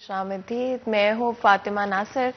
خوش آمدید. میں ہوں فاطمہ ناصر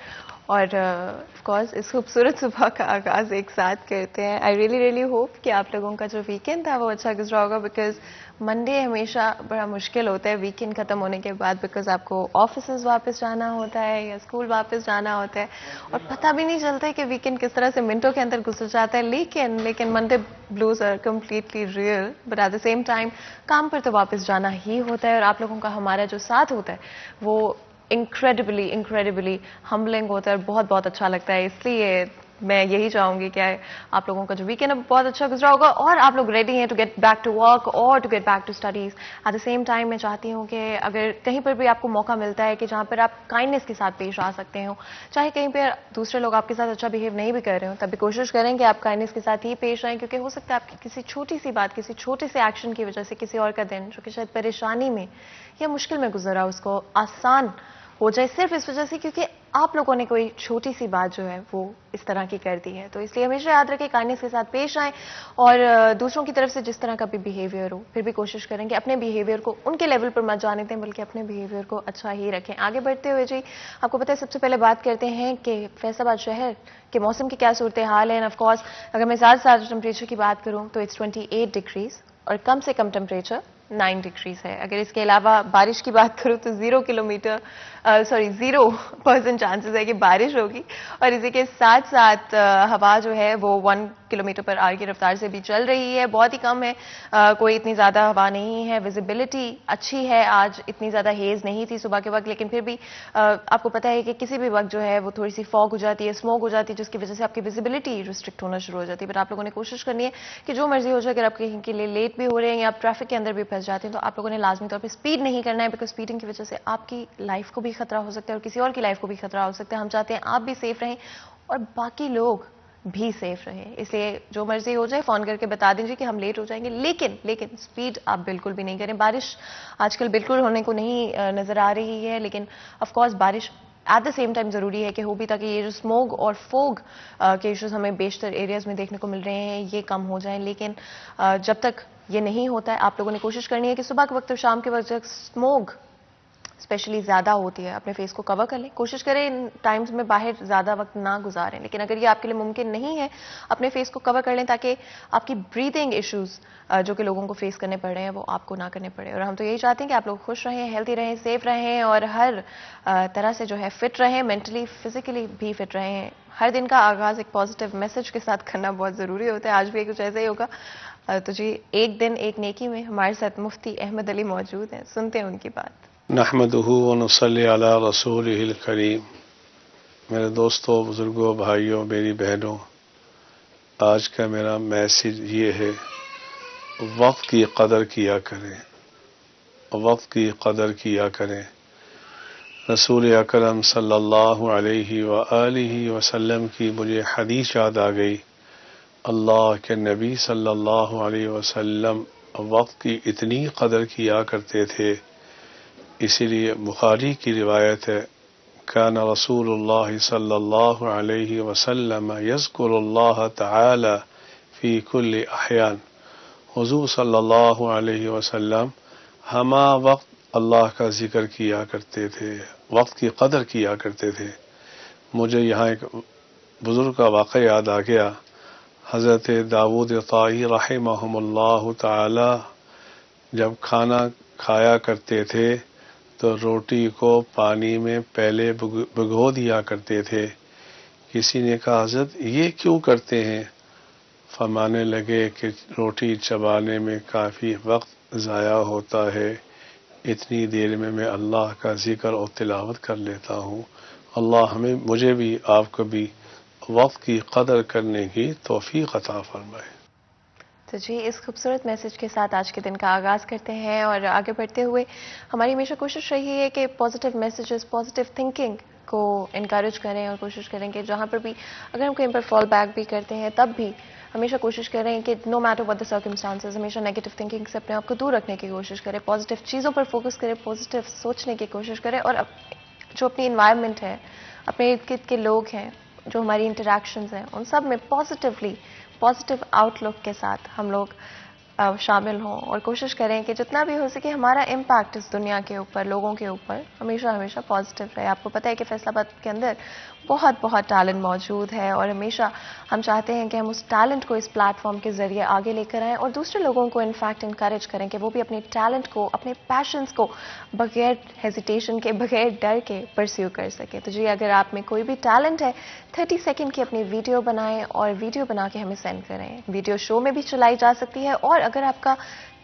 اور آف کورس اس خوبصورت صبح کا آغاز ایک ساتھ کرتے ہیں. آئی ریئلی ہوپ کہ آپ لوگوں کا جو ویکینڈ تھا وہ اچھا گزرا ہوگا, بیکاز منڈے ہمیشہ بڑا مشکل ہوتا ہے ویکینڈ ختم ہونے کے بعد, بیکاز آپ کو آفیسز واپس جانا ہوتا ہے یا اسکول واپس جانا ہوتا ہے اور پتہ بھی نہیں چلتا ہے کہ ویکینڈ کس طرح سے منٹوں کے اندر گزر جاتا ہے. لیکن Monday blues are completely real, but at the same time کام پر تو واپس جانا ہی ہوتا ہے, اور آپ لوگوں کا ہمارا جو ساتھ ہوتا ہے وہ انکریڈبلی ہمبلنگ ہوتا ہے اور بہت بہت اچھا لگتا ہے. اس لیے میں یہی چاہوں گی کہ آپ لوگوں کا جو ویکینڈ بہت اچھا گزرا ہوگا اور آپ لوگ ریڈی ہیں to get back to work اور to get back to studies. At the same time میں چاہتی ہوں کہ اگر کہیں پر بھی آپ کو موقع ملتا ہے کہ جہاں پر آپ کائنڈنیس کے ساتھ پیش آ سکتے ہوں, چاہے کہیں پہ دوسرے لوگ آپ کے ساتھ اچھا بہیو نہیں بھی کر رہے ہوں, تب بھی کوشش کریں کہ آپ کائنڈنیس کے ساتھ ہی پیش آئیں, کیونکہ ہو سکتا ہے آپ کی کسی چھوٹی سی بات, کسی چھوٹے سے ایکشن کی وجہ سے کسی اور کا دن جو کہ شاید پریشانی میں یا مشکل میں گزرا اس کو آسان ہو جائے, صرف اس وجہ سے کیونکہ آپ لوگوں نے کوئی چھوٹی سی بات جو ہے وہ اس طرح کی کر دی ہے. تو اس لیے ہمیشہ یاد رکھیں کائنڈنیس کے ساتھ پیش آئیں, اور دوسروں کی طرف سے جس طرح کا بھی بیہیویئر ہو پھر بھی کوشش کریں کہ اپنے بیہیویئر کو ان کے لیول پر مت جانے دیں, بلکہ اپنے بیہیویئر کو اچھا ہی رکھیں. آگے بڑھتے ہوئے جی آپ کو پتہ ہے سب سے پہلے بات کرتے ہیں کہ فیصل آباد شہر کے موسم کی کیا صورتحال ہے. اینڈ آف کورس اگر میں زیادہ ٹمپریچر کی بات کروں تو اٹس 28 ڈگریز اور کم سے کم ٹمپریچر 9 ڈگریز ہے. اگر اس کے علاوہ بارش کی بات کروں تو 0% چانسز ہے کہ بارش ہوگی, اور اسی کے ساتھ ساتھ ہوا جو ہے وہ 1 کلومیٹر پر آور کی رفتار سے بھی چل رہی ہے, بہت ہی کم ہے, کوئی اتنی زیادہ ہوا نہیں ہے. ویزیبلٹی اچھی ہے, آج اتنی زیادہ ہیز نہیں تھی صبح کے وقت, لیکن پھر بھی آپ کو پتہ ہے کہ کسی بھی وقت جو ہے وہ تھوڑی سی فوگ ہو جاتی ہے, اسموگ ہو جاتی ہے, جس کی وجہ سے آپ کی ویزیبلٹی ریسٹرکٹ ہونا شروع ہو جاتی ہے. بٹ آپ لوگوں نے کوشش کرنی ہے کہ جو مرضی ہو جائے, اگر آپ کہیں کے لیے لیٹ بھی ہو رہے ہیں یا آپ ٹریفک کے اندر بھی پھنس جاتے ہیں تو آپ لوگوں نے لازمی طور پہ اسپیڈ نہیں کرنا ہے, بیکاز اسپیڈنگ کی وجہ سے آپ کی لائف کو بھی خطرہ ہو سکتا ہے اور کسی اور کی لائف کو بھی خطرہ ہو سکتا ہے. ہم چاہتے ہیں آپ بھی سیف رہیں اور باقی لوگ بھی سیف رہیں, اس لیے جو مرضی ہو جائے فون کر کے بتا دیجیے کہ ہم لیٹ ہو جائیں گے, لیکن اسپیڈ آپ بالکل بھی نہیں کریں. بارش آج کل بالکل ہونے کو نہیں نظر آ رہی ہے, لیکن آف کورس بارش ایٹ دا سیم ٹائم ضروری ہے کہ ہو بھی, تاکہ یہ جو اسموگ اور فوگ کے ایشوز ہمیں بیشتر ایریاز میں دیکھنے کو مل رہے ہیں یہ کم ہو جائیں. لیکن جب تک یہ نہیں ہوتا ہے آپ لوگوں نے کوشش کرنی ہے کہ صبح کے وقت اور شام کے وقت جب اسموگ اسپیشلی زیادہ ہوتی ہے اپنے فیس کو کور کر لیں. کوشش کریں ان ٹائمز میں باہر زیادہ وقت نہ گزاریں, لیکن اگر یہ آپ کے لیے ممکن نہیں ہے اپنے فیس کو کور کر لیں تاکہ آپ کی بریتھنگ ایشوز جو کہ لوگوں کو فیس کرنے پڑ رہے ہیں وہ آپ کو نہ کرنے پڑے. اور ہم تو یہی چاہتے ہیں کہ آپ لوگ خوش رہیں, ہیلتھی رہیں, سیف رہیں اور ہر طرح سے جو ہے فٹ رہیں, مینٹلی فزیکلی بھی فٹ رہیں. ہر دن کا آغاز ایک پازیٹیو میسج کے ساتھ کرنا بہت ضروری ہوتا ہے. آج بھی کچھ ایسا ہی ہوگا. تو جی ایک دن ایک نیکی میں ہمارے ساتھ مفتی احمد علی موجود ہیں, سنتے ہیں ان کی بات. نحمدہ ونصلی علی رسولہ الکریم. میرے دوستوں, بزرگوں, بھائیوں, میری بہنوں, آج کا میرا میسج یہ ہے, وقت کی قدر کیا کریں, وقت کی قدر کیا کریں. رسول اکرم صلی اللہ علیہ وآلہ وسلم کی مجھے حدیث یاد آ گئی. اللہ کے نبی صلی اللہ علیہ وسلم وقت کی اتنی قدر کیا کرتے تھے, اسی لیے بخاری کی روایت ہے, کان رسول اللہ صلی اللہ علیہ وسلم یذکر اللہ تعالی فی کل احیان. حضور صلی اللہ علیہ وسلم ہمہ وقت اللہ کا ذکر کیا کرتے تھے, وقت کی قدر کیا کرتے تھے. مجھے یہاں ایک بزرگ کا واقعہ یاد آ گیا. حضرت داؤد طائی رحمہم اللہ تعالی جب کھانا کھایا کرتے تھے تو روٹی کو پانی میں پہلے بھگو دیا کرتے تھے. کسی نے کہا حضرت یہ کیوں کرتے ہیں؟ فرمانے لگے کہ روٹی چبانے میں کافی وقت ضائع ہوتا ہے, اتنی دیر میں اللہ کا ذکر اور تلاوت کر لیتا ہوں. اللہ مجھے بھی آپ کو بھی وقت کی قدر کرنے کی توفیق عطا فرمائے. تو جی اس خوبصورت میسج کے ساتھ آج کے دن کا آغاز کرتے ہیں, اور آگے بڑھتے ہوئے ہماری ہمیشہ کوشش رہی ہے کہ پازیٹیو میسیجز, پازیٹیو تھنکنگ کو انکریج کریں, اور کوشش کریں کہ جہاں پر بھی اگر ہم کہیں پر فال بیک بھی کرتے ہیں تب بھی ہمیشہ کوشش کریں کہ no matter what the circumstances ہمیشہ نیگیٹو تھنکنگ سے اپنے آپ کو دور رکھنے کی کوشش کریں, پازیٹیو چیزوں پر فوکس کریں, پازیٹیو سوچنے کی کوشش کریں, اور جو اپنی انوائرمنٹ ہے, اپنے ارد گرد کے لوگ ہیں, جو ہماری انٹریکشنز ہیں, ان سب میں پازیٹیو آؤٹ لک کے ساتھ ہم لوگ شامل ہوں اور کوشش کریں کہ جتنا بھی ہو سکے ہمارا امپیکٹ اس دنیا کے اوپر، لوگوں کے اوپر ہمیشہ پازیٹیو رہے. آپ کو پتہ ہے کہ فیصل آباد کے اندر بہت ٹیلنٹ موجود ہے اور ہمیشہ ہم چاہتے ہیں کہ ہم اس ٹیلنٹ کو اس پلیٹ فارم کے ذریعے آگے لے کر آئیں اور دوسرے لوگوں کو انفیکٹ انکریج کریں کہ وہ بھی اپنے ٹیلنٹ کو، اپنے پیشنز کو بغیر ہیزیٹیشن کے، بغیر ڈر کے پرسیو کر سکیں. تو جی اگر آپ میں کوئی بھی ٹیلنٹ ہے 30 سیکنڈ کی اپنی ویڈیو بنائیں اور ویڈیو بنا کے ہمیں سینڈ کریں. ویڈیو شو میں بھی چلائی جا سکتی ہے اور اگر آپ کا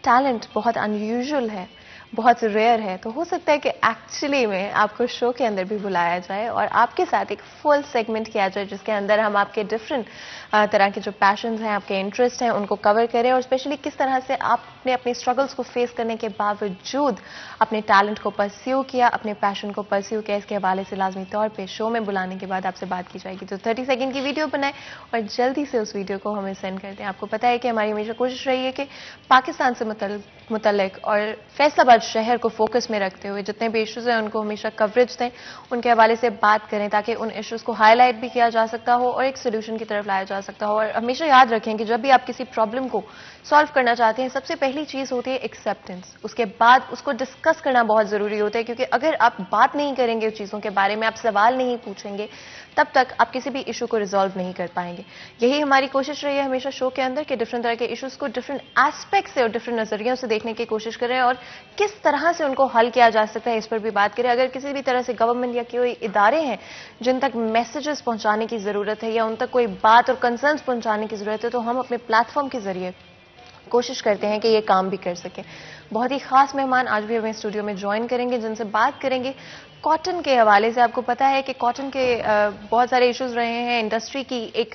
ٹیلنٹ بہت ان یوزول ہے، بہت ریئر ہے، تو ہو سکتا ہے کہ ایکچولی میں آپ کو شو کے اندر بھی بلایا جائے اور آپ کے ساتھ ایک فل سیگمنٹ کیا جائے جس کے اندر ہم آپ کے ڈفرینٹ طرح کے جو پیشنز ہیں، آپ کے انٹرسٹ ہیں، ان کو کور کریں اور اسپیشلی کس طرح سے آپ نے اپنی اسٹرگلس کو فیس کرنے کے باوجود اپنے ٹیلنٹ کو پرسیو کیا، اپنے پیشن کو پرسیو کیا. اس کے حوالے سے لازمی طور پہ شو میں بلانے کے بعد آپ سے بات کی جائے گی. تو 30 سیکنڈ کی ویڈیو بنائیں اور جلدی سے اس ویڈیو کو ہمیں سینڈ کر دیں. آپ کو پتہ ہے کہ ہماری ہمیشہ کوشش رہی ہے کہ پاکستان سے متعلق اور فیصل آباد شہر کو فوکس میں رکھتے ہوئے جتنے بھی ایشوز ہیں ان کو ہمیشہ کوریج دیں، ان کے حوالے سے بات کریں تاکہ ان ایشوز کو ہائی لائٹ بھی کیا جا سکتا ہو اور ایک سولوشن کی طرف لایا جا سکتا ہو. اور ہمیشہ یاد رکھیں کہ جب بھی آپ کسی پرابلم کو سالو کرنا چاہتے ہیں، سب سے پہلی چیز ہوتی ہے ایکسیپٹنس. اس کے بعد اس کو ڈسکس کرنا بہت ضروری ہوتا ہے کیونکہ اگر آپ بات نہیں کریں گے اس چیزوں کے بارے میں، آپ سوال نہیں پوچھیں گے، تب تک آپ کسی بھی ایشو کو ریزالو نہیں کر پائیں گے. یہی ہماری کوشش رہی ہے ہمیشہ شو کے اندر کہ ڈفرنٹ طرح کے ایشوز کو ڈفرنٹ ایسپیکٹ سے اور ڈفرنٹ نظریوں سے دیکھنے کی کوشش کریں اور کس طرح سے ان کو حل کیا جا سکتا ہے اس پر بھی بات کریں. اگر کسی بھی طرح سے گورنمنٹ یا کوئی ادارے ہیں جن تک میسیجز پہنچانے کی ضرورت ہے یا ان تک کوئی بات اور کنسرنز پہنچانے کی ضرورت ہے تو ہم اپنے پلیٹ فارم کے ذریعے کوشش کرتے ہیں کہ یہ کام بھی کر سکیں. بہت ہی خاص مہمان آج بھی ہمیں اسٹوڈیو میں جوائن کریں گے جن سے بات کریں گے کاٹن کے حوالے سے. آپ کو پتا ہے کہ کاٹن کے بہت سارے ایشوز رہے ہیں، انڈسٹری کی ایک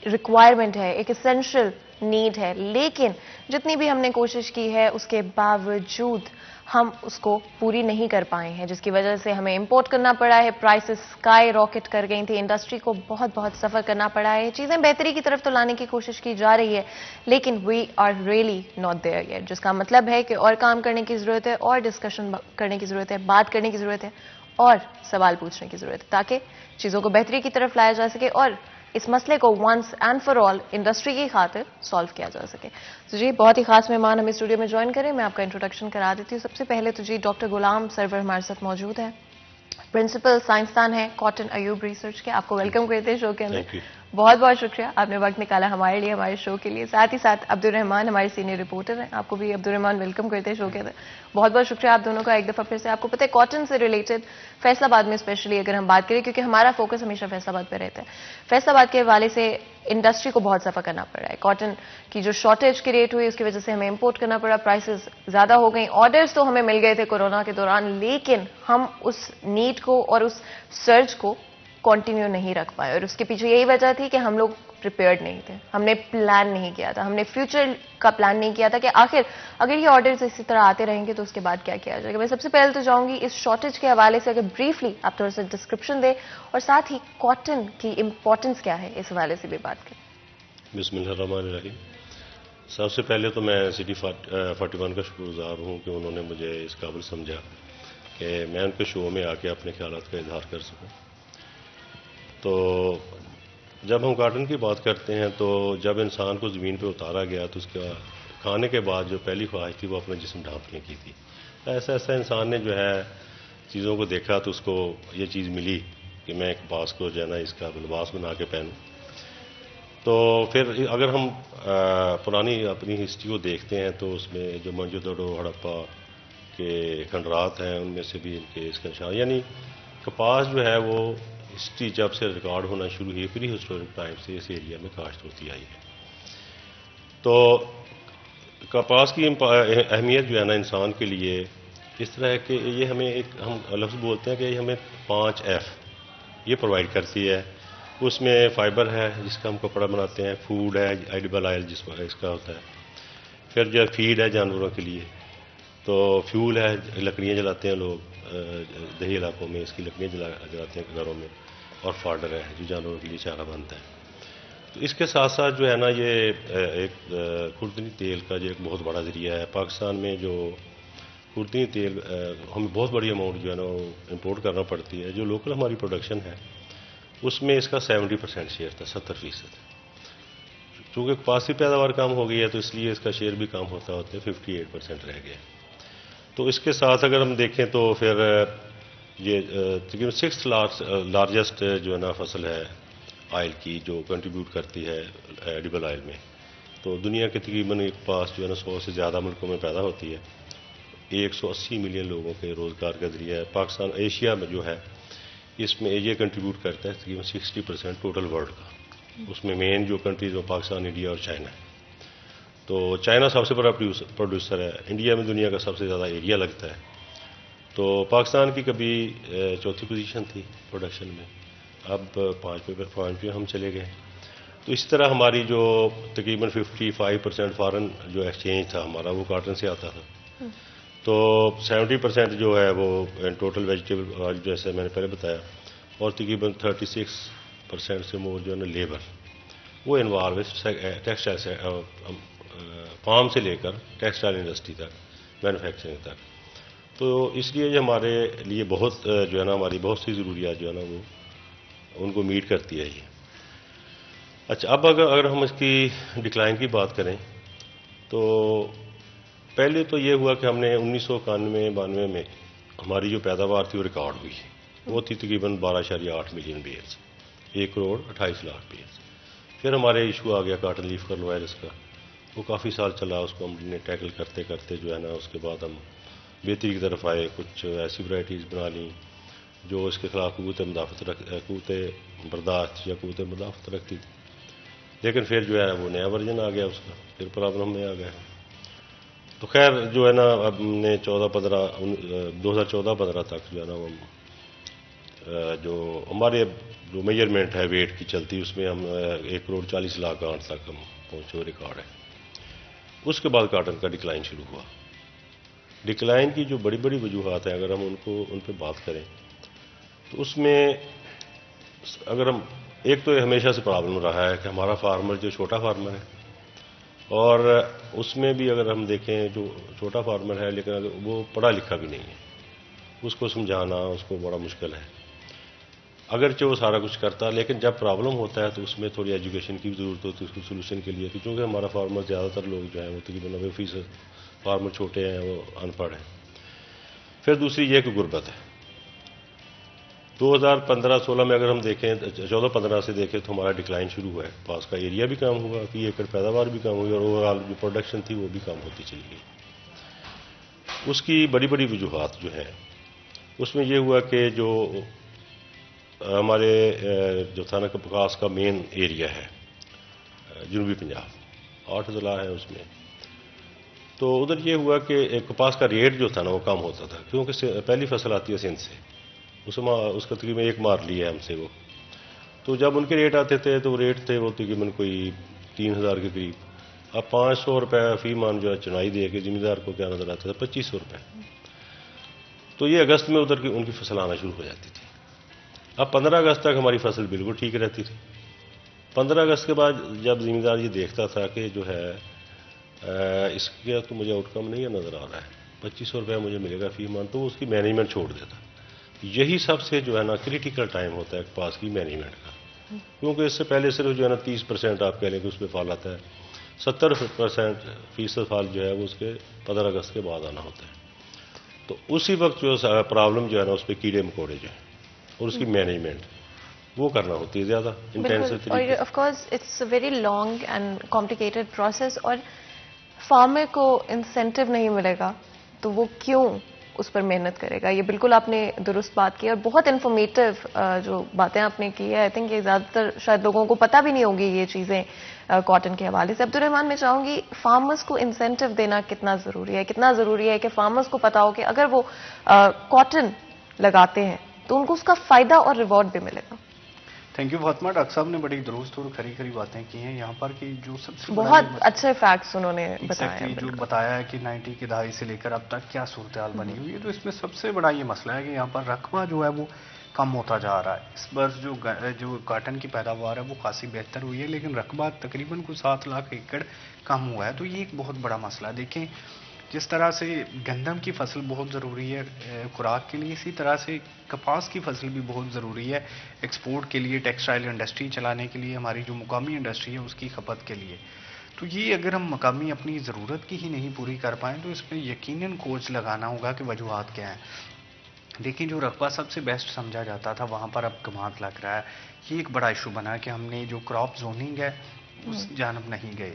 ریکوائرمنٹ ہے، ایک اسینشل نیڈ ہے، لیکن جتنی بھی ہم نے کوشش کی ہے اس کے باوجود ہم اس کو پوری نہیں کر پائے ہیں، جس کی وجہ سے ہمیں امپورٹ کرنا پڑا ہے. پرائسز اسکائی راکٹ کر گئی تھی، انڈسٹری کو بہت سفر کرنا پڑا ہے. چیزیں بہتری کی طرف تو لانے کی کوشش کی جا رہی ہے لیکن we are really not there yet, جس کا مطلب ہے کہ اور کام کرنے کی ضرورت ہے، اور ڈسکشن کرنے کی ضرورت ہے، بات کرنے کی ضرورت ہے اور سوال پوچھنے کی ضرورت ہے تاکہ چیزوں کو بہتری کی طرف لایا جا سکے اور اس مسئلے کو once and for all industry کی خاطر سالو کیا جا سکے. تو جی بہت ہی خاص مہمان ہمیں اسٹوڈیو میں جوائن کریں. میں آپ کا انٹروڈکشن کرا دیتی ہوں. سب سے پہلے تو جی ڈاکٹر غلام سرور ہمارے ساتھ موجود ہیں، پرنسپل سائنسدان ہیں کاٹن ایوب ریسرچ کے. آپ کو ویلکم کرتے ہیں شو کے اندر. بہت شکریہ آپ نے وقت نکالا ہمارے لیے، ہمارے شو کے لیے. ساتھ ہی ساتھ عبد الرحمان ہمارے سینئر رپورٹر ہیں، آپ کو بھی عبد الرحمان ویلکم کرتے ہیں شو کے اندر. بہت شکریہ آپ دونوں کا ایک دفعہ پھر سے. آپ کو پتہ ہے کاٹن سے ریلیٹڈ فیصل آباد میں اسپیشلی اگر ہم بات کریں کیونکہ ہمارا فوکس ہمیشہ فیصل آباد پہ رہتا ہے، فیصل آباد کے حوالے سے انڈسٹری کو بہت سفر کرنا پڑ رہا ہے. کاٹن کی جو شارٹیج کی ریٹ ہوئی اس کی وجہ سے ہمیں امپورٹ کرنا پڑا، پرائسز زیادہ ہو گئیں. آرڈرز تو ہمیں مل گئے تھے کورونا کے دوران لیکن ہم اس نیڈ کو اور اس سرج کو کنٹینیو نہیں رکھ پائے اور اس کے پیچھے یہی وجہ تھی کہ ہم لوگ پریپیئرڈ نہیں تھے، ہم نے پلان نہیں کیا تھا، ہم نے فیوچر کا پلان نہیں کیا تھا کہ آخر اگر یہ آرڈرز اسی طرح آتے رہیں گے تو اس کے بعد کیا کیا جائے گا. میں سب سے پہلے تو چاہوں گی اس شارٹیج کے حوالے سے اگر بریفلی آپ تھوڑا سا ڈسکرپشن دیں اور ساتھ ہی کاٹن کی امپورٹنس کیا ہے اس حوالے سے بھی بات کریں. بسم اللہ الرحمن الرحیم. سب سے پہلے تو میں سٹی 41 کا شکر گزار ہوں کہ انہوں نے مجھے اس قابل سمجھا کہ میں ان کے شو میں آ کے اپنے خیالات کا اظہار کر سکوں. تو جب ہم کاٹن کی بات کرتے ہیں تو جب انسان کو زمین پہ اتارا گیا تو اس کا کھانے کے بعد جو پہلی خواہش تھی وہ اپنا جسم ڈھانپنے کی تھی. ایسا انسان نے جو ہے چیزوں کو دیکھا تو اس کو یہ چیز ملی کہ میں ایک لباس کو جو ہے نا اس کا لباس بنا کے پہنوں. تو پھر اگر ہم پرانی اپنی ہسٹری کو دیکھتے ہیں تو اس میں جو موہنجو-دڑو ہڑپا کے کھنڈرات ہیں ان میں سے بھی ان کے اس کا نشان، یعنی کپاس جو ہے وہ ہسٹری جب سے ریکارڈ ہونا شروع ہوئی پری ہسٹورک ٹائم سے اس ایریا میں کاشت ہوتی آئی ہے. تو کپاس کی اہمیت جو ہے نا انسان کے لیے اس طرح ہے کہ یہ ہمیں ایک ہم لفظ بولتے ہیں کہ یہ ہمیں 5 F یہ پرووائڈ کرتی ہے. اس میں فائبر ہے جس کا ہم کپڑا بناتے ہیں، فوڈ ہے ایڈیبل آئل جس میں اس کا ہوتا ہے، پھر جو فیڈ ہے جانوروں کے لیے، تو فیول ہے لکڑیاں جلاتے ہیں لوگ دیہی علاقوں میں اس کی لکڑیاں جلاتے ہیں گھروں میں، اور فاڈر ہے جو جانوروں کے لیے چارہ بنتا ہے. تو اس کے ساتھ ساتھ جو ہے نا یہ ایک خوردنی تیل کا جو ایک بہت بڑا ذریعہ ہے. پاکستان میں جو خوردنی تیل ہمیں بہت بڑی اماؤنٹ جو ہے نا وہ امپورٹ کرنا پڑتی ہے، جو لوکل ہماری پروڈکشن ہے اس میں اس کا 70% شیئر تھا، 70%. چونکہ کپاس کی پیداوار کم ہو گئی ہے تو اس لیے اس کا شیئر بھی کم ہوتا ہوتا ہے 58% رہ گیا. تو اس کے ساتھ اگر ہم دیکھیں تو پھر یہ تقریباً 6th لارجسٹ جو ہے نا فصل ہے آئل کی جو کنٹریبیوٹ کرتی ہے ایڈیبل آئل میں. تو دنیا کے تقریباً کپاس جو ہے نا 100 سے زیادہ ملکوں میں پیدا ہوتی ہے. 180 ملین لوگوں کے روزگار کا ذریعہ ہے. پاکستان ایشیا میں جو ہے اس میں یہ کنٹریبیوٹ کرتا ہے تقریباً 60% ٹوٹل ورلڈ کا. اس میں مین جو کنٹریز وہ پاکستان، انڈیا اور چائنا ہے. تو چائنا سب سے بڑا پروڈیوسر ہے. انڈیا میں دنیا کا سب سے زیادہ ایریا لگتا ہے. تو پاکستان کی کبھی چوتھی پوزیشن تھی پروڈکشن میں، اب 5 پہ ہم چلے گئے. تو اس طرح ہماری جو تقریباً 55% فارن جو ایکسچینج تھا ہمارا وہ کاٹن سے آتا تھا. تو 70% جو ہے وہ ٹوٹل ویجیٹیبل جیسے میں نے پہلے بتایا، اور تقریباً 36% سے مور جو ہے نا لیبر وہ انوالو ہے ٹیکسٹائل فارم سے لے کر ٹیکسٹائل انڈسٹری تک، مینوفیکچرنگ تک. تو اس لیے یہ ہمارے لیے بہت جو ہے نا ہماری بہت سی ضروریات جو ہے نا وہ ان کو میٹ کرتی ہے یہ. اچھا، اب اگر ہم اس کی ڈکلائن کی بات کریں تو پہلے تو یہ ہوا کہ ہم نے 1991-92 میں ہماری جو پیداوار تھی وہ ریکارڈ ہوئی. وہ تھی تقریباً 12.8 ملین بیلز، 1.28 کروڑ بیلز. پھر ہمارے ایشو آ گیا کاٹن لیف کرل وائرس کا. وہ کافی سال چلا، اس کو ہم نے ٹیکل کرتے کرتے جو ہے نا اس کے بعد ہم بہتری کی طرف آئے. کچھ ایسی ورائٹیز بنا لیں جو اس کے خلاف قوت برداشت یا قوت مدافعت رکھتی تھی. لیکن پھر جو ہے وہ نیا ورژن آ گیا اس کا، پھر پرابلم میں آ گیا. تو خیر جو ہے نا اب نے 2014-15 تک جو ہے نا جو ہمارے جو میجرمنٹ ہے ویٹ کی چلتی، اس میں ہم 1.40 کروڑ تک ہم پہنچے، ریکارڈ ہے. اس کے بعد کاٹن کا ڈکلائن شروع ہوا. ڈکلائن کی جو بڑی بڑی وجوہات ہیں اگر ہم ان پہ بات کریں تو اس میں اگر ہم ایک تو ہمیشہ سے پرابلم رہا ہے کہ ہمارا فارمر جو چھوٹا فارمر ہے، اور اس میں بھی اگر ہم دیکھیں جو چھوٹا فارمر ہے لیکن اگر وہ پڑھا لکھا بھی نہیں ہے، اس کو سمجھانا اس کو بڑا مشکل ہے. اگرچہ وہ سارا کچھ کرتا لیکن جب پرابلم ہوتا ہے تو اس میں تھوڑی ایجوکیشن کی بھی ضرورت ہوتی ہے اس کو سولوشن کے لیے. کیونکہ ہمارا فارمر زیادہ تر لوگ جو ہیں وہ تقریباً 90% فارمر چھوٹے ہیں، وہ ان پڑھ ہیں. پھر دوسری یہ کہ غربت ہے. 2015-16 میں اگر ہم دیکھیں 14-15 سے دیکھیں تو ہمارا ڈکلائن شروع ہوا ہے. پاس کا ایریا بھی کم ہوا، فی ایکڑ پیداوار بھی کم ہوئی، اور اوور آل جو پروڈکشن تھی وہ بھی کم ہوتی چلی گئی. اس کی بڑی بڑی وجوہات جو ہیں اس میں یہ ہوا کہ جو ہمارے جو تھا نا کپاس کا مین ایریا ہے جنوبی پنجاب، 8 ضلع ہیں اس میں. تو ادھر یہ ہوا کہ کپاس کا ریٹ جو تھا نا وہ کم ہوتا تھا، کیونکہ پہلی فصل آتی ہے سندھ سے، اس کا تقریباً 1 مار لیا ہے ہم سے وہ. تو جب ان کے ریٹ آتے تھے تو ریٹ تھے وہ تقریباً کوئی 3000 کے قریب. اب 500 روپے فی مان جو ہے چنائی دے کے زمیندار کو کیا نظر آتا تھا 2500 روپے. تو یہ اگست میں ادھر کی ان کی فصل آنا شروع ہو جاتی تھی. اب 15 اگست تک ہماری فصل بالکل ٹھیک رہتی تھی. 15 اگست کے بعد جب زمیندار یہ دیکھتا تھا کہ جو ہے اس کا تو مجھے آؤٹ کم نہیں نظر آ رہا ہے، 2500 روپے مجھے ملے گا فی مان، تو وہ اس کی مینجمنٹ چھوڑ دیتا. یہی سب سے جو ہے نا کریٹیکل ٹائم ہوتا ہے کپاس کی مینجمنٹ کا. کیونکہ اس سے پہلے صرف جو ہے نا 30% آپ کہہ لیں کہ اس پہ فال آتا ہے، 70% فال جو ہے وہ اس کے 15 اگست کے بعد آنا ہوتا ہے. تو اسی وقت جو پرابلم جو ہے نا اس پہ کیڑے مکوڑے جو ہیں اور اس کی مینجمنٹ وہ کرنا ہوتی ہے زیادہ انٹینسو طریقے. اور of course it's a very long and complicated process, اور فارمر کو انسینٹیو نہیں ملے گا تو وہ کیوں اس پر محنت کرے گا. یہ بالکل آپ نے درست بات کی اور بہت انفارمیٹیو جو باتیں آپ نے کی ہے. آئی تھنک یہ زیادہ تر شاید لوگوں کو پتہ بھی نہیں ہوگی یہ چیزیں کاٹن کے حوالے سے. عبدالرحمان میں چاہوں گی فارمرز کو انسینٹیو دینا کتنا ضروری ہے، کتنا ضروری ہے کہ فارمرز کو پتا ہو کہ اگر وہ کاٹن لگاتے ہیں تو ان کو اس کا فائدہ اور ریوارڈ بھی ملے گا. Thank you Fatima. ڈاکٹر صاحب نے بڑی درست اور کھری کھری باتیں کی ہیں یہاں پر کہ جو سب سے بہت اچھے فیکٹس انہوں نے بتایا جو بتایا ہے کہ 90 کی دہائی سے لے کر اب تک کیا صورتحال بنی ہوئی ہے. تو اس میں سب سے بڑا یہ مسئلہ ہے کہ یہاں پر رقبہ جو ہے وہ کم ہوتا جا رہا ہے. اس برس جو کاٹن کی پیداوار ہے وہ خاصی بہتر ہوئی ہے لیکن رقبہ تقریباً کچھ 7 لاکھ ایکڑ کم ہوا ہے. تو یہ ایک بہت بڑا مسئلہ ہے. دیکھیں جس طرح سے گندم کی فصل بہت ضروری ہے خوراک کے لیے، اسی طرح سے کپاس کی فصل بھی بہت ضروری ہے ایکسپورٹ کے لیے، ٹیکسٹائل انڈسٹری چلانے کے لیے، ہماری جو مقامی انڈسٹری ہے اس کی کھپت کے لیے. تو یہ اگر ہم مقامی اپنی ضرورت کی ہی نہیں پوری کر پائیں تو اس میں یقیناً کوچ لگانا ہوگا کہ وجوہات کیا ہیں. دیکھیں جو رقبہ سب سے بیسٹ سمجھا جاتا تھا وہاں پر اب کماد لگ رہا ہے. یہ ایک بڑا ایشو بنا کہ ہم نے جو کراپ زوننگ ہے اس جانب نہیں گئے.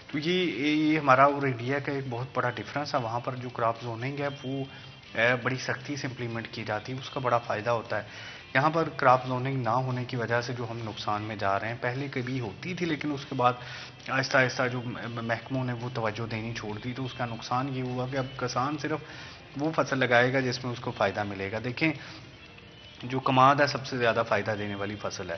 تو یہ ہمارا اور انڈیا کا ایک بہت بڑا ڈفرنس ہے. وہاں پر جو کراپ زوننگ ہے وہ بڑی سختی سے امپلیمنٹ کی جاتی ہے، اس کا بڑا فائدہ ہوتا ہے. یہاں پر کراپ زوننگ نہ ہونے کی وجہ سے جو ہم نقصان میں جا رہے ہیں، پہلے کبھی ہوتی تھی لیکن اس کے بعد آہستہ آہستہ جو محکموں نے وہ توجہ دینی چھوڑ دی، تو اس کا نقصان یہ ہوا کہ اب کسان صرف وہ فصل لگائے گا جس میں اس کو فائدہ ملے گا. دیکھیں جو کماد ہے سب سے زیادہ فائدہ دینے والی فصل ہے.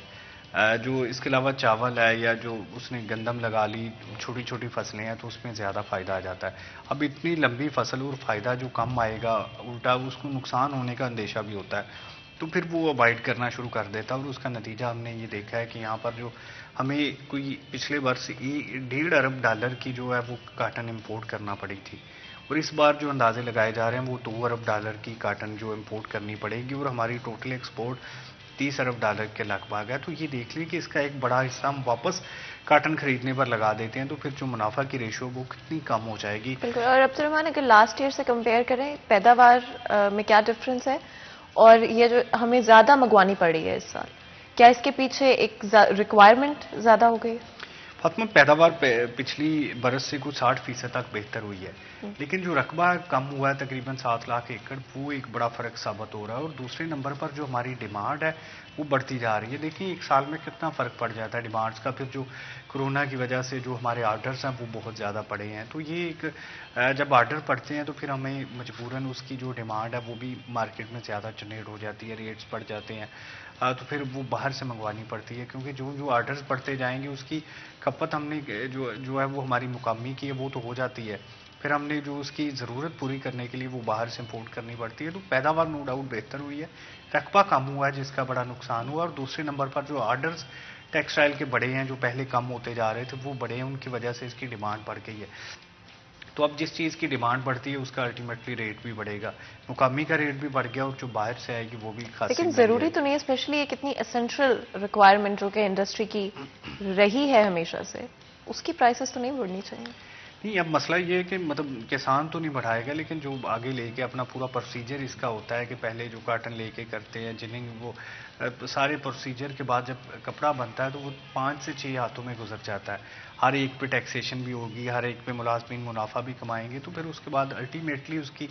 جو اس کے علاوہ چاول ہے یا جو اس نے گندم لگا لی، چھوٹی چھوٹی فصلیں ہیں تو اس میں زیادہ فائدہ آ جاتا ہے. اب اتنی لمبی فصل اور فائدہ جو کم آئے گا، الٹا اس کو نقصان ہونے کا اندیشہ بھی ہوتا ہے، تو پھر وہ اوائڈ کرنا شروع کر دیتا ہے. اور اس کا نتیجہ ہم نے یہ دیکھا ہے کہ یہاں پر جو ہمیں کوئی پچھلے برس $1.5 ارب کی جو ہے وہ کاٹن امپورٹ کرنا پڑی تھی، اور اس بار جو اندازے لگائے جا رہے ہیں وہ $2 ارب کی کاٹن جو امپورٹ کرنی پڑے گی، اور ہماری ٹوٹل ایکسپورٹ $30 ارب کے لگ بھگ ہے. تو یہ دیکھ لیں کہ اس کا ایک بڑا حصہ ہم واپس کاٹن خریدنے پر لگا دیتے ہیں، تو پھر جو منافع کی ریشو وہ کتنی کم ہو جائے گی. بالکل. اور عبد الرحمان اگر لاسٹ ایئر سے کمپیئر کریں پیداوار میں کیا ڈفرنس ہے، اور یہ جو ہمیں زیادہ منگوانی پڑ رہی ہے اس سال، کیا اس کے پیچھے ایک ریکوائرمنٹ زیادہ ہو گئی؟ فاطمہ پیداوار پچھلی برس سے کچھ 60% تک بہتر ہوئی ہے، لیکن جو رقبہ کم ہوا ہے تقریباً 7 لاکھ ایکڑ، وہ ایک بڑا فرق ثابت ہو رہا ہے. اور دوسرے نمبر پر جو ہماری ڈیمانڈ ہے وہ بڑھتی جا رہی ہے. دیکھیں ایک سال میں کتنا فرق پڑ جاتا ہے ڈیمانڈز کا. پھر جو کرونا کی وجہ سے جو ہمارے آرڈرز ہیں وہ بہت زیادہ پڑے ہیں، تو یہ ایک جب آرڈر پڑتے ہیں تو پھر ہمیں مجبوراً اس کی جو ڈیمانڈ ہے وہ بھی مارکیٹ میں زیادہ جنریٹ ہو جاتی ہے، ریٹس بڑھ جاتے ہیں، تو پھر وہ باہر سے منگوانی پڑتی ہے، کیونکہ جو آرڈرز بڑھتے جائیں گے اس کی کھپت ہم نے جو ہے وہ ہماری مقامی کی ہے وہ تو ہو جاتی ہے، پھر ہم نے جو اس کی ضرورت پوری کرنے کے لیے وہ باہر سے امپورٹ کرنی پڑتی ہے. تو پیداوار نو ڈاؤٹ بہتر ہوئی ہے، رقبہ کم ہوا ہے جس کا بڑا نقصان ہوا. اور دوسرے نمبر پر جو آرڈرز ٹیکسٹائل کے بڑے ہیں جو پہلے کم ہوتے جا رہے تھے وہ بڑے ہیں، ان کی وجہ سے اس کی ڈیمانڈ بڑھ گئی ہے. تو اب جس چیز کی ڈیمانڈ بڑھتی ہے اس کا الٹیمیٹلی ریٹ بھی بڑھے گا، مقامی کا ریٹ بھی بڑھ گیا، اور جو باہر سے آئے گی وہ بھی خاصی. لیکن ضروری تو نہیں، اسپیشلی یہ کتنی اسینشل ریکوائرمنٹ جو کہ انڈسٹری کی رہی ہے ہمیشہ سے، اس کی پرائسز تو نہیں بڑھنی چاہیے. نہیں، اب مسئلہ یہ ہے کہ مطلب کسان تو نہیں بڑھائے گا، لیکن جو آگے لے کے اپنا پورا پروسیجر اس کا ہوتا ہے کہ پہلے جو کاٹن لے کے کرتے ہیں جننگ، وہ سارے پروسیجر کے بعد جب کپڑا بنتا ہے تو وہ 5 سے 6 ہاتھوں میں گزر جاتا ہے. ہر ایک پہ ٹیکسیشن بھی ہوگی، ہر ایک پہ ملازمین منافع بھی کمائیں گے، تو پھر اس کے بعد الٹیمیٹلی اس کی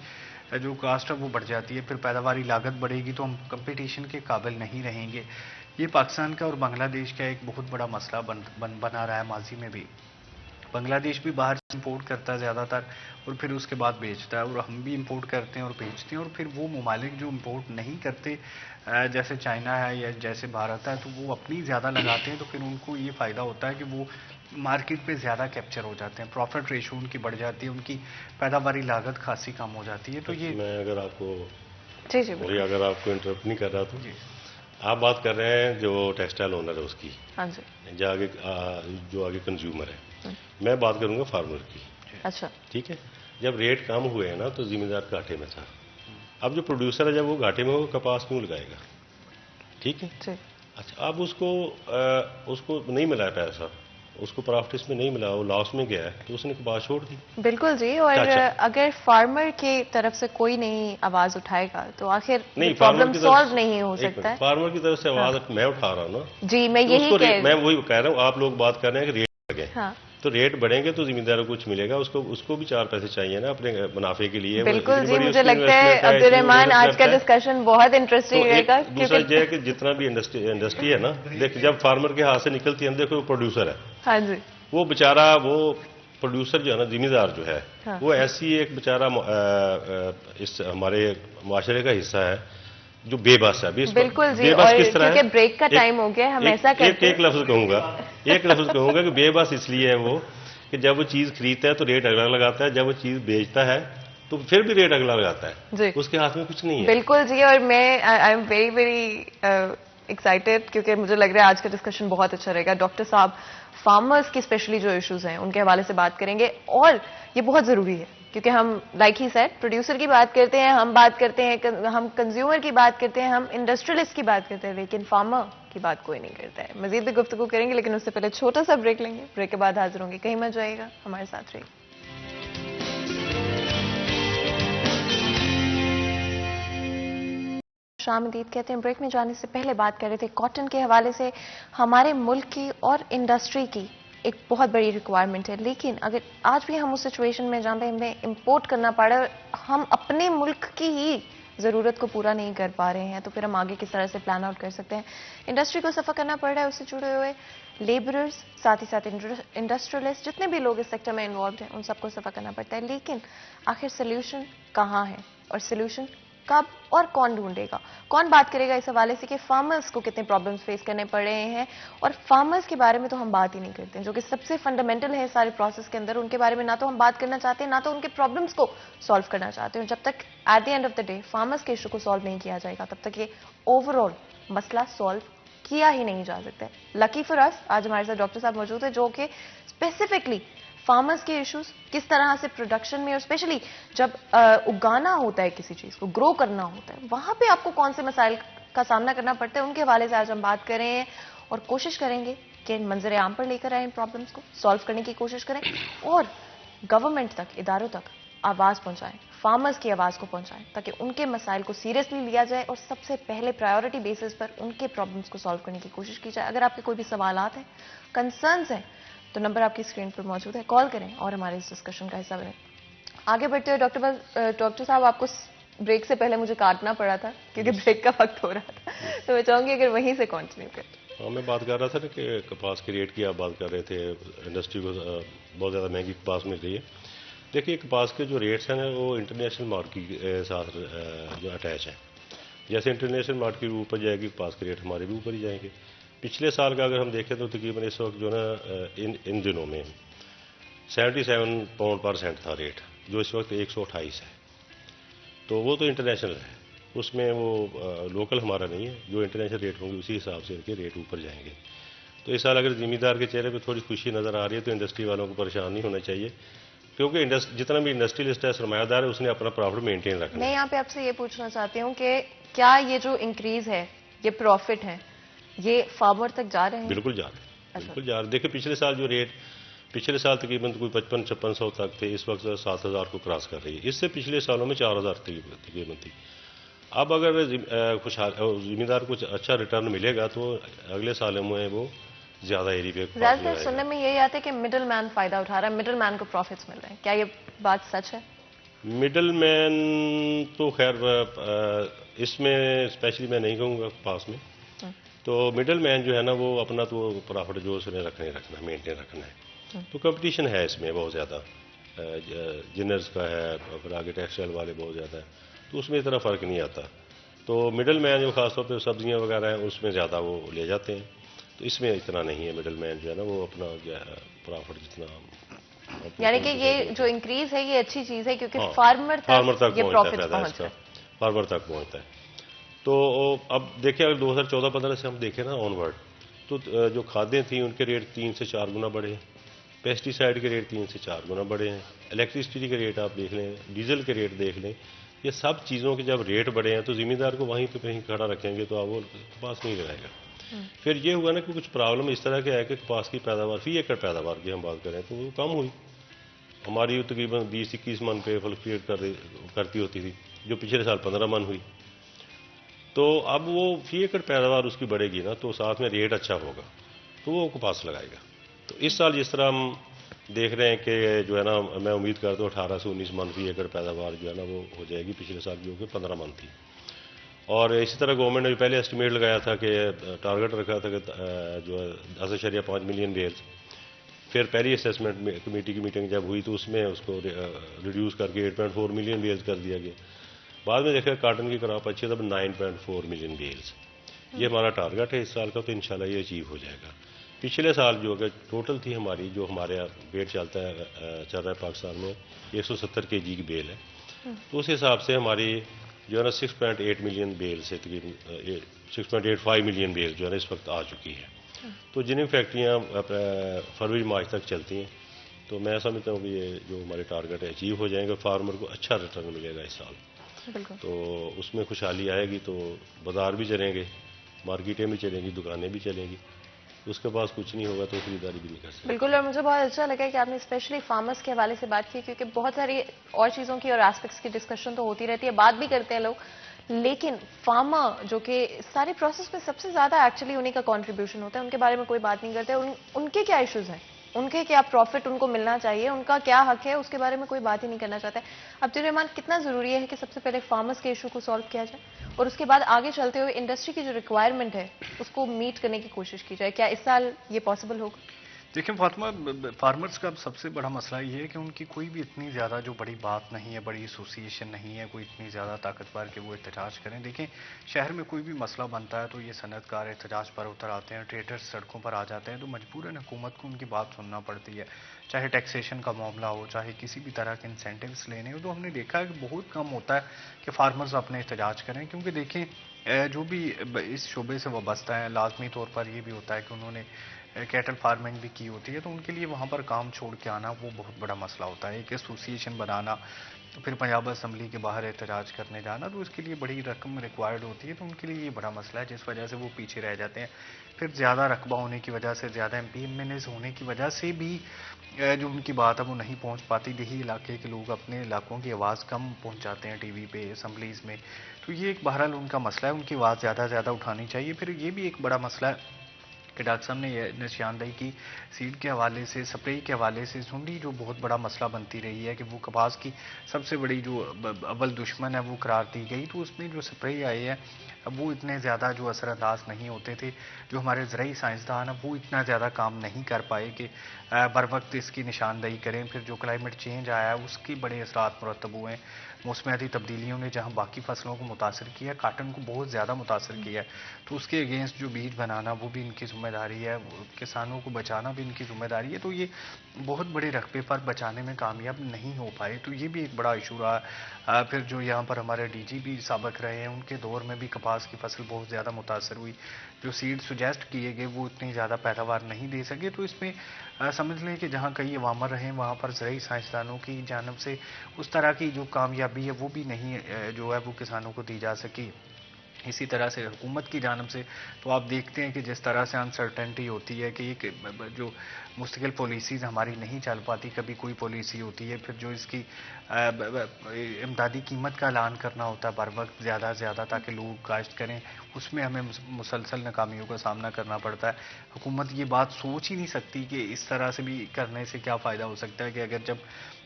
جو کاسٹ ہے وہ بڑھ جاتی ہے. پھر پیداواری لاگت بڑھے گی تو ہم کمپٹیشن کے قابل نہیں رہیں گے. یہ پاکستان کا اور بنگلہ دیش کا ایک بہت بڑا مسئلہ بنا رہا ہے. ماضی میں بھی بنگلہ دیش بھی باہر سے امپورٹ کرتا ہے زیادہ تر، اور پھر اس کے بعد بیچتا ہے، اور ہم بھی امپورٹ کرتے ہیں اور بیچتے ہیں. اور پھر وہ ممالک جو امپورٹ نہیں کرتے جیسے چائنا ہے یا جیسے بھارت ہے، تو وہ اپنی زیادہ لگاتے ہیں، تو پھر ان کو یہ فائدہ ہوتا ہے کہ وہ مارکیٹ پہ زیادہ کیپچر ہو جاتے ہیں، پروفٹ ریشو ان کی بڑھ جاتی ہے، ان کی پیداواری لاگت خاصی کم ہو جاتی ہے. تو یہ میں اگر آپ کو جی اگر آپ کو انٹرپٹ نہیں کر رہا تو آپ بات کر رہے ہیں جو ٹیکسٹائل اونر ہے اس کی، ہاں جی، جو آگے کنزیومر ہے. میں بات کروں گا فارمر کی. اچھا ٹھیک ہے، جب ریٹ کم ہوئے ہیں نا تو ذمہ دار گھاٹے میں تھا. اب جو پروڈیوسر ہے جب وہ گھاٹے میں، وہ کپاس کیوں لگائے گا؟ ٹھیک ہے. اچھا اب اس کو نہیں ملا ہے پیسہ، اس کو پرافٹ اس میں نہیں ملا، وہ لاس میں گیا ہے، تو اس نے کپاس چھوڑ دی. بالکل جی. اور اگر فارمر کی طرف سے کوئی نہیں آواز اٹھائے گا تو آخر پرابلم سالو نہیں ہو سکتا ہے. فارمر کی طرف سے آواز میں اٹھا رہا ہوں نا جی، میں وہی کہہ رہا ہوں. آپ لوگ بات کر رہے ہیں کہ ریٹ بڑھے، تو ریٹ بڑھیں گے تو ذمہ داروں کو کچھ ملے گا، اس کو بھی 4 پیسے چاہیے نا اپنے منافع کے لیے. بالکل جی، مجھے لگتا ہے عبد الرحمان آج کا ڈسکشن بہت انٹرسٹنگ رہے گا. دوسرا یہ ہے کہ جتنا بھی انڈسٹری ہے نا، دیکھ جب فارمر کے ہاتھ سے نکلتی ہے، دیکھو وہ پروڈیوسر ہے، ہاں جی، وہ بیچارہ وہ پروڈیوسر جو ہے نا، ذمہ دار جو ہے، وہ ایسی ایک بیچارہ اس ہمارے معاشرے کا حصہ ہے جو بے بس ہے. بالکل جی. اور کیونکہ بریک کا ٹائم ہو گیا، ہم ایسا کرتے ہیں ایک لفظ کہوں گا کہ بے بس اس لیے ہے وہ کہ جب وہ چیز خریدتا ہے تو ریٹ اگلا لگاتا ہے، جب وہ چیز بیچتا ہے تو پھر بھی ریٹ اگلا لگاتا ہے جی. اس کے ہاتھ میں کچھ نہیں ہے. بالکل جی. اور میں I am very very excited, کیونکہ مجھے لگ رہا ہے آج کا ڈسکشن بہت اچھا رہے گا. ڈاکٹر صاحب فارمرز کی اسپیشلی جو ایشوز ہیں ان کے حوالے سے بات کریں گے، اور یہ بہت ضروری ہے کیونکہ ہم لائک ہی سیڈ پروڈیوسر کی بات کرتے ہیں, ہم بات کرتے ہیں, ہم کنزیومر کی بات کرتے ہیں, ہم انڈسٹریلسٹ کی بات کرتے ہیں, لیکن فارمر کی بات کوئی نہیں کرتا ہے. مزید بھی گفتگو کریں گے لیکن اس سے پہلے چھوٹا سا بریک لیں گے. بریک کے بعد حاضر ہوں گے, کہیں مت جائے گا, ہمارے ساتھ رہیے. شامدید کہتے ہیں. بریک میں جانے سے پہلے بات کر رہے تھے کاٹن کے حوالے سے. ہمارے ملک کی اور انڈسٹری کی ایک بہت بڑی ریکوائرمنٹ ہے, لیکن اگر آج بھی ہم اس سچویشن میں جہاں پہ ہمیں امپورٹ کرنا پڑ رہا ہے, ہم اپنے ملک کی ہی ضرورت کو پورا نہیں کر پا رہے ہیں, تو پھر ہم آگے کس طرح سے پلان آؤٹ کر سکتے ہیں. انڈسٹری کو سفر کرنا پڑ رہا ہے, اس سے جڑے ہوئے لیبررز, ساتھ ہی ساتھ انڈسٹریلسٹ, جتنے بھی لوگ اس سیکٹر میں انوالوڈ ہیں, ان سب کو سفر کرنا پڑتا ہے. لیکن آخر سلیوشن کہاں ہے, اور سلیوشن کب اور کون ڈھونڈے گا, کون بات کرے گا اس حوالے سے کہ فارمرز کو کتنے پرابلمز فیس کرنے پڑ رہے ہیں. اور فارمرز کے بارے میں تو ہم بات ہی نہیں کرتے ہیں, جو کہ سب سے فنڈامنٹل ہے سارے پروسیس کے اندر. ان کے بارے میں نہ تو ہم بات کرنا چاہتے ہیں, نہ تو ان کے پرابلمز کو سالو کرنا چاہتے ہیں. جب تک at the end of the day farmers کے ایشو کو سالو نہیں کیا جائے گا, تب تک یہ اوور آل مسئلہ سالو کیا ہی نہیں جا سکتا ہے. لکی فار اس آج ہمارے ساتھ ڈاکٹر صاحب موجود ہیں, جو کہ اسپیسیفکلی فارمرز کے ایشوز, کس طرح سے پروڈکشن میں, اور اسپیشلی جب اگانا ہوتا ہے کسی چیز کو, گرو کرنا ہوتا ہے, وہاں پہ آپ کو کون سے مسائل کا سامنا کرنا پڑتا ہے, ان کے حوالے سے آج ہم بات کریں ہیں. اور کوشش کریں گے کہ منظر عام پر لے کر آئیں, ان پرابلمس کو سالو کرنے کی کوشش کریں, اور گورنمنٹ تک, اداروں تک آواز پہنچائیں, فارمرز کی آواز کو پہنچائیں, تاکہ ان کے مسائل کو سیریسلی لیا جائے, اور سب سے پہلے پرائیورٹی بیسس پر ان کے پرابلمس کو سالو کرنے کی کوشش کی جائے. اگر آپ کے کوئی بھی سوالات ہیں, کنسرنز ہیں, تو نمبر آپ کی اسکرین پر موجود ہے, کال کریں اور ہمارے اس ڈسکشن کا حصہ بنیں. آگے بڑھتے ہوئے ڈاکٹر صاحب, آپ کو بریک سے پہلے مجھے کاٹنا پڑا تھا کیونکہ بریک کا وقت ہو رہا تھا, تو میں چاہوں گی اگر وہیں سے کنٹینیو کریں. ہاں, میں بات کر رہا تھا نا کہ کپاس کے ریٹ کی آپ بات کر رہے تھے, انڈسٹری کو بہت زیادہ مہنگی کپاس مل رہی ہے. دیکھیے, کپاس کے جو ریٹس ہیں نا, وہ انٹرنیشنل مارکیٹ کے ساتھ جو اٹیچ ہیں. جیسے انٹرنیشنل مارکیٹ اوپر جائے گی, کپاس کے ریٹ ہمارے بھی اوپر ہی جائیں گے. پچھلے سال کا اگر ہم دیکھیں تو تقریباً اس وقت جو نا ان دنوں میں 77 پاؤنڈ پر سینٹ تھا ریٹ, جو اس وقت 128 ہے. تو وہ تو انٹرنیشنل ہے, اس میں وہ لوکل ہمارا نہیں ہے. جو انٹرنیشنل ریٹ ہوں گے اسی حساب سے ان کے ریٹ اوپر جائیں گے. تو اس سال اگر زمیندار کے چہرے پہ تھوڑی خوشی نظر آ رہی ہے, تو انڈسٹری والوں کو پریشان نہیں ہونا چاہیے, کیونکہ جتنا بھی انڈسٹریلسٹ ہے, سرمایہ دار ہے, اس نے اپنا پروفٹ مینٹین رکھنا ہے. میں یہاں پہ آپ سے یہ پوچھنا چاہتی ہوں کہ کیا یہ جو انکریز ہے, یہ پروفٹ ہے, یہ فارمر تک جا رہے ہیں؟ بالکل جا رہے ہیں, بالکل جا رہے ہیں. دیکھیں, پچھلے سال جو ریٹ, پچھلے سال تقریباً کوئی 55-5600 تک تھے, اس وقت 7000 کو کراس کر رہی ہے. اس سے پچھلے سالوں میں 4000 تقریباً تھی. اب اگر زمیندار کو اچھا ریٹرن ملے گا, تو اگلے سالوں میں وہ زیادہ ایری پہ زیادہ تر سننے میں یہی آتا ہے کہ مڈل مین فائدہ اٹھا رہا ہے, مڈل مین کو پروفٹس مل رہے ہیں. کیا یہ بات سچ ہے؟ مڈل مین تو خیر اس میں اسپیشلی میں نہیں کہوں گا پاس میں. تو مڈل مین جو ہے نا, وہ اپنا تو پروفٹ جو اس نے رکھنا مینٹین رکھنا ہے. تو کمپٹیشن ہے اس میں بہت زیادہ, جنرز کا ہے, پھر آگے ٹیکسٹائل والے بہت زیادہ ہیں, تو اس میں اتنا فرق نہیں آتا. تو مڈل مین جو خاص طور پہ سبزیاں وغیرہ ہیں, اس میں زیادہ وہ لے جاتے ہیں. تو اس میں اتنا نہیں ہے. مڈل مین جو ہے نا, وہ اپنا پروفٹ جتنا, یعنی کہ یہ جو انکریز ہے یہ اچھی چیز ہے, کیونکہ فارمر تک یہ پروفٹ پہنچ رہا ہے, فارمر تک پہنچتا ہے. تو اب دیکھیں, اگر 2014-15 سے ہم دیکھیں نا آن ورڈ, تو جو کھادیں تھیں ان کے ریٹ 3 سے 4 گنا بڑھے ہیں, پیسٹی سائڈ کے ریٹ 3 سے 4 گنا بڑھے ہیں, الیکٹریسٹی کے ریٹ آپ دیکھ لیں, ڈیزل کے ریٹ دیکھ لیں. یہ سب چیزوں کے جب ریٹ بڑھے ہیں, تو زمیندار کو وہیں پہ کہیں کھڑا رکھیں گے تو آپ وہ کپاس نہیں لگائے گا. پھر یہ ہوا نا کہ کچھ پرابلم اس طرح کے ہے کہ کپاس کی پیداوار, فی ایکڑ پیداوار کی ہم بات کریں تو وہ کم ہوئی. ہماری تقریباً 20-21 من پہ فلکچویٹ کرتی ہوتی تھی, جو پچھلے سال 15 من ہوئی. تو اب وہ فی ایکڑ پیداوار اس کی بڑھے گی نا, تو ساتھ میں ریٹ اچھا ہوگا, تو وہ کپاس لگائے گا. تو اس سال جس طرح ہم دیکھ رہے ہیں کہ جو ہے نا, میں امید کرتا ہوں 18 سے 19 من فی ایکڑ پیداوار جو ہے نا وہ ہو جائے گی. پچھلے سال جو کہ 15 من تھی. اور اسی طرح گورنمنٹ نے پہلے اسٹیمیٹ لگایا تھا کہ ٹارگٹ رکھا تھا کہ جو ہے 10.5 ملین بیلز. پھر پہلی اسیسمنٹ کمیٹی کی میٹنگ جب ہوئی, تو اس میں اس کو ریڈیوس کر کے 8.4 ملین بیلز کر دیا گیا. بعد میں دیکھا کاٹن کی کراپ اچھی ہے, تب 9.4 ملین بیلز. یہ ہمارا ٹارگٹ ہے اس سال کا, تو انشاءاللہ یہ اچیو ہو جائے گا. پچھلے سال جو کہ ٹوٹل تھی ہماری, جو ہمارے ویٹ چل رہا ہے پاکستان میں 170 kg کی بیل ہے, تو اس حساب سے ہماری جو ہے نا 6.8 ملین بیل سے تقریباً 6.85 ملین بیل جو ہے نا اس وقت آ چکی ہے. تو جنہیں فیکٹریاں فروری مارچ تک چلتی ہیں, تو میں سمجھتا ہوں کہ یہ جو ہمارے ٹارگٹ ہے اچیو ہو جائیں گے، فارمر کو اچھا ریٹرن ملے گا اس سال. بالکل. تو اس میں خوشحالی آئے گی تو بازار بھی چلیں گے، مارکیٹیں بھی چلیں گی، دکانیں بھی چلیں گی. اس کے پاس کچھ نہیں ہوگا تو خریداری بھی نہیں کر سکتے. بالکل. اور مجھے بہت اچھا لگا کہ آپ نے اسپیشلی فارمرز کے حوالے سے بات کی، کیونکہ بہت ساری اور چیزوں کی اور ایسپیکٹس کی ڈسکشن تو ہوتی رہتی ہے، بات بھی کرتے ہیں لوگ، لیکن فارمر جو کہ سارے پروسیس میں سب سے زیادہ ایکچولی انہیں کا کنٹریبیوشن ہوتا ہے، ان کے بارے میں کوئی بات نہیں کرتے. ان کے کیا ایشوز ہیں، ان کے کیا پروفٹ ان کو ملنا چاہیے، ان کا کیا حق ہے، اس کے بارے میں کوئی بات ہی نہیں کرنا چاہتا ہے. عبدالرحمان، کتنا ضروری ہے کہ سب سے پہلے فارمرز کے ایشو کو سالو کیا جائے اور اس کے بعد آگے چلتے ہوئے انڈسٹری کی جو ریکوائرمنٹ ہے اس کو میٹ کرنے کی کوشش کی جائے؟ کیا اس سال یہ پاسبل ہوگا؟ دیکھیں فاطمہ، فارمرز کا سب سے بڑا مسئلہ یہ ہے کہ ان کی کوئی بھی اتنی زیادہ جو بڑی بات نہیں ہے، بڑی ایسوسیشن نہیں ہے، کوئی اتنی زیادہ طاقتور کہ وہ احتجاج کریں. دیکھیں شہر میں کوئی بھی مسئلہ بنتا ہے تو یہ صنعت کار احتجاج پر اتر آتے ہیں، ٹریڈرز سڑکوں پر آ جاتے ہیں، تو مجبوراً حکومت کو ان کی بات سننا پڑتی ہے، چاہے ٹیکسیشن کا معاملہ ہو، چاہے کسی بھی طرح کے انسینٹیوز لینے ہو. تو ہم نے دیکھا ہے کہ بہت کم ہوتا ہے کہ فارمرز اپنے احتجاج کریں، کیونکہ دیکھیں جو بھی اس شعبے سے وابستہ ہیں لازمی طور پر یہ بھی ہوتا ہے کہ انہوں نے کیٹل فارمنگ بھی کی ہوتی ہے، تو ان کے لیے وہاں پر کام چھوڑ کے آنا وہ بہت بڑا مسئلہ ہوتا ہے. ایک ایسوسیشن بنانا، پھر پنجاب اسمبلی کے باہر احتجاج کرنے جانا، تو اس کے لیے بڑی رقم ریکوائرڈ ہوتی ہے. تو ان کے لیے یہ بڑا مسئلہ ہے جس وجہ سے وہ پیچھے رہ جاتے ہیں. پھر زیادہ رقبہ ہونے کی وجہ سے، زیادہ ایم ہونے کی وجہ سے بھی جو ان کی بات ہے وہ نہیں پہنچ پاتی. دیہی علاقے کے لوگ اپنے علاقوں کی آواز کم پہنچاتے ہیں ٹی وی پہ، اسمبلیز میں. تو یہ ایک بہرحال ان کا مسئلہ ہے، ان کی آواز زیادہ سے زیادہ اٹھانی چاہیے. پھر یہ بھی ایک بڑا مسئلہ ہے کہ ڈاکٹر صاحب نے یہ نشاندہی کی سیڈ کے حوالے سے، سپرے کے حوالے سے. سنڈی جو بہت بڑا مسئلہ بنتی رہی ہے کہ وہ کپاس کی سب سے بڑی جو اول دشمن ہے وہ قرار دی گئی، تو اس میں جو سپرے آئے ہیں وہ اتنے زیادہ جو اثر انداز نہیں ہوتے تھے. جو ہمارے زرعی سائنسدان ہیں وہ اتنا زیادہ کام نہیں کر پائے کہ بر وقت اس کی نشاندہی کریں. پھر جو کلائمیٹ چینج آیا ہے اس کے بڑے اثرات مرتب ہوئے ہیں. موسمیاتی تبدیلیوں نے جہاں باقی فصلوں کو متاثر کیا، کاٹن کو بہت زیادہ متاثر کیا ہے، تو اس کے اگینسٹ جو بیج بنانا وہ بھی ان کی ذمہ داری ہے، کسانوں کو بچانا بھی ان کی ذمہ داری ہے. تو یہ بہت بڑے رقبے پر بچانے میں کامیاب نہیں ہو پائے، تو یہ بھی ایک بڑا ایشو رہا. پھر جو یہاں پر ہمارے ڈی جی بھی سابق رہے ہیں، ان کے دور میں بھی کپاس کی فصل بہت زیادہ متاثر ہوئی. جو سیڈ سجیسٹ کیے گئے وہ اتنی زیادہ پیداوار نہیں دے سکے. تو اس میں سمجھ لیں کہ جہاں کئی عوامل رہے وہاں پر زرعی سائنسدانوں کی جانب سے اس طرح کی جو کامیابی ہے وہ بھی نہیں جو ہے وہ کسانوں کو دی جا سکی. اسی طرح سے حکومت کی جانب سے تو آپ دیکھتے ہیں کہ جس طرح سے انسرٹنٹی ہوتی ہے کہ ایک جو مستقل پالیسیز ہماری نہیں چل پاتی، کبھی کوئی پالیسی ہوتی ہے، پھر جو اس کی امدادی قیمت کا اعلان کرنا ہوتا ہے بر وقت زیادہ سے زیادہ تاکہ لوگ کاشت کریں، اس میں ہمیں مسلسل ناکامیوں کا سامنا کرنا پڑتا ہے. حکومت یہ بات سوچ ہی نہیں سکتی کہ اس طرح سے بھی کرنے سے کیا فائدہ ہو سکتا ہے کہ اگر جب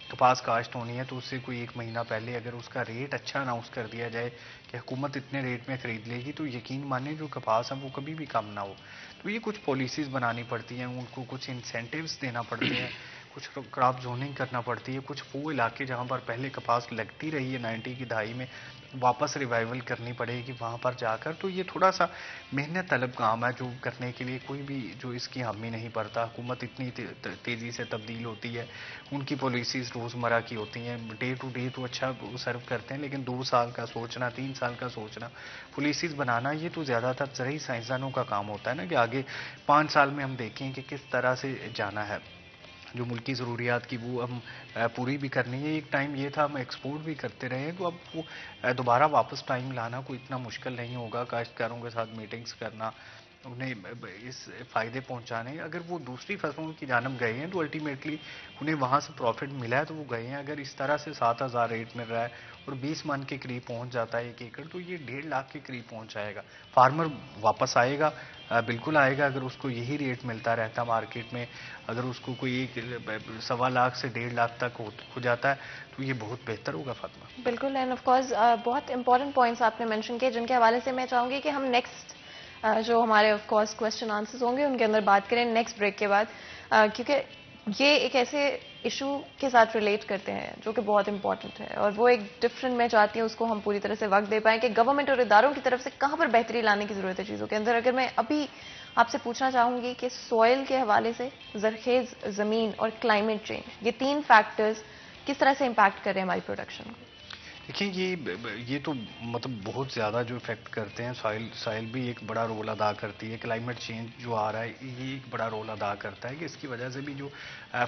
کپاس کاشت ہونی ہے تو اس سے کوئی ایک مہینہ پہلے اگر اس کا ریٹ اچھا اناؤنس کر دیا جائے کہ حکومت اتنے ریٹ میں خرید لے گی، تو یقین مانیں جو کپاس ہے وہ کبھی بھی کم نہ ہو. تو یہ کچھ پالیسیز بنانی پڑتی ہیں، ان کو کچھ انسینٹیوز دینا پڑتے ہیں، کچھ کراپ زوننگ کرنا پڑتی ہے. کچھ وہ علاقے جہاں پر پہلے کپاس لگتی رہی ہے 90 کی دہائی میں واپس ریوائیول کرنی پڑے گی وہاں پر جا کر. تو یہ تھوڑا سا محنت طلب کام ہے جو کرنے کے لیے کوئی بھی جو اس کی حامی نہیں پڑتا. حکومت اتنی تیزی سے تبدیل ہوتی ہے، ان کی پالیسیز روزمرہ کی ہوتی ہیں، ڈے ٹو ڈے تو اچھا سرو کرتے ہیں، لیکن 2 سال کا سوچنا، 3 سال کا سوچنا، پالیسیز بنانا، یہ تو زیادہ تر زرعی سائنسدانوں کا کام ہوتا ہے نا کہ آگے 5 سال میں ہم دیکھیں کہ کس طرح سے جانا ہے. جو ملکی ضروریات کی وہ ہم پوری بھی کرنی ہے. ایک ٹائم یہ تھا ہم ایکسپورٹ بھی کرتے رہے ہیں، تو اب وہ دوبارہ واپس ٹائم لانا کوئی اتنا مشکل نہیں ہوگا. کاشتکاروں کے ساتھ میٹنگز کرنا، انہیں اس فائدے پہنچانے، اگر وہ دوسری فصلوں کی جانب گئے ہیں تو الٹیمیٹلی انہیں وہاں سے پروفٹ ملا ہے تو وہ گئے ہیں. اگر اس طرح سے 7,000 ریٹ مل رہا ہے اور 20 من کے قریب پہنچ جاتا ہے 1 ایکڑ، تو یہ 1.5 لاکھ کے قریب پہنچ جائے گا. فارمر واپس آئے گا، بالکل آئے گا. اگر اس کو یہی ریٹ ملتا رہتا مارکیٹ میں، اگر اس کو کوئی 1.25 لاکھ سے 1.5 لاکھ تک ہو جاتا ہے تو یہ بہت بہتر ہوگا. فاطمہ بالکل، اینڈ آف کورس بہت امپورٹنٹ پوائنٹس آپ نے مینشن کیے جن کے حوالے سے میں چاہوں گی کہ ہم نیکسٹ جو ہمارے آف کورس کوسچن آنسرز ہوں گے ان کے اندر بات کریں نیکسٹ بریک کے بعد، کیونکہ یہ ایک ایسے ایشو کے ساتھ ریلیٹ کرتے ہیں جو کہ بہت امپورٹنٹ ہے، اور وہ ایک ڈفرینٹ میں چاہتی ہوں اس کو ہم پوری طرح سے وقت دے پائیں کہ گورنمنٹ اور اداروں کی طرف سے کہاں پر بہتری لانے کی ضرورت ہے چیزوں کے اندر. اگر میں ابھی آپ سے پوچھنا چاہوں گی کہ سوئل کے حوالے سے زرخیز زمین اور کلائمیٹ چینج، یہ 3 فیکٹرز کس طرح سے امپیکٹ کر رہے ہیں ہماری پروڈکشن کو؟ دیکھیں یہ تو مطلب بہت زیادہ جو افیکٹ کرتے ہیں، سائل بھی ایک بڑا رول ادا کرتی ہے. کلائمیٹ چینج جو آ رہا ہے یہ ایک بڑا رول ادا کرتا ہے کہ اس کی وجہ سے بھی جو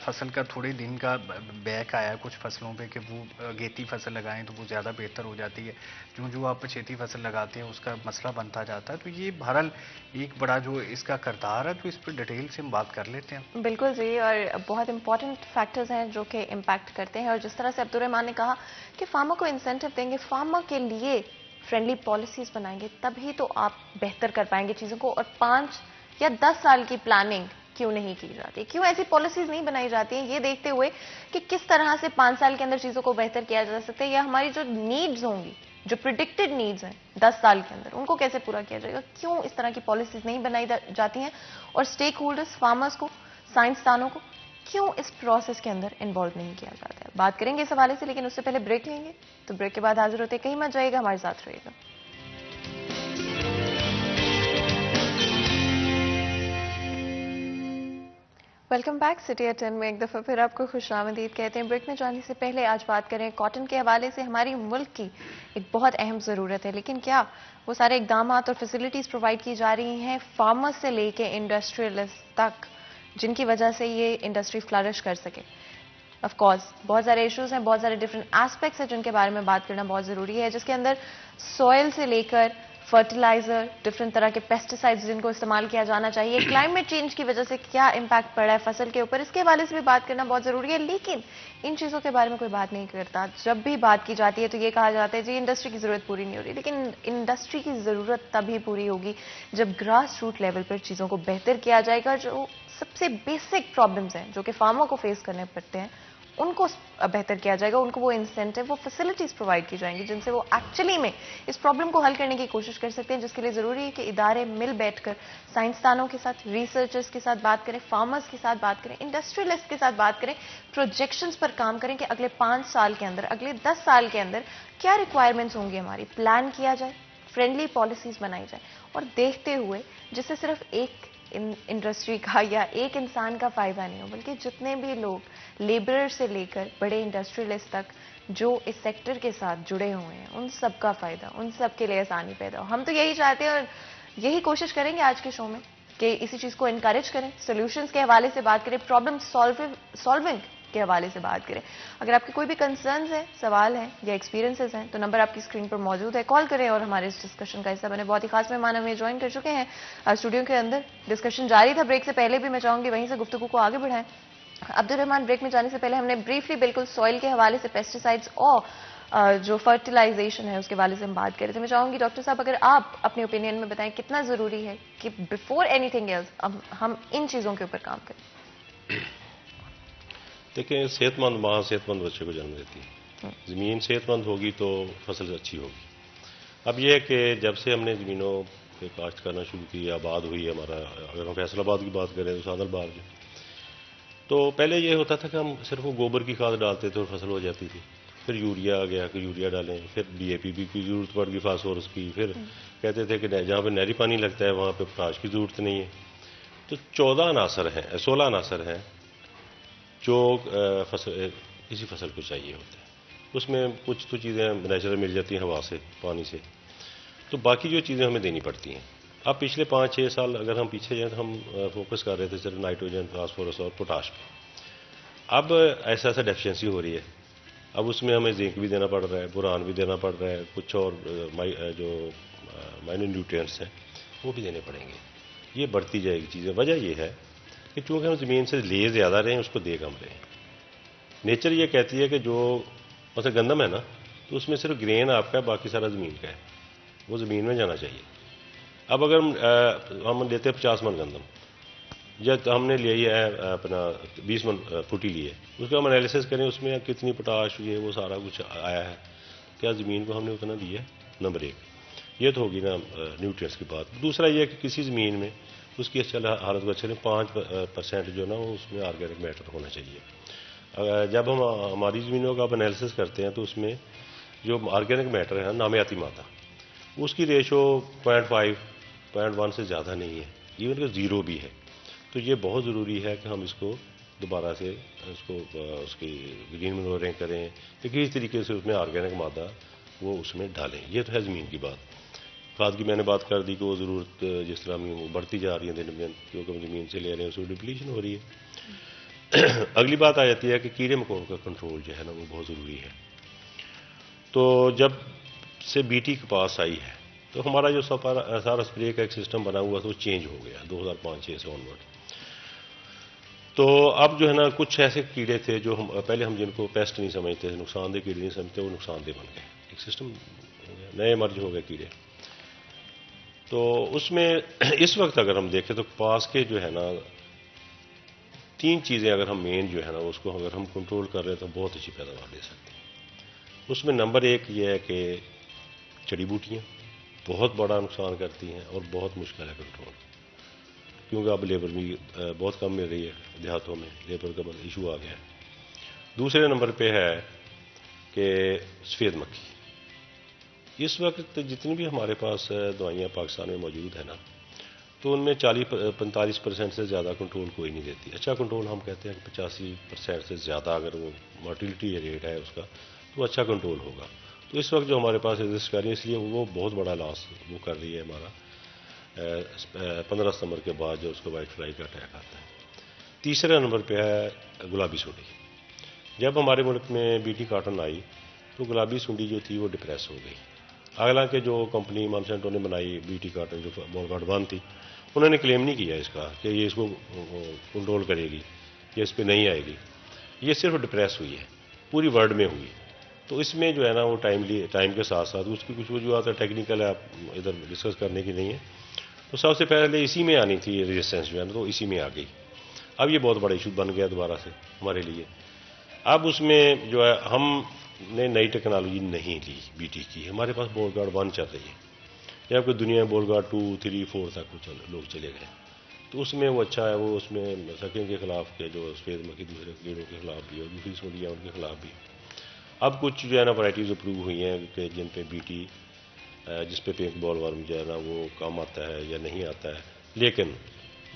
فصل کا تھوڑے دن کا بیک آیا ہے کچھ فصلوں پہ کہ وہ اگیتی فصل لگائیں تو وہ زیادہ بہتر ہو جاتی ہے. جو آپ پچھیتی فصل لگاتے ہیں اس کا مسئلہ بنتا جاتا ہے. تو یہ بہرحال ایک بڑا جو اس کا کردار ہے تو اس پہ ڈیٹیل سے ہم بات کر لیتے ہیں. بالکل جی، اور بہت امپورٹنٹ فیکٹرز ہیں جو کہ امپیکٹ کرتے ہیں. اور جس طرح سے عبدالرحمان نے کہا کہ فارمر کو انسینٹو دیں گے، فارمر کے لیے فرینڈلی پالیسیز بنائیں گے، تبھی تو آپ بہتر کر پائیں گے چیزوں کو. اور 5 یا 10 سال کی پلاننگ کیوں نہیں کی جاتی، کیوں ایسی پالیسیز نہیں بنائی جاتی ہیں، یہ دیکھتے ہوئے کہ کس طرح سے 5 سال کے اندر چیزوں کو بہتر کیا جا سکتا ہے، یا ہماری جو نیڈز ہوں گی، جو پریڈکٹڈ نیڈز ہیں 10 سال کے اندر، ان کو کیسے پورا کیا جائے گا. کیوں اس طرح کی پالیسیز نہیں بنائی جاتی ہیں، اور اسٹیک ہولڈرز، فارمرز کو، سائنسدانوں کو کیوں اس پروسیس کے اندر انوالو نہیں کیا جاتا ہے. بات کریں گے اس حوالے سے، لیکن اس سے پہلے بریک لیں گے. تو بریک کے بعد حاضر ہوتے، کہیں مت جائے گا، ہمارے ساتھ رہے گا. Welcome back. سٹی ایٹ 10 میں ایک دفعہ پھر آپ کو خوش آمدید کہتے ہیں. بریک میں جانے سے پہلے آج بات کریں کاٹن کے حوالے سے. ہماری ملک کی ایک بہت اہم ضرورت ہے، لیکن کیا وہ سارے اقدامات اور فیسلٹیز پرووائڈ کی جا رہی ہیں فارمر سے لے کے انڈسٹریلسٹ تک، جن کی وجہ سے یہ انڈسٹری فلرش کر سکے؟ آف کورس بہت سارے ایشوز ہیں، بہت سارے ڈفرینٹ ایسپیکٹس ہیں جن کے بارے میں بات کرنا بہت ضروری ہے، جس کے اندر سوئل سے لے کر فرٹیلائزر، ڈفرینٹ طرح کے پیسٹیسائڈز جن کو استعمال کیا جانا چاہیے، کلائمیٹ چینج کی وجہ سے کیا امپیکٹ پڑا ہے فصل کے اوپر، اس کے حوالے سے بھی بات کرنا بہت ضروری ہے. لیکن ان چیزوں کے بارے میں کوئی بات نہیں کرتا. جب بھی بات کی جاتی ہے تو یہ کہا جاتا ہے جی انڈسٹری کی ضرورت پوری نہیں ہو رہی. لیکن انڈسٹری کی ضرورت تبھی پوری ہوگی جب گراس روٹ لیول پر چیزوں کو بہتر کیا جائے گا. جو سب سے بیسک پرابلمز ہیں جو کہ فارمر کو فیس کرنے پڑتے ہیں ان کو بہتر کیا جائے گا. ان کو وہ انسینٹو، وہ فیسلٹیز پرووائڈ کی جائیں گی جن سے وہ ایکچولی میں اس پرابلم کو حل کرنے کی کوشش کر سکتے ہیں، جس کے لیے ضروری ہے کہ ادارے مل بیٹھ کر سائنسدانوں کے ساتھ، ریسرچرز کے ساتھ بات کریں، فارمرز کے ساتھ بات کریں، انڈسٹریلسٹ کے ساتھ بات کریں، پروجیکشنز پر کام کریں کہ اگلے 5 سال کے اندر، اگلے 10 سال کے اندر کیا ریکوائرمنٹس ہوں گی ہماری، پلان کیا جائے، فرینڈلی پالیسیز بنائی جائے. اور دیکھتے ہوئے جس سے صرف ایک انڈسٹری کا یا ایک انسان کا فائدہ نہیں ہو، بلکہ جتنے بھی لوگ لیبرر سے لے کر بڑے انڈسٹریلسٹ تک جو اس سیکٹر کے ساتھ جڑے ہوئے ہیں، ان سب کا فائدہ، ان سب کے لیے آسانی پیدا ہو. ہم تو یہی چاہتے ہیں اور یہی کوشش کریں گے آج کے شو میں کہ اسی چیز کو انکریج کریں، سولوشنز کے حوالے سے بات کریں، پرابلم سالونگ کے حوالے سے بات کریں. اگر آپ کے کوئی بھی کنسرنز ہیں، سوال ہیں یا ایکسپیرینسز ہیں تو نمبر آپ کی اسکرین پر موجود ہے، کال کریں اور ہمارے اس ڈسکشن کا حصہ بنے. بہت ہی خاص مہمان ہمیں جوائن کر چکے ہیں اسٹوڈیو کے اندر. ڈسکشن جاری تھا بریک سے پہلے بھی، میں چاہوں گی وہیں سے گفتگو کو آگے بڑھائیں. عبدالرحمان، بریک میں جانے سے پہلے ہم نے بریفلی بالکل سوئل کے حوالے سے، پیسٹیسائڈز اور جو فرٹیلائزیشن ہے اس کے حوالے سے ہم بات کریں. تو میں چاہوں گی ڈاکٹر صاحب اگر آپ اپنے اوپینین میں بتائیں کتنا ضروری ہے کہ بفور اینی تھنگ ایلس ہم ان چیزوں کے اوپر کام کریں. دیکھیں، صحت مند ماں صحت مند بچے کو جنم دیتی ہے. زمین صحت مند ہوگی تو فصل اچھی ہوگی. اب یہ ہے کہ جب سے ہم نے زمینوں پہ کاشت کرنا شروع کی، آباد ہوئی ہے ہمارا، اگر ہم فیصل آباد کی بات کریں تو سادل بار جو، تو پہلے یہ ہوتا تھا کہ ہم صرف وہ گوبر کی کھاد ڈالتے تھے اور فصل ہو جاتی تھی. پھر یوریا آ گیا کہ یوریا ڈالیں، پھر ڈی اے پی کی ضرورت پڑ گئی، فاسفورس کی. پھر کہتے تھے کہ جہاں پہ نہری پانی لگتا ہے وہاں پہ پوٹاش کی ضرورت نہیں ہے. تو 16 عناصر ہیں جو کسی فصل کو چاہیے ہوتے ہیں. اس میں کچھ تو چیزیں نیچرل مل جاتی ہیں ہوا سے، پانی سے، تو باقی جو چیزیں ہمیں دینی پڑتی ہیں. اب پچھلے 5-6 سال اگر ہم پیچھے جائیں تو ہم فوکس کر رہے تھے صرف نائٹروجن، فاسفورس اور پوٹاش پہ. اب ایسا ڈیفیشنسی ہو رہی ہے. اب اس میں ہمیں زنک بھی دینا پڑ رہا ہے، بوران بھی دینا پڑ رہا ہے، کچھ اور جو مائنر نیوٹرینٹس ہیں وہ بھی دینے پڑیں گے. یہ بڑھتی جائے گی چیزیں. وجہ یہ ہے کہ چونکہ ہم زمین سے لے زیادہ رہے ہیں، اس کو دے کم رہے ہیں. نیچر یہ کہتی ہے کہ جو مثلا گندم ہے نا، تو اس میں صرف گرین آپ کا ہے، باقی سارا زمین کا ہے، وہ زمین میں جانا چاہیے. اب اگر ہم لیتے ہیں 50 من گندم، جب ہم نے لیا ہے اپنا 20 من پھوٹی لی ہے، اس کا ہم انالیسس کریں اس میں کتنی پوٹاش ہوئی ہے، وہ سارا کچھ آیا ہے، کیا زمین کو ہم نے اتنا دیا ہے؟ نمبر 1 یہ تو ہوگی نا نیوٹرینٹس کی بات. دوسرا یہ کہ کسی زمین میں اس کی اچھا حالت کو اچھا 5% جو نا اس میں آرگینک میٹر ہونا چاہیے. جب ہم ہماری زمینوں کا آپ انالیسس کرتے ہیں تو اس میں جو آرگینک میٹر ہے، نامیاتی مادہ، اس کی ریشو 0.5 0.1 سے زیادہ نہیں ہے، ایون کہ 0 بھی ہے. تو یہ بہت ضروری ہے کہ ہم اس کو دوبارہ سے اس کو اس کی گرین مینورنگ کریں یا کسی طریقے سے اس میں آرگینک مادہ وہ اس میں ڈالیں. یہ تو ہے زمین کی بات. کھاد کی میں نے بات کر دی کہ وہ ضرورت جس طرح وہ بڑھتی جا رہی ہے دن بدن, کیونکہ ہم زمین سے لے رہے ہیں اس کو ڈپلیشن ہو رہی ہے. اگلی بات آ جاتی ہے کہ کیڑے مکوڑوں کا کنٹرول جو ہے نا وہ بہت ضروری ہے. تو جب سے بی ٹی کپاس آئی ہے تو ہمارا جو سارا اسپرے کا ایک سسٹم بنا ہوا تھا وہ چینج ہو گیا 2005-6 سے آن ورڈ. تو اب جو ہے نا کچھ ایسے کیڑے تھے جو پہلے ہم جن کو پیسٹ نہیں سمجھتے, نقصان دہ کیڑے نہیں سمجھتے, وہ نقصان دہ بن گئے. ایک سسٹم نئے مرج ہو گئے کیڑے. تو اس میں اس وقت اگر ہم دیکھیں تو کپاس کے جو ہے نا 3 چیزیں اگر ہم مین جو ہے نا اس کو اگر ہم کنٹرول کر رہے ہیں تو بہت اچھی پیداوار دے سکتے ہیں. اس میں نمبر 1 یہ ہے کہ جڑی بوٹیاں بہت بڑا نقصان کرتی ہیں اور بہت مشکل ہے کنٹرول, کیونکہ اب لیبر بھی بہت کم مل رہی ہے دیہاتوں میں, لیبر کا ایشو آ گیا ہے. دوسرے نمبر پہ ہے کہ سفید مکھی. اس وقت جتنی بھی ہمارے پاس دوائیاں پاکستان میں موجود ہیں نا تو ان میں 40-45% سے زیادہ کنٹرول کوئی نہیں دیتی. اچھا کنٹرول ہم کہتے ہیں کہ 85% سے زیادہ اگر وہ مارٹیلٹی ریٹ ہے اس کا تو اچھا کنٹرول ہوگا. تو اس وقت جو ہمارے پاس ایگزسٹ کر رہی ہے اس لیے وہ بہت بڑا لاس وہ کر رہی ہے ہمارا 15 ستمبر کے بعد جو اس کو وائٹ فلائی کا اٹیک آتا ہے. تیسرے نمبر پہ ہے گلابی سنڈی. جب ہمارے ملک میں بی ٹی کاٹن آئی تو گلابی سنڈی جو تھی وہ ڈپریس ہو گئی. حالانکہ جو کمپنی مانسینٹو نے بنائی بی ٹی کاٹن جو بولگاٹ 1 تھی انہوں نے کلیم نہیں کیا اس کا کہ یہ اس کو کنٹرول کرے گی, یہ اس پہ نہیں آئے گی. یہ صرف ڈپریس ہوئی ہے, پوری ورلڈ میں ہوئی. تو اس میں جو ہے نا وہ ٹائم کے ساتھ ساتھ اس کی کچھ وجوہات ٹیکنیکل ہے, آپ ادھر ڈسکس کرنے کی نہیں ہے. تو سب سے پہلے اسی میں آنی تھی ریزسٹنس جو ہے نا, تو اسی میں آ گئی. اب یہ بہت بڑا ایشو بن گیا دوبارہ سے ہمارے لیے. اب اس میں جو ہے ہم نے نئی ٹیکنالوجی نہیں لی بی ٹی کی. ہمارے پاس بولگاٹ 1 چل رہی ہے, جبکہ دنیا میں بولگاٹ 2, 3, 4 تک لوگ چلے گئے. تو اس میں وہ اچھا ہے, وہ اس میں سکین کے خلاف کے جو سفید مکھی دوسرے کیڑوں کے خلاف بھی اور دوسری سنڈیاں ان کے خلاف بھی. اب کچھ جو ہے نا ورائٹیز اپروو ہوئی ہیں کہ جن پہ بی ٹی جس پہ پنک بال ورم جو ہے نا وہ کم آتا ہے یا نہیں آتا ہے. لیکن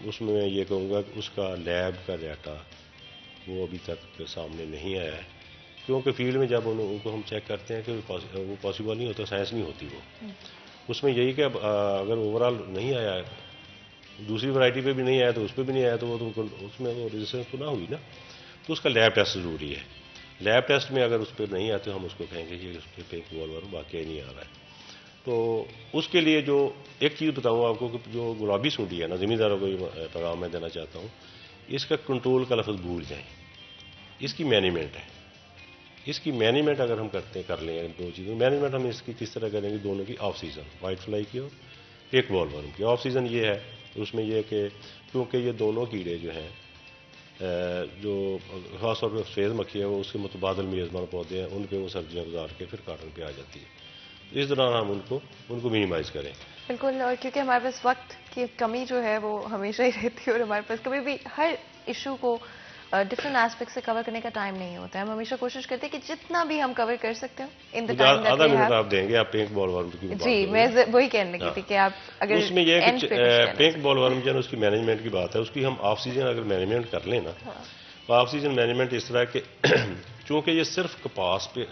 اس میں یہ کہوں گا کہ اس کا لیب کا ڈیٹا وہ ابھی تک سامنے نہیں آیا ہے, کیونکہ فیلڈ میں جب ان کو ہم چیک کرتے ہیں کہ وہ پاسبل نہیں ہوتا, سائنس نہیں ہوتی وہ. اس میں یہی کہ اگر اوور آل نہیں آیا ہے, دوسری ورائٹی پہ بھی نہیں آیا تو اس پہ بھی نہیں آیا تو اس میں وہ ریزسٹنس تو نہ ہوئی نا. تو اس کا لیب ٹیسٹ ضروری ہے. لیب ٹیسٹ میں اگر اس پہ نہیں آتے ہم اس کو کہیں گے کہ اس پہ پنک بال ورم واقعی نہیں آ رہا ہے. تو اس کے لیے جو ایک چیز بتاؤں آپ کو کہ جو گلابی سنڈی ہے نا, زمینداروں کو یہ پیغام میں دینا چاہتا ہوں, اس کا کنٹرول کا لفظ بھول جائیں. اس کی مینجمنٹ ہے. اس کی مینجمنٹ اگر ہم کر لیں 2 چیزوں مینجمنٹ ہم اس کی کس طرح کریں گے, دونوں کی آف سیزن, وائٹ فلائی کی اور پنک بال ورم کی. آف سیزن یہ ہے اس میں یہ کہ کیونکہ یہ دونوں کیڑے جو ہیں جو خاص طور پہ سفید مکھی ہے وہ اس کے متبادل میزبان پودے ہیں, ان پہ وہ سبزیاں گزار کے پھر کاٹن پہ آ جاتی ہے. اس دوران ہم ان کو منیمائز کریں. بالکل, اور کیونکہ ہمارے پاس وقت کی کمی جو ہے وہ ہمیشہ ہی رہتی ہے اور ہمارے پاس کبھی بھی ہر ایشو کو ڈفرینٹ ایسپیکٹ سے کور کرنے کا ٹائم نہیں ہوتا ہے. ہم ہمیشہ کوشش کرتے ہیں کہ جتنا بھی ہم کور کر سکتے ہیں ان دا ٹائم آدھا منٹ آپ دیں گے آپ پنک بال ورم کی. جی میں وہی کہنے لگی تھی کہ آپ اگر اس میں یہ ہے کہ پنک بال ورم جو ہے اس کی مینجمنٹ کی بات ہے, اس کی ہم آف سیزن اگر مینجمنٹ کر لیں نا تو آف سیزن مینجمنٹ اس طرح کہ چونکہ یہ صرف کپاس پہ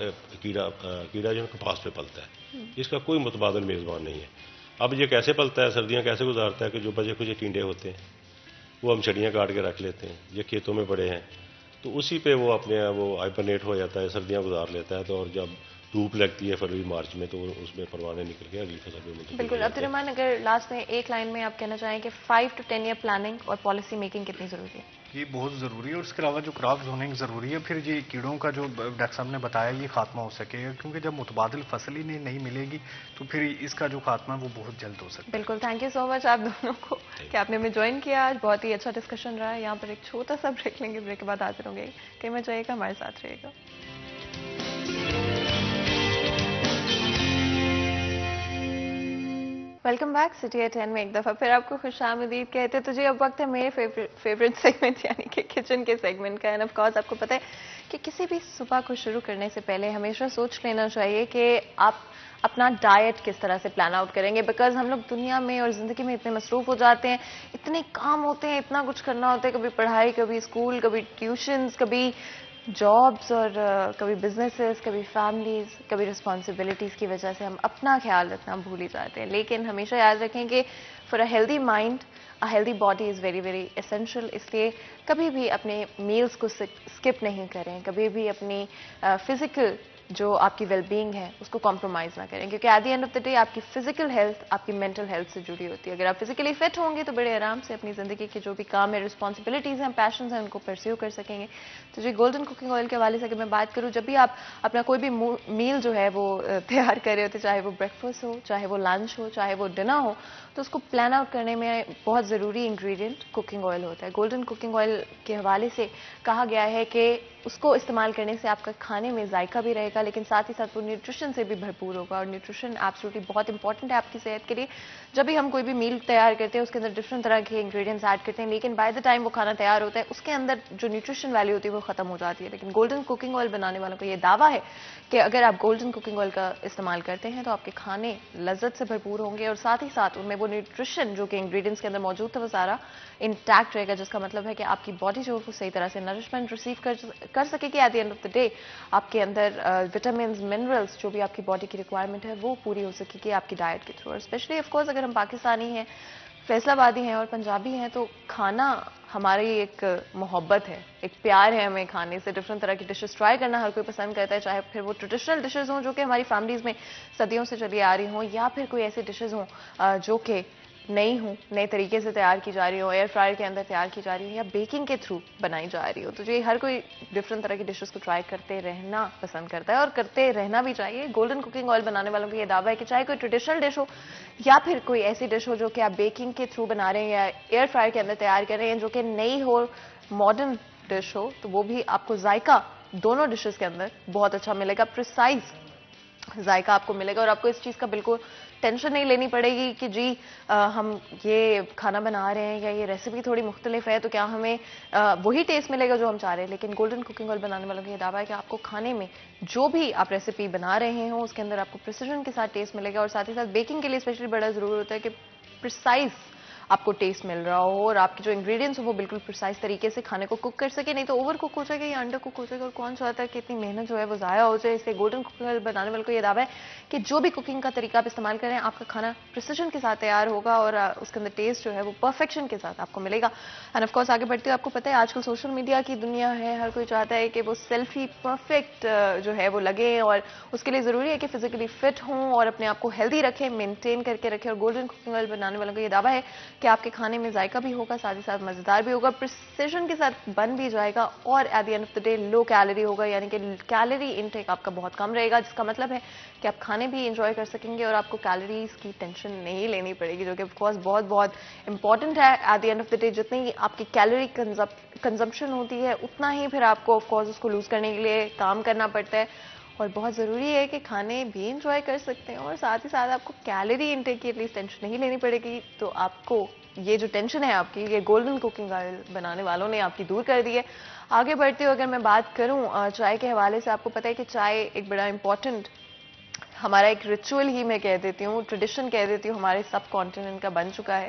کیڑا جو ہے کپاس پہ پلتا ہے, اس کا کوئی متبادل میزبان نہیں ہے. اب یہ کیسے پلتا ہے, سردیاں کیسے گزارتا ہے کہ جو بچے کچھ ٹینڈے ہوتے ہیں وہ ہم چھڑیاں کاٹ کے رکھ لیتے ہیں, یہ کھیتوں میں پڑے ہیں تو اسی پہ وہ اپنے وہ ہائپرنیٹ ہو جاتا ہے, سردیاں گزار لیتا ہے. تو اور جب دھوپ لگتی ہے فروری مارچ میں تو اس میں پروانے نکل کے اگلی فصل میں. بالکل. عبدالرحمان, اگر لاسٹ میں ایک لائن میں آپ کہنا چاہیں کہ 5 to 10 ایئر پلاننگ اور پالیسی میکنگ کتنی ضروری ہے؟ یہ بہت ضروری ہے, اور اس کے علاوہ جو کراپ زوننگ ضروری ہے. پھر یہ کیڑوں کا جو ڈاکٹر صاحب نے بتایا یہ خاتمہ ہو سکے گا, کیونکہ جب متبادل فصل ہی نہیں ملے گی تو پھر اس کا جو خاتمہ ہے وہ بہت جلد ہو سکتا ہے. بالکل. تھینک یو سو مچ آپ دونوں کو کہ آپ نے ہمیں جوائن کیا آج. بہت ہی اچھا ڈسکشن رہا ہے. یہاں پر ایک چھوٹا سا بریک لیں گے, بریک کے بعد حاضر ہوں گے. کہیں میں چاہیے گا ہمارے ساتھ رہے گا. Welcome back. سٹی ایٹ 10 میں ایک دفعہ پھر آپ کو خوش آمدید کہتے. تو جی اب وقت ہے میرے فیوریٹ سیگمنٹ یعنی کہ کچن کے سیگمنٹ کا. اینڈ آف کورس آپ کو پتہ ہے کہ کسی بھی صبح کو شروع کرنے سے پہلے ہمیشہ سوچ لینا چاہیے کہ آپ اپنا ڈائٹ کس طرح سے پلان آؤٹ کریں گے, بیکاز ہم لوگ دنیا میں اور زندگی میں اتنے مصروف ہو جاتے ہیں, اتنے کام ہوتے ہیں, اتنا کچھ کرنا ہوتا ہے, کبھی پڑھائی, کبھی اسکول, کبھی ٹیوشنز, کبھی جابس اور کبھی بزنسز, کبھی فیملیز, کبھی رسپانسبلٹیز کی وجہ سے ہم اپنا خیال رکھنا بھول ہی جاتے ہیں. لیکن ہمیشہ یاد رکھیں کہ for a healthy mind a healthy body is very very essential. اس لیے کبھی بھی اپنے میلز کو اسکپ نہیں کریں, کبھی بھی اپنی فزیکل جو آپ کی ویل بینگ ہے اس کو کمپرومائز نہ کریں, کیونکہ at the end of the day آپ کی فزیکل ہیلتھ آپ کی مینٹل ہیلتھ سے جڑی ہوتی ہے. اگر آپ فزیکلی فٹ ہوں گے تو بڑے آرام سے اپنی زندگی کے جو بھی کام ہے, رسپانسبلٹیز ہیں, پیشنز ہیں, ان کو پرسیو کر سکیں گے. تو جی گولڈن کوکنگ آئل کے حوالے سے اگر میں بات کروں, جب بھی آپ اپنا کوئی بھی میل جو ہے وہ تیار کر رہے ہوتے, چاہے وہ بریک فاسٹ ہو, چاہے وہ لنچ ہو, چاہے وہ ڈنر ہو, تو اس کو پلان آؤٹ کرنے میں بہت ضروری انگریڈینٹ کوکنگ آئل ہوتا ہے. گولڈن کوکنگ آئل کے حوالے سے کہا گیا ہے کہ اس کو استعمال کرنے سے آپ کا کھانے میں ذائقہ بھی رہے گا, لیکن ساتھ ہی ساتھ وہ نیوٹریشن سے بھی بھرپور ہوگا, اور نیوٹریشن ایبسولوٹلی بہت امپورٹنٹ ہے آپ کی صحت کے لیے. جب بھی ہم کوئی بھی میل تیار کرتے ہیں اس کے اندر ڈفرنٹ طرح کے انگریڈینٹس ایڈ کرتے ہیں, لیکن بائی دا ٹائم وہ کھانا تیار ہوتا ہے اس کے اندر جو نیوٹریشن ویلیو ہوتی ہے وہ ختم ہو جاتی ہے. لیکن گولڈن کوکنگ آئل بنانے والوں کا یہ دعویٰ ہے کہ اگر آپ گولڈن کوکنگ آئل کا استعمال کرتے ہیں تو آپ کے کھانے لذت سے بھرپور ہوں گے, اور ساتھ ہی ساتھ ان میں وہ نیوٹریشن جو کہ انگریڈینٹس کے اندر موجود تھا وہ سارا انٹیکٹ رہے گا, جس کا مطلب ہے کہ آپ کی باڈی جو ہے وہ صحیح طرح سے نرشمنٹ ریسیو کر سکے گی. At the end of the day آپ کے اندر وٹامنز, منرلس جو بھی آپ کی باڈی کی ریکوائرمنٹ ہے وہ پوری ہو سکے گی آپ کی ڈائٹ کے تھرو. اور اسپیشلی آف کورس اگر ہم پاکستانی ہیں, فیصل آبادی ہیں اور پنجابی ہیں, تو کھانا ہماری ایک محبت ہے, ایک پیار ہے ہمیں کھانے سے. ڈفرنٹ طرح کی ڈشز ٹرائی کرنا ہر کوئی پسند کرتا ہے, چاہے پھر وہ ٹریڈیشنل ڈشز ہوں جو کہ ہماری فیملیز میں صدیوں سے چلی آ رہی ہوں, یا پھر کوئی ایسی ڈشز ہوں جو کہ نئی ہوں, نئے طریقے سے تیار کی جا رہی ہوں, ایئر فرائر کے اندر تیار کی جا رہی ہوں, یا بیکنگ کے تھرو بنائی جا رہی ہو. تو یہ ہر کوئی ڈفرنٹ طرح کی ڈشز کو ٹرائی کرتے رہنا پسند کرتا ہے, اور کرتے رہنا بھی چاہیے. گولڈن کوکنگ آئل بنانے والوں کا یہ دعویٰ ہے کہ چاہے کوئی ٹریڈیشنل ڈش ہو یا پھر کوئی ایسی ڈش ہو جو کہ آپ بیکنگ کے تھرو بنا رہے ہیں یا ایئر فرائر کے اندر تیار کر رہے ہیں, جو کہ نئی ہو, ماڈرن ڈش ہو, تو وہ بھی آپ کو ذائقہ دونوں ڈشز کے اندر بہت اچھا ملے گا, پریسائز ذائقہ آپ کو ملے گا. اور آپ کو اس چیز کا بالکل ٹینشن نہیں لینی پڑے گی کہ جی ہم یہ کھانا بنا رہے ہیں یا یہ ریسیپی تھوڑی مختلف ہے تو کیا ہمیں وہی ٹیسٹ ملے گا جو ہم چاہ رہے ہیں. لیکن گولڈن کوکنگ آئل بنانے والوں کا یہ دعویٰ ہے کہ آپ کو کھانے میں جو بھی آپ ریسیپی بنا رہے ہوں اس کے اندر آپ کو پریسیجن کے ساتھ ٹیسٹ ملے گا, اور ساتھ ہی ساتھ بیکنگ کے لیے اسپیشلی بڑا ضروری ہوتا ہے کہ پریسائز آپ کو ٹیسٹ مل رہا ہو, اور آپ کے جو انگریڈینٹس ہو وہ بالکل پریسائز طریقے سے کھانے کو کک کر سکے. نہیں تو اوور کک ہو جائے گا یا انڈر کک ہو جائے گا, اور کون چاہتا ہے کہ اتنی محنت جو ہے وہ ضائع ہو جائے. اس لیے گولڈن کوکنگ آئل بنانے والے کو یہ دعویٰ ہے کہ جو بھی کوکنگ کا طریقہ آپ استعمال کریں آپ کا کھانا پریسیجن کے ساتھ تیار ہوگا, اور اس کے اندر ٹیسٹ جو ہے وہ پرفیکشن کے ساتھ آپ کو ملے گا. اینڈ آف کورس آگے بڑھتے ہوئے آپ کو پتہ ہے آج کل سوشل میڈیا کی دنیا ہے, ہر کوئی چاہتا ہے کہ وہ سیلفی پرفیکٹ جو ہے وہ لگے, اور اس کے لیے ضروری ہے کہ فزیکلی فٹ ہوں اور اپنے آپ کو ہیلدی رکھیں, مینٹین کر کے رکھیں. اور گولڈن کوکنگ آئل بنانے والوں کا یہ دعویٰ ہے کہ آپ کے کھانے میں ذائقہ بھی ہوگا, ساتھ ہی ساتھ مزیدار بھی ہوگا, پریسیجن کے ساتھ بن بھی جائے گا, اور at the end of the day low calorie ہوگا, یعنی کہ کیلری انٹیک آپ کا بہت کم رہے گا, جس کا مطلب ہے کہ آپ کھانے بھی انجوائے کر سکیں گے اور آپ کو کیلریز کی ٹینشن نہیں لینی پڑے گی, جو کہ آف کورس بہت بہت امپورٹنٹ ہے. At the end of the day جتنی آپ کی کیلری کنزمپشن ہوتی ہے اتنا ہی پھر آپ کو آف کورس اس کو لوز کرنے کے لیے کام کرنا پڑتا ہے, اور بہت ضروری ہے کہ کھانے بھی انجوائے کر سکتے ہیں, اور ساتھ ہی ساتھ آپ کو کیلری انٹیک کی ایٹ لیسٹ ٹینشن نہیں لینی پڑے گی. تو آپ کو یہ جو ٹینشن ہے آپ کی, یہ گولڈن کوکنگ آئل بنانے والوں نے آپ کی دور کر دی ہے. آگے بڑھتے ہوئے اگر میں بات کروں چائے کے حوالے سے, آپ کو پتہ ہے کہ چائے ایک بڑا امپورٹنٹ ہمارا ایک ریچول ہی میں کہہ دیتی ہوں, ٹریڈیشن کہہ دیتی ہوں, ہمارے سب کانٹیننٹ کا بن چکا ہے.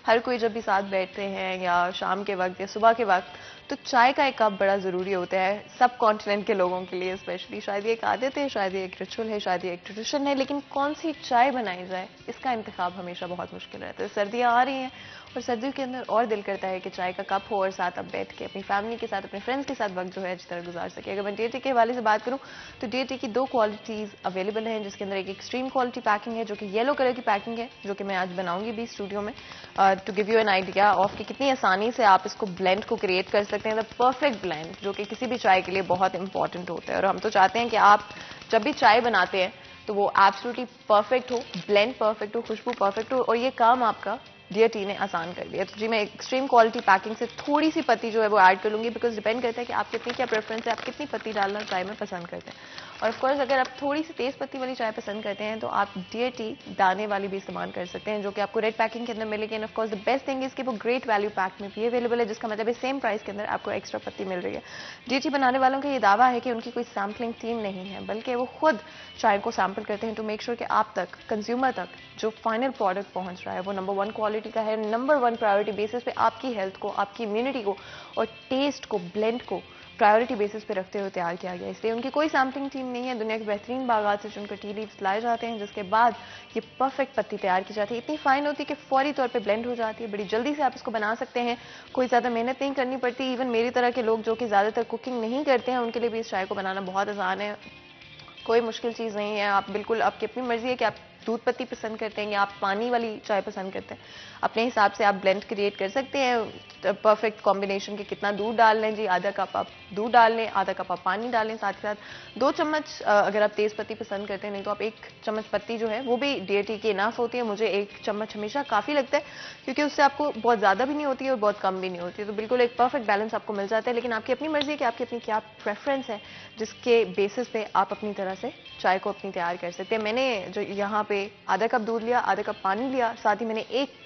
ہر کوئی جب بھی ساتھ بیٹھتے ہیں یا شام کے وقت یا صبح کے وقت, تو چائے کا ایک کپ بڑا ضروری ہوتا ہے سب کانٹیننٹ کے لوگوں کے لیے اسپیشلی. شاید یہ ایک عادت ہے, شاید یہ ایک ریچول ہے, شاید یہ ایک ٹریڈیشن ہے, لیکن کون سی چائے بنائی جائے اس کا انتخاب ہمیشہ بہت مشکل رہتا ہے. سردیاں آ رہی ہیں اور سردیوں کے اندر اور دل کرتا ہے کہ چائے کا کپ ہو اور ساتھ اب بیٹھ کے اپنی فیملی کے ساتھ, اپنے فرینڈس کے ساتھ وقت جو ہے اچھی طرح گزار سکے. اگر میں ڈی ٹی کے حوالے سے بات کروں تو ڈی ٹی کی 2 کوالٹیز اویلیبل ہیں, جس کے اندر ایک ایکسٹریم کوالٹی پیکنگ ہے جو کہ یلو کلر کی پیکنگ ہے, جو کہ میں آج بناؤں گی بھی اسٹوڈیو میں, to give you an idea of کہ کتنی آسانی سے آپ اس کو بلینڈ کو کریٹ کر سکتے ہیں, دا پرفیکٹ بلینڈ, جو کہ کسی بھی چائے کے لیے بہت امپورٹنٹ ہوتا ہے. اور ہم تو چاہتے ہیں کہ آپ جب بھی چائے بناتے ہیں تو وہ ایبسلیٹلی پرفیکٹ ہو, بلینڈ پرفیکٹ ہو, خوشبو پرفیکٹ ہو, اور یہ کام آپ کا DT نے آسان کر دیا. تو جی میں ایکسٹریم کوالٹی پیکنگ سے تھوڑی سی پتی جو ہے وہ ایڈ کر لوں گی, بیکاز ڈیپینڈ کرتا ہے کہ آپ کتنی کیا پریفرنس ہے, آپ کتنی پتی ڈالنا چائے میں پسند کرتے ہیں. اور آف کورس اگر آپ تھوڑی سی تیز پتی والی چائے پسند کرتے ہیں تو آپ DT دانے والی بھی استعمال کر سکتے ہیں, جو کہ آپ کو ریڈ پیکنگ کے اندر ملے گی. And of course the best thing is کہ وہ گریٹ ویلیو پیک میں بھی اویلیبل ہے, جس کا مطلب ہے سیم پرائز کے اندر آپ کو ایکسٹرا پتی مل رہی ہے. DT بنانے والوں کا یہ دعویٰ ہے کہ ان کی کوئی سیمپلنگ ٹیم نہیں ہے, بلکہ وہ خود چائے کو سیمپل کرتے ہیں ٹو میک شیور کہ آپ تک, کنزیومر تک جو فائنل پروڈکٹ پہنچ رہا ہے وہ نمبر 1 کوالٹی کا ہے, نمبر 1 پرائیورٹی بیسس پہ آپ کی ہیلتھ کو, آپ کی امیونٹی کو اور ٹیسٹ کو, بلینڈ کو پرائیورٹی بیسس پہ رکھتے ہوئے تیار کیا گیا. اس لیے ان کی کوئی سیمپلنگ ٹیم نہیں ہے. دنیا کے بہترین باغات سے چن کر ٹی لیوز لائے جاتے ہیں, جس کے بعد یہ پرفیکٹ پتی تیار کی جاتی ہے. اتنی فائن ہوتی ہے کہ فوری طور پہ بلینڈ ہو جاتی ہے, بڑی جلدی سے آپ اس کو بنا سکتے ہیں, کوئی زیادہ محنت نہیں کرنی پڑتی. ایون میری طرح کے لوگ جو کہ زیادہ تر کوکنگ نہیں کرتے ہیں, ان کے لیے بھی اس چائے کو بنانا بہت آسان ہے, کوئی مشکل چیز نہیں ہے. آپ بالکل, آپ کی اپنی مرضی ہے کہ آپ دودھ پتی پسند کرتے ہیں یا آپ پانی والی چائے پسند کرتے ہیں, اپنے حساب سے آپ بلینڈ کریٹ کر سکتے ہیں. پرفیکٹ کمبینیشن کے کتنا دودھ ڈال لیں جی, آدھا کپ آپ دودھ ڈال لیں, آدھا کپ آپ پانی ڈالیں, ساتھ کے ساتھ 2 چمچ اگر آپ تیز پتی پسند کرتے ہیں, نہیں تو آپ 1 چمچ پتی جو ہے وہ بھی DT کی اناف ہوتی ہے. مجھے 1 چمچ ہمیشہ کافی لگتا ہے, کیونکہ اس سے آپ کو بہت زیادہ بھی نہیں ہوتی ہے اور بہت کم بھی نہیں ہوتی ہے, تو بالکل ایک پرفیکٹ بیلنس آپ کو مل جاتا ہے. لیکن آپ کی اپنی مرضی ہے کہ آپ کی اپنی کیا پریفرنس ہے, جس کے بیسس پہ آپ اپنی طرح سے چائے کو اپنی تیار کر سکتے ہیں. میں نے جو یہاں پہ آدھا کپ دودھ لیا, آدھا کپ پانی لیا, ساتھ ہی میں نے 1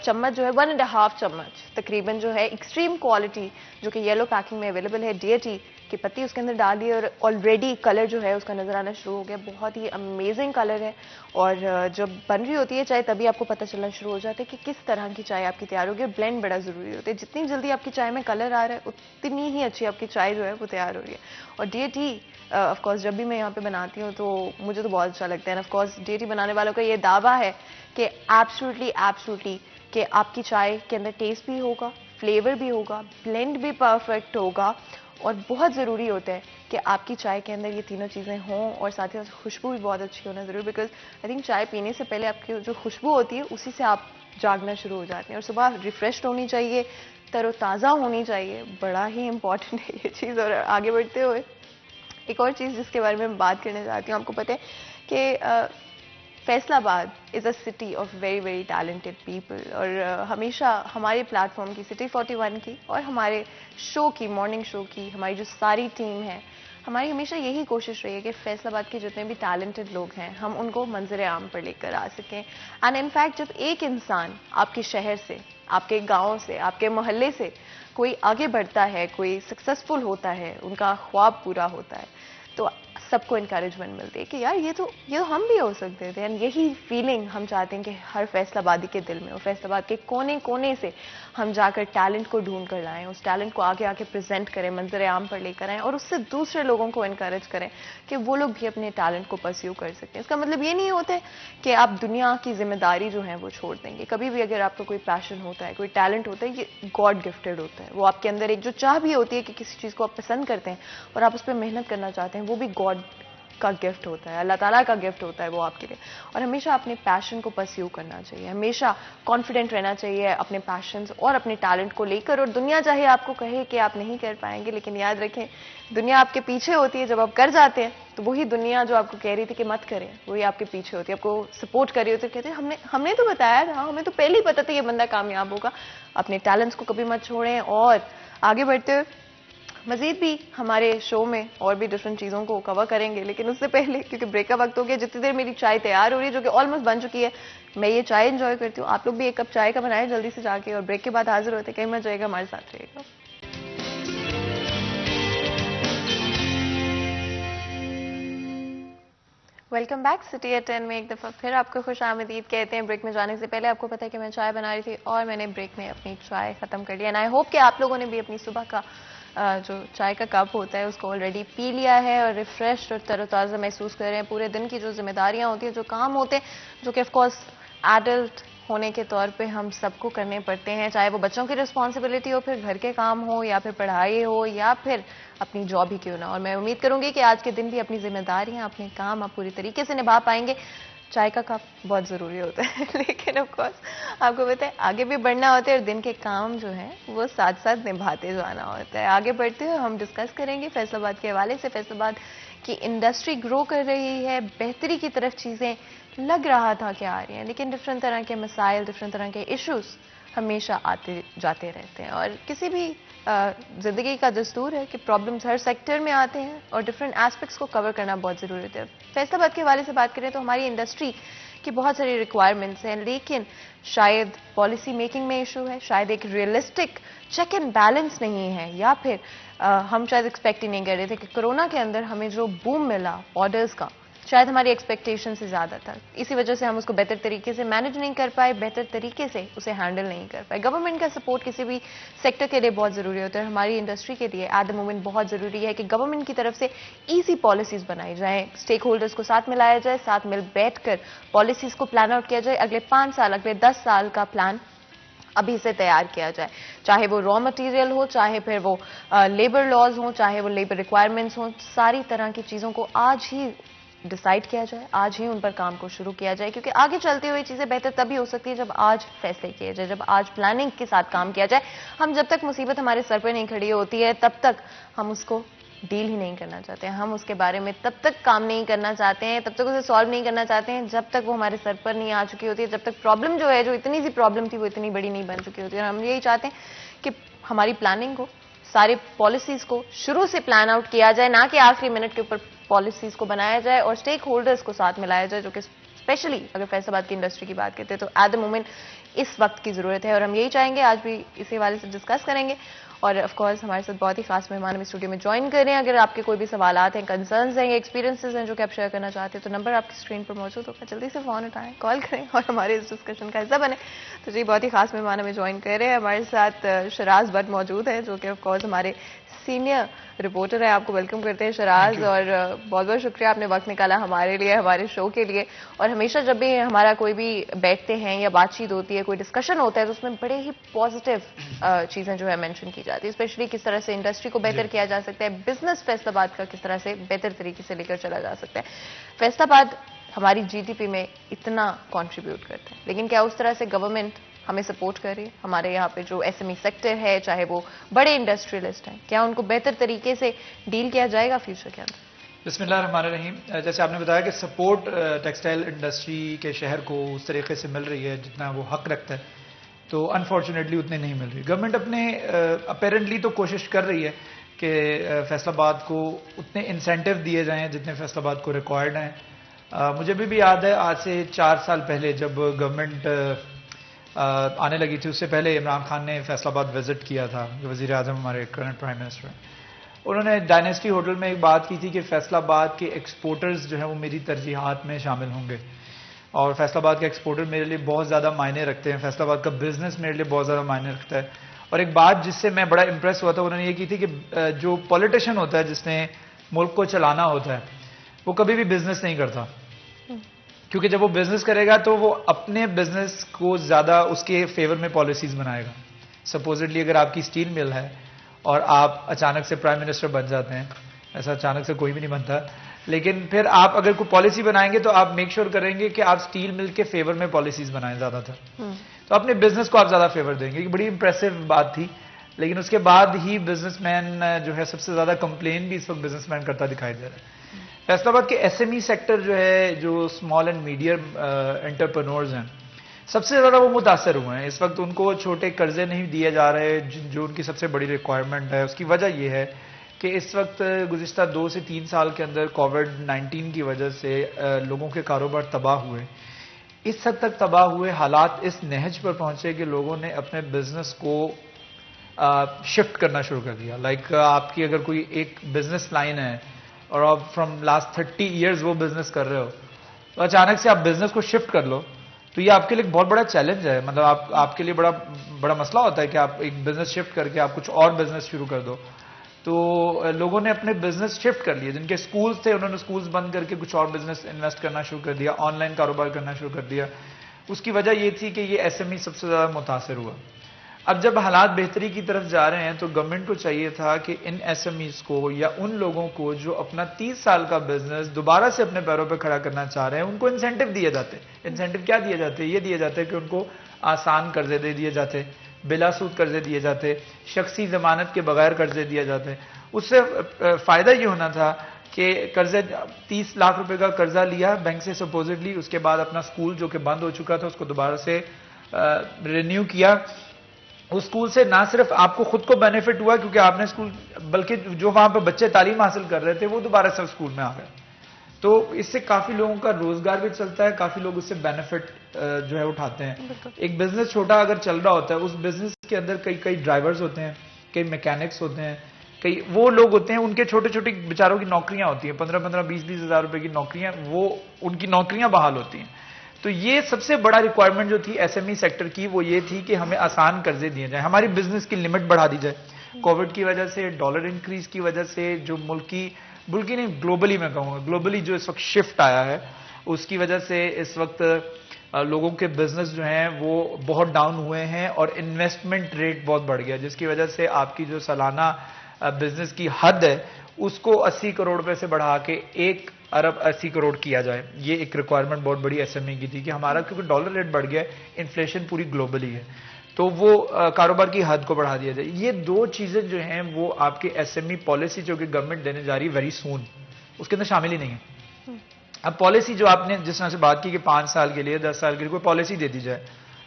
چمچ جو ہے 1.5 چمچ تقریباً جو ہے ایکسٹریم کوالٹی جو کہ یلو پیکنگ میں اویلیبل ہے DT کی پتی اس کے اندر ڈال دی, اور آلریڈی کلر جو ہے اس کا نظر آنا شروع ہو گیا. بہت ہی امیزنگ کلر ہے, اور جب بن رہی ہوتی ہے چائے تبھی آپ کو پتہ چلنا شروع ہو جاتا ہے کہ کس طرح کی چائے آپ کی تیار ہوگی. اور بلینڈ بڑا ضروری ہوتا ہے, جتنی جلدی آپ کی چائے میں کلر آ رہا ہے اتنی ہی اچھی آپ کی چائے جو ہے وہ تیار ہو رہی ہے. اور DT آف کورس جب بھی میں یہاں پہ بناتی ہوں تو مجھے تو بہت اچھا لگتا ہے. آف کورس DT بنانے والوں کا یہ دعویٰ ہے کہ ایبسولوٹلی کہ آپ کی چائے کے اندر ٹیسٹ بھی ہوگا, فلیور بھی ہوگا, بلینڈ بھی پرفیکٹ ہوگا, اور بہت ضروری ہوتا ہے کہ آپ کی چائے کے اندر یہ تینوں چیزیں ہوں, اور ساتھ ہی خوشبو بھی بہت اچھی ہونا ضروری, بیکاز آئی تھنک چائے پینے سے پہلے آپ کی جو خوشبو ہوتی ہے اسی سے آپ جاگنا شروع ہو جاتے ہیں. اور صبح ریفریشڈ ہونی چاہیے, تر و تازہ ہونی چاہیے, بڑا ہی امپورٹنٹ ہے یہ چیز. اور آگے بڑھتے ہوئے ایک اور چیز جس کے بارے میں بات کرنا چاہتی ہوں, آپ کو پتہ ہے کہ Faisalabad is a city of very very talented people. اور ہمیشہ ہمارے پلیٹ فارم کی سٹی 41 کی اور ہمارے شو کی, مارننگ شو کی ہماری جو ساری ٹیم ہے, ہماری ہمیشہ یہی کوشش رہی ہے کہ فیصل آباد کے جتنے بھی ٹیلنٹڈ لوگ ہیں ہم ان کو منظر عام پر لے کر آ سکیں. اینڈ ان فیکٹ جب ایک انسان آپ کے شہر سے, آپ کے گاؤں سے, آپ کے محلے سے کوئی آگے بڑھتا ہے, کوئی سکسیسفل ہوتا ہے, ان کا خواب پورا ہوتا ہے, تو سب کو انکریجمنٹ ملتی ہے کہ یار یہ تو ہم بھی ہو سکتے تھے. اینڈ یہی فیلنگ ہم چاہتے ہیں کہ ہر فیصل آبادی کے دل میں, اور فیصل آباد کے کونے کونے سے ہم جا کر ٹیلنٹ کو ڈھونڈ کر لائیں, اس ٹیلنٹ کو آگے آگے پریزنٹ کریں, منظر عام پر لے کر آئیں, اور اس سے دوسرے لوگوں کو انکریج کریں کہ وہ لوگ بھی اپنے ٹیلنٹ کو پرسیو کر سکیں. اس کا مطلب یہ نہیں ہوتا کہ آپ دنیا کی ذمہ داری جو ہے وہ چھوڑ دیں گے. کبھی بھی اگر آپ کو کوئی پیشن ہوتا ہے, کوئی ٹیلنٹ ہوتا ہے, یہ گاڈ گفٹڈ ہوتا ہے. وہ آپ کے اندر ایک جو چاہ بھی ہوتی ہے کہ کسی چیز کو آپ پسند کرتے ہیں اور آپ اس پہ محنت کرنا چاہتے ہیں, وہ بھی گاڈ کا گفٹ ہوتا ہے, اللہ تعالیٰ کا گفٹ ہوتا ہے وہ آپ کے لیے. اور ہمیشہ اپنے پیشن کو پرسیو کرنا چاہیے, ہمیشہ کانفیڈنٹ رہنا چاہیے اپنے پیشنز اور اپنے ٹیلنٹ کو لے کر. اور دنیا چاہے آپ کو کہے کہ آپ نہیں کر پائیں گے, لیکن یاد رکھیں دنیا آپ کے پیچھے ہوتی ہے. جب آپ کر جاتے ہیں تو وہی دنیا جو آپ کو کہہ رہی تھی کہ مت کریں, وہی آپ کے پیچھے ہوتی ہے, آپ کو سپورٹ کر رہی ہوتی ہے, کہتے ہیں ہم نے تو بتایا تھا, ہمیں تو پہلے ہی پتا تھا یہ بندہ کامیاب ہوگا. اپنے ٹیلنٹس کو کبھی مت چھوڑیں. اور آگے بڑھتے ہوئے مزید بھی ہمارے شو میں اور بھی ڈفرنٹ چیزوں کو کور کریں گے, لیکن اس سے پہلے کیونکہ بریک کا وقت ہو گیا, جتنی دیر میری چائے تیار ہو رہی ہے جو کہ آلموسٹ بن چکی ہے, میں یہ چائے انجوائے کرتی ہوں, آپ لوگ بھی 1 کپ چائے کا بنائیں جلدی سے جا کے, اور بریک کے بعد حاضر ہوتے ہیں. کہیں مت جائے گا, ہمارے ساتھ رہے گا. ویلکم بیک سٹی ایٹ 10 میں ایک دفعہ پھر آپ کو خوش آمدید کہتے ہیں. بریک میں جانے سے پہلے آپ کو پتا ہے کہ میں چائے بنا رہی تھی اور میں نے بریک میں اپنی چائے ختم کر لیا. اینڈ آئی ہوپ کہ آپ لوگوں نے بھی اپنی صبح کا جو چائے کا کپ ہوتا ہے اس کو آلریڈی پی لیا ہے اور ریفریش اور تر و تازہ محسوس کر رہے ہیں. پورے دن کی جو ذمہ داریاں ہوتی ہیں, جو کام ہوتے ہیں, جو کہ آف کورس ایڈلٹ ہونے کے طور پہ ہم سب کو کرنے پڑتے ہیں, چاہے وہ بچوں کی رسپانسبلٹی ہو, پھر گھر کے کام ہو, یا پھر پڑھائی ہو, یا پھر اپنی جاب ہی کیوں نہ. اور میں امید کروں گی کہ آج کے دن بھی اپنی ذمہ داریاں, اپنے کام آپ پوری طریقے سے نبھا پائیں گے. چائے کا کپ بہت ضروری ہوتا ہے, لیکن آف کورس آپ کو پتہ ہے آگے بھی بڑھنا ہوتا ہے, اور دن کے کام جو ہیں وہ ساتھ ساتھ نبھاتے جانا ہوتا ہے. آگے بڑھتے ہوئے ہم ڈسکس کریں گے فیصل آباد کے حوالے سے. فیصل آباد کہ انڈسٹری گرو کر رہی ہے, بہتری کی طرف چیزیں لگ رہا تھا کہ آ رہی ہیں, لیکن ڈفرینٹ طرح کے مسائل, ڈفرینٹ طرح کے ایشوز ہمیشہ آتے جاتے رہتے ہیں. اور کسی بھی زندگی کا دستور ہے کہ پرابلمز ہر سیکٹر میں آتے ہیں اور ڈفرینٹ ایسپیکٹس کو کور کرنا بہت ضروری ہے. فیصل آباد کے حوالے سے بات کریں تو ہماری انڈسٹری کی بہت ساری ریکوائرمنٹس ہیں, لیکن شاید پالیسی میکنگ میں ایشو ہے, شاید ایک ریئلسٹک چیک اینڈ بیلنس نہیں ہے, یا پھر ہم شاید ایکسپیکٹ ہی نہیں کر رہے تھے کہ کرونا کے اندر ہمیں جو بوم ملا آرڈرز کا, شاید ہماری ایکسپیکٹیشن سے زیادہ تھا. اسی وجہ سے ہم اس کو بہتر طریقے سے مینج نہیں کر پائے, بہتر طریقے سے اسے ہینڈل نہیں کر پائے. گورنمنٹ کا سپورٹ کسی بھی سیکٹر کے لیے بہت ضروری ہوتا ہے, ہماری انڈسٹری کے لیے ایٹ دا مومنٹ بہت ضروری ہے کہ گورنمنٹ کی طرف سے ایزی پالیسیز بنائی جائیں, اسٹیک ہولڈرز کو ساتھ ملایا جائے, ساتھ مل بیٹھ کر پالیسیز کو پلان آؤٹ کیا جائے, اگلے 5 سال, اگلے 10 سال کا پلان ابھی سے تیار کیا جائے, چاہے وہ را مٹیریل ہو, چاہے پھر وہ لیبر لاز ہوں, چاہے وہ لیبر ریکوائرمنٹس ہوں, ساری طرح کی چیزوں کو آج ہی ڈیسائیڈ کیا جائے, آج ہی ان پر کام کو شروع کیا جائے, کیونکہ آگے چلتے ہوئے چیزیں بہتر تبھی ہو سکتی ہے جب آج فیصلے کیے جائے, جب آج پلاننگ کے ساتھ کام کیا جائے. ہم جب تک مصیبت ہمارے سر پہ نہیں کھڑی ہوتی ہے تب تک ہم اس کو ڈیل ہی نہیں کرنا چاہتے ہیں, ہم اس کے بارے میں تب تک کام نہیں کرنا چاہتے ہیں, تب تک اسے سالو نہیں کرنا چاہتے ہیں جب تک وہ ہمارے سر پر نہیں آ چکی ہوتی ہے, جب تک پرابلم جو ہے, جو اتنی سی پرابلم تھی وہ اتنی بڑی نہیں بن چکی ہوتی ہے. اور ہم یہی چاہتے ہیں کہ ہماری پلاننگ کو, سارے پالیسیز کو شروع سے پلان آؤٹ کیا جائے, نہ کہ آخری منٹ کے اوپر پالیسیز کو بنایا جائے اور اسٹیک ہولڈرز کو ساتھ ملایا جائے, جو کہ اسپیشلی اگر فیصل آباد کی انڈسٹری کی بات کرتے ہیں تو ایٹ دا مومنٹ اس وقت کی ضرورت ہے. اور ہم یہی چاہیں گے, آج بھی اسی حوالے سے ڈسکس کریں گے. اور آف کورس ہمارے ساتھ بہت ہی خاص مہمان ہم اسٹوڈیو میں جوائن کر رہے ہیں. اگر آپ کے کوئی بھی سوالات ہیں, کنسرنز ہیں یا ایکسپیرینسز ہیں جو کہ آپ شیئر کرنا چاہتے ہیں تو نمبر آپ کی اسکرین پر موجود ہوگا, جلدی سے فون اٹھائیں, کال کریں اور ہمارے اس ڈسکشن کا حصہ بنیں. تو جی, بہت ہی خاص مہمان ہمیں جوائن کر رہے ہیں. ہمارے ساتھ شراز بٹ موجود ہے جو کہ آف کورس ہمارے سینئر رپورٹر ہے. آپ کو ویلکم کرتے ہیں شراز, اور بہت بہت شکریہ آپ نے وقت نکالا ہمارے لیے, ہمارے شو کے لیے. اور ہمیشہ جب بھی ہمارا کوئی بھی بیٹھتے ہیں یا بات چیت ہوتی ہے, کوئی ڈسکشن ہوتا ہے تو اس میں بڑے ہی پازیٹیو چیزیں جو ہے مینشن کی جاتی ہے, اسپیشلی کس طرح سے انڈسٹری کو بہتر کیا جا سکتا ہے, بزنس فیصل آباد کا کس طرح سے بہتر طریقے سے لے کر چلا جا سکتا ہے. فیصل آباد ہماری جی ڈی پی میں اتنا کنٹریبیوٹ کرتا ہے, لیکن کیا اس طرح سے گورنمنٹ ہمیں سپورٹ کرے؟ ہمارے یہاں پہ جو ایس ایم ای سیکٹر ہے, چاہے وہ بڑے انڈسٹریلسٹ ہیں, کیا ان کو بہتر طریقے سے ڈیل کیا جائے گا فیوچر کے اندر؟ بسم اللہ الرحمن الرحیم. جیسے آپ نے بتایا کہ سپورٹ ٹیکسٹائل انڈسٹری کے شہر کو اس طریقے سے مل رہی ہے جتنا وہ حق رکھتا ہے, تو انفارچونیٹلی اتنے نہیں مل رہی. گورنمنٹ اپنے اپیرنٹلی تو کوشش کر رہی ہے کہ فیصل آباد کو اتنے انسینٹیو دیے جائیں جتنے فیصل آباد کو ریکوائرڈ ہیں. مجھے بھی یاد ہے آج سے 4 سال پہلے جب گورنمنٹ آنے لگی تھی, اس سے پہلے عمران خان نے فیصل آباد وزٹ کیا تھا, جو وزیر اعظم ہمارے کرنٹ پرائم منسٹر ہیں. انہوں نے ڈائنیسٹی ہوٹل میں ایک بات کی تھی کہ فیصل آباد کے ایکسپورٹرز جو ہیں وہ میری ترجیحات میں شامل ہوں گے, اور فیصل آباد کا ایکسپورٹر میرے لیے بہت زیادہ معنی رکھتے ہیں, فیصل آباد کا بزنس میرے لیے بہت زیادہ معنی رکھتا ہے. اور ایک بات جس سے میں بڑا امپریس ہوا تھا, انہوں نے یہ کی تھی کہ جو پولیٹیشین ہوتا ہے جس نے ملک کو چلانا ہوتا ہے وہ کبھی بھی بزنس نہیں کرتا, کیونکہ جب وہ بزنس کرے گا تو وہ اپنے بزنس کو زیادہ اس کے فیور میں پالیسیز بنائے گا. سپوزٹلی اگر آپ کی اسٹیل مل ہے اور آپ اچانک سے پرائم منسٹر بن جاتے ہیں, ایسا اچانک سے کوئی بھی نہیں بنتا, لیکن پھر آپ اگر کوئی پالیسی بنائیں گے تو آپ میک شور کریں گے کہ آپ اسٹیل مل کے فیور میں پالیسیز بنائیں زیادہ تر, تو اپنے بزنس کو آپ زیادہ فیور دیں گے. یہ بڑی امپریسو بات تھی, لیکن اس کے بعد ہی بزنس مین جو ہے سب سے زیادہ کمپلین بھی اس وقت بزنس مین کرتا دکھائی دے رہا ہے. فیصل آباد کے ایس ایم ای سیکٹر جو ہے, جو اسمال اینڈ میڈیم انٹرپرنورز ہیں, سب سے زیادہ وہ متاثر ہوئے ہیں. اس وقت ان کو چھوٹے قرضے نہیں دیے جا رہے جو ان کی سب سے بڑی ریکوائرمنٹ ہے. اس کی وجہ یہ ہے کہ اس وقت گزشتہ 2 سے 3 سال کے اندر کووڈ-19 کی وجہ سے لوگوں کے کاروبار تباہ ہوئے. اس حد تک تباہ ہوئے, حالات اس نہج پر پہنچے کہ لوگوں نے اپنے بزنس کو شفٹ کرنا شروع کر دیا. لائک آپ کی اگر کوئی ایک بزنس لائن ہے اور آپ فرام لاسٹ 30 ایئرز وہ بزنس کر رہے ہو, تو اچانک سے آپ بزنس کو شفٹ کر لو تو یہ آپ کے لیے ایک بہت بڑا چیلنج ہے. مطلب آپ کے لیے بڑا مسئلہ ہوتا ہے کہ آپ ایک بزنس شفٹ کر کے آپ کچھ اور بزنس شروع کر دو. تو لوگوں نے اپنے بزنس شفٹ کر لیے. جن کے سکولز تھے انہوں نے سکولز بند کر کے کچھ اور بزنس انویسٹ کرنا شروع کر دیا, آن لائن کاروبار کرنا شروع کر دیا. اس کی وجہ یہ تھی کہ یہ ایس ایم ای سب سے زیادہ متاثر ہوا. اب جب حالات بہتری کی طرف جا رہے ہیں تو گورنمنٹ کو چاہیے تھا کہ ان ایس ایم ایز کو یا ان لوگوں کو جو اپنا 30 سال کا بزنس دوبارہ سے اپنے پیروں پہ کھڑا کرنا چاہ رہے ہیں, ان کو انسینٹیو دیے جاتے. انسینٹیو کیا دیے جاتے؟ یہ دیے جاتے کہ ان کو آسان قرضے دے دیے جاتے, بلا سود قرضے دیے جاتے, شخصی ضمانت کے بغیر قرضے دیے جاتے. اس سے فائدہ یہ ہونا تھا کہ کہ قرضے 30 لاکھ روپے کا قرضہ لیا بینک سے سپوزٹلی, اس کے بعد اپنا اسکول جو کہ بند ہو چکا تھا اس کو دوبارہ سے رینیو کیا. اس اسکول سے نہ صرف آپ کو خود کو بینیفٹ ہوا کیونکہ آپ نے اسکول, بلکہ جو وہاں پہ بچے تعلیم حاصل کر رہے تھے وہ دوبارہ سے اسکول میں آ گئے. تو اس سے کافی لوگوں کا روزگار بھی چلتا ہے, کافی لوگ اس سے بینیفٹ جو ہے اٹھاتے ہیں. ایک بزنس چھوٹا اگر چل رہا ہوتا ہے, اس بزنس کے اندر کئی ڈرائیورز ہوتے ہیں, کئی میکینکس ہوتے ہیں, کئی وہ لوگ ہوتے ہیں ان کے چھوٹے چھوٹے بیچاروں کی نوکریاں ہوتی ہیں, 15-20 ہزار روپے کی نوکریاں, وہ ان کی نوکریاں بحال ہوتی ہیں. تو یہ سب سے بڑا ریکوائرمنٹ جو تھی ایس ایم ای سیکٹر کی وہ یہ تھی کہ ہمیں آسان قرضے دیے جائیں, ہماری بزنس کی لمٹ بڑھا دی جائے. کووڈ کی وجہ سے, ڈالر انکریز کی وجہ سے, جو ملکی نہیں گلوبلی میں کہوں گا, گلوبلی جو اس وقت شفٹ آیا ہے اس کی وجہ سے اس وقت لوگوں کے بزنس جو ہیں وہ بہت ڈاؤن ہوئے ہیں اور انویسٹمنٹ ریٹ بہت بڑھ گیا, جس کی وجہ سے آپ کی جو سالانہ بزنس کی حد ہے اس کو 80 کروڑ روپے سے بڑھا کے 1 ارب 80 کروڑ کیا جائے. یہ ایک ریکوائرمنٹ بہت بڑی ایس ایم ای کی تھی کہ ہمارا کیونکہ ڈالر ریٹ بڑھ گیا ہے, انفلیشن پوری گلوبلی ہے, تو وہ کاروبار کی حد کو بڑھا دیا جائے. یہ دو چیزیں جو ہیں وہ آپ کے ایس ایم ای پالیسی جو کہ گورنمنٹ دینے جا رہی ہے ویری سون, اس کے اندر شامل ہی نہیں ہے. اب پالیسی جو آپ نے جس طرح سے بات کی کہ 5 سال کے لیے 10 سال کے لیے کوئی پالیسی دے دی جائے,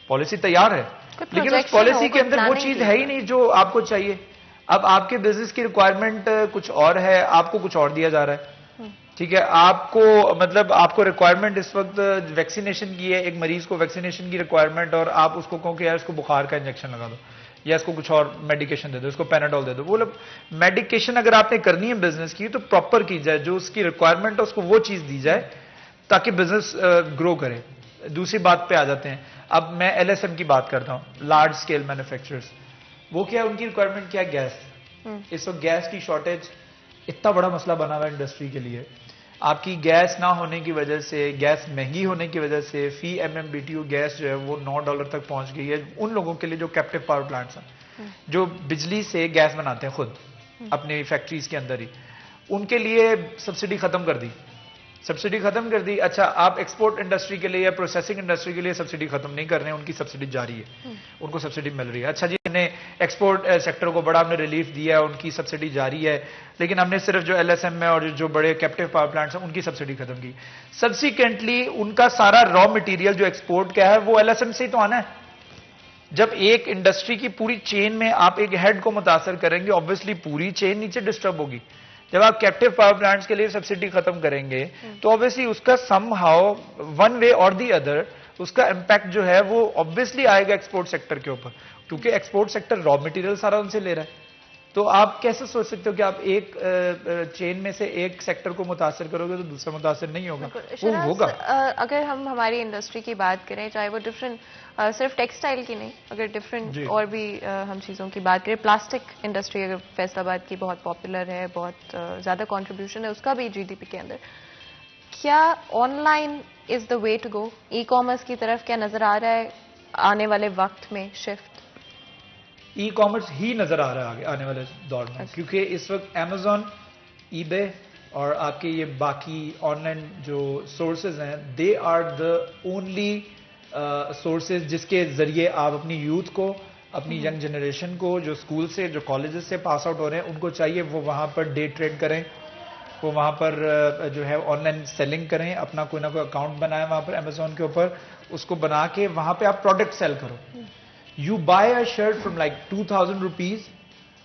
پالیسی تیار ہے لیکن اس پالیسی کے اندر وہ چیز ہے ہی نہیں جو آپ کو چاہیے. اب آپ کے بزنس کی ریکوائرمنٹ کچھ اور ہے, آپ کو کچھ اور دیا جا رہا ہے. ٹھیک ہے, آپ کو مطلب آپ کو ریکوائرمنٹ اس وقت ویکسینیشن کی ہے, ایک مریض کو ویکسینیشن کی ریکوائرمنٹ, اور آپ اس کو کہو کہ یار اس کو بخار کا انجیکشن لگا دو یا اس کو کچھ اور میڈیکیشن دے دو, اس کو پیناڈول دے دو. وہ میڈیکیشن اگر آپ نے کرنی ہے بزنس کی تو پراپر کی جائے, جو اس کی ریکوائرمنٹ ہے اس کو وہ چیز دی جائے تاکہ بزنس گرو کرے. دوسری بات پہ آ جاتے ہیں. اب میں ایل ایس ایم کی بات کرتا ہوں, لارج اسکیل مینوفیکچررز. وہ کیا ان کی ریکوائرمنٹ کیا, گیس. اس وقت گیس کی شارٹیج اتنا بڑا مسئلہ بنا ہوا ہے انڈسٹری کے لیے. آپ کی گیس نہ ہونے کی وجہ سے, گیس مہنگی ہونے کی وجہ سے فی M M B T U gas جو ہے وہ $9 تک پہنچ گئی ہے ان لوگوں کے لیے جو کیپٹیو پاور پلانٹس ہیں, جو بجلی سے گیس بناتے ہیں خود اپنی فیکٹریز کے اندر ہی. ان کے لیے سبسڈی ختم کر دی, سبسڈی ختم کر دی. اچھا, آپ ایکسپورٹ انڈسٹری کے لیے یا پروسیسنگ انڈسٹری کے لیے سبسڈی ختم نہیں کر رہے ہیں, ان کی سبسڈی جاری ہے, ان کو سبسڈی مل رہی ہے. اچھا جی, ہم نے ایکسپورٹ سیکٹر کو بڑا ہم نے ریلیف دیا ہے, ان کی سبسڈی جاری ہے, لیکن ہم نے صرف جو ایل ایس ایم میں اور جو بڑے کیپٹیو پاور پلانٹس ہیں ان کی سبسڈی ختم کی. سبسیکوینٹلی ان کا سارا را مٹیریل جو ایکسپورٹ کا ہے وہ ایل ایس ایم سے ہی تو آنا ہے. جب ایک انڈسٹری کی پوری چین میں آپ ایک ہیڈ کو متاثر کریں گے, آبویسلی پوری چین نیچے ڈسٹرب ہوگی. جب آپ کیپٹیو پاور پلانٹس کے لیے سبسڈی ختم کریں گے تو آبویسلی اس کا سم ہاؤ ون وے اور دی ادر اس کا امپیکٹ جو ہے وہ آبویسلی آئے گا ایکسپورٹ سیکٹر کے اوپر, کیونکہ ایکسپورٹ سیکٹر را مٹیریل سارا ان سے لے رہا ہے. تو آپ کیسے سوچ سکتے ہو کہ آپ ایک چین میں سے ایک سیکٹر کو متاثر کرو گے تو دوسرا متاثر نہیں ہوگا, وہ ہوگا. اگر ہم ہماری انڈسٹری کی بات کریں, چاہے وہ صرف ٹیکسٹائل کی نہیں, اگر ڈفرینٹ اور بھی ہم چیزوں کی بات کریں, پلاسٹک انڈسٹری اگر فیصل آباد کی بہت پاپولر ہے, بہت زیادہ کنٹریبیوشن ہے اس کا بھی جی ڈی پی کے اندر, کیا online is the way to go, e commerce کی طرف کیا نظر آ رہا ہے آنے والے وقت میں شفٹ؟ ای کامرس ہی نظر آ رہا ہے آنے والے دور میں, کیونکہ اس وقت امیزون, ای بے اور آپ کے یہ باقی آن لائن جو سورسز ہیں, they are the only sources جس کے ذریعے آپ اپنی یوتھ کو, اپنی ینگ جنریشن کو, جو اسکول سے جو کالجز سے پاس آؤٹ ہو رہے ہیں ان کو چاہیے وہ وہاں پر ڈے ٹریڈ کریں, وہ وہاں پر جو ہے آن لائن سیلنگ کریں, اپنا کوئی نہ کوئی اکاؤنٹ بنائیں وہاں پر امیزون کے اوپر, اس کو بنا کے وہاں پہ آپ پروڈکٹ سیل کرو. You buy a shirt from like 2,000 rupees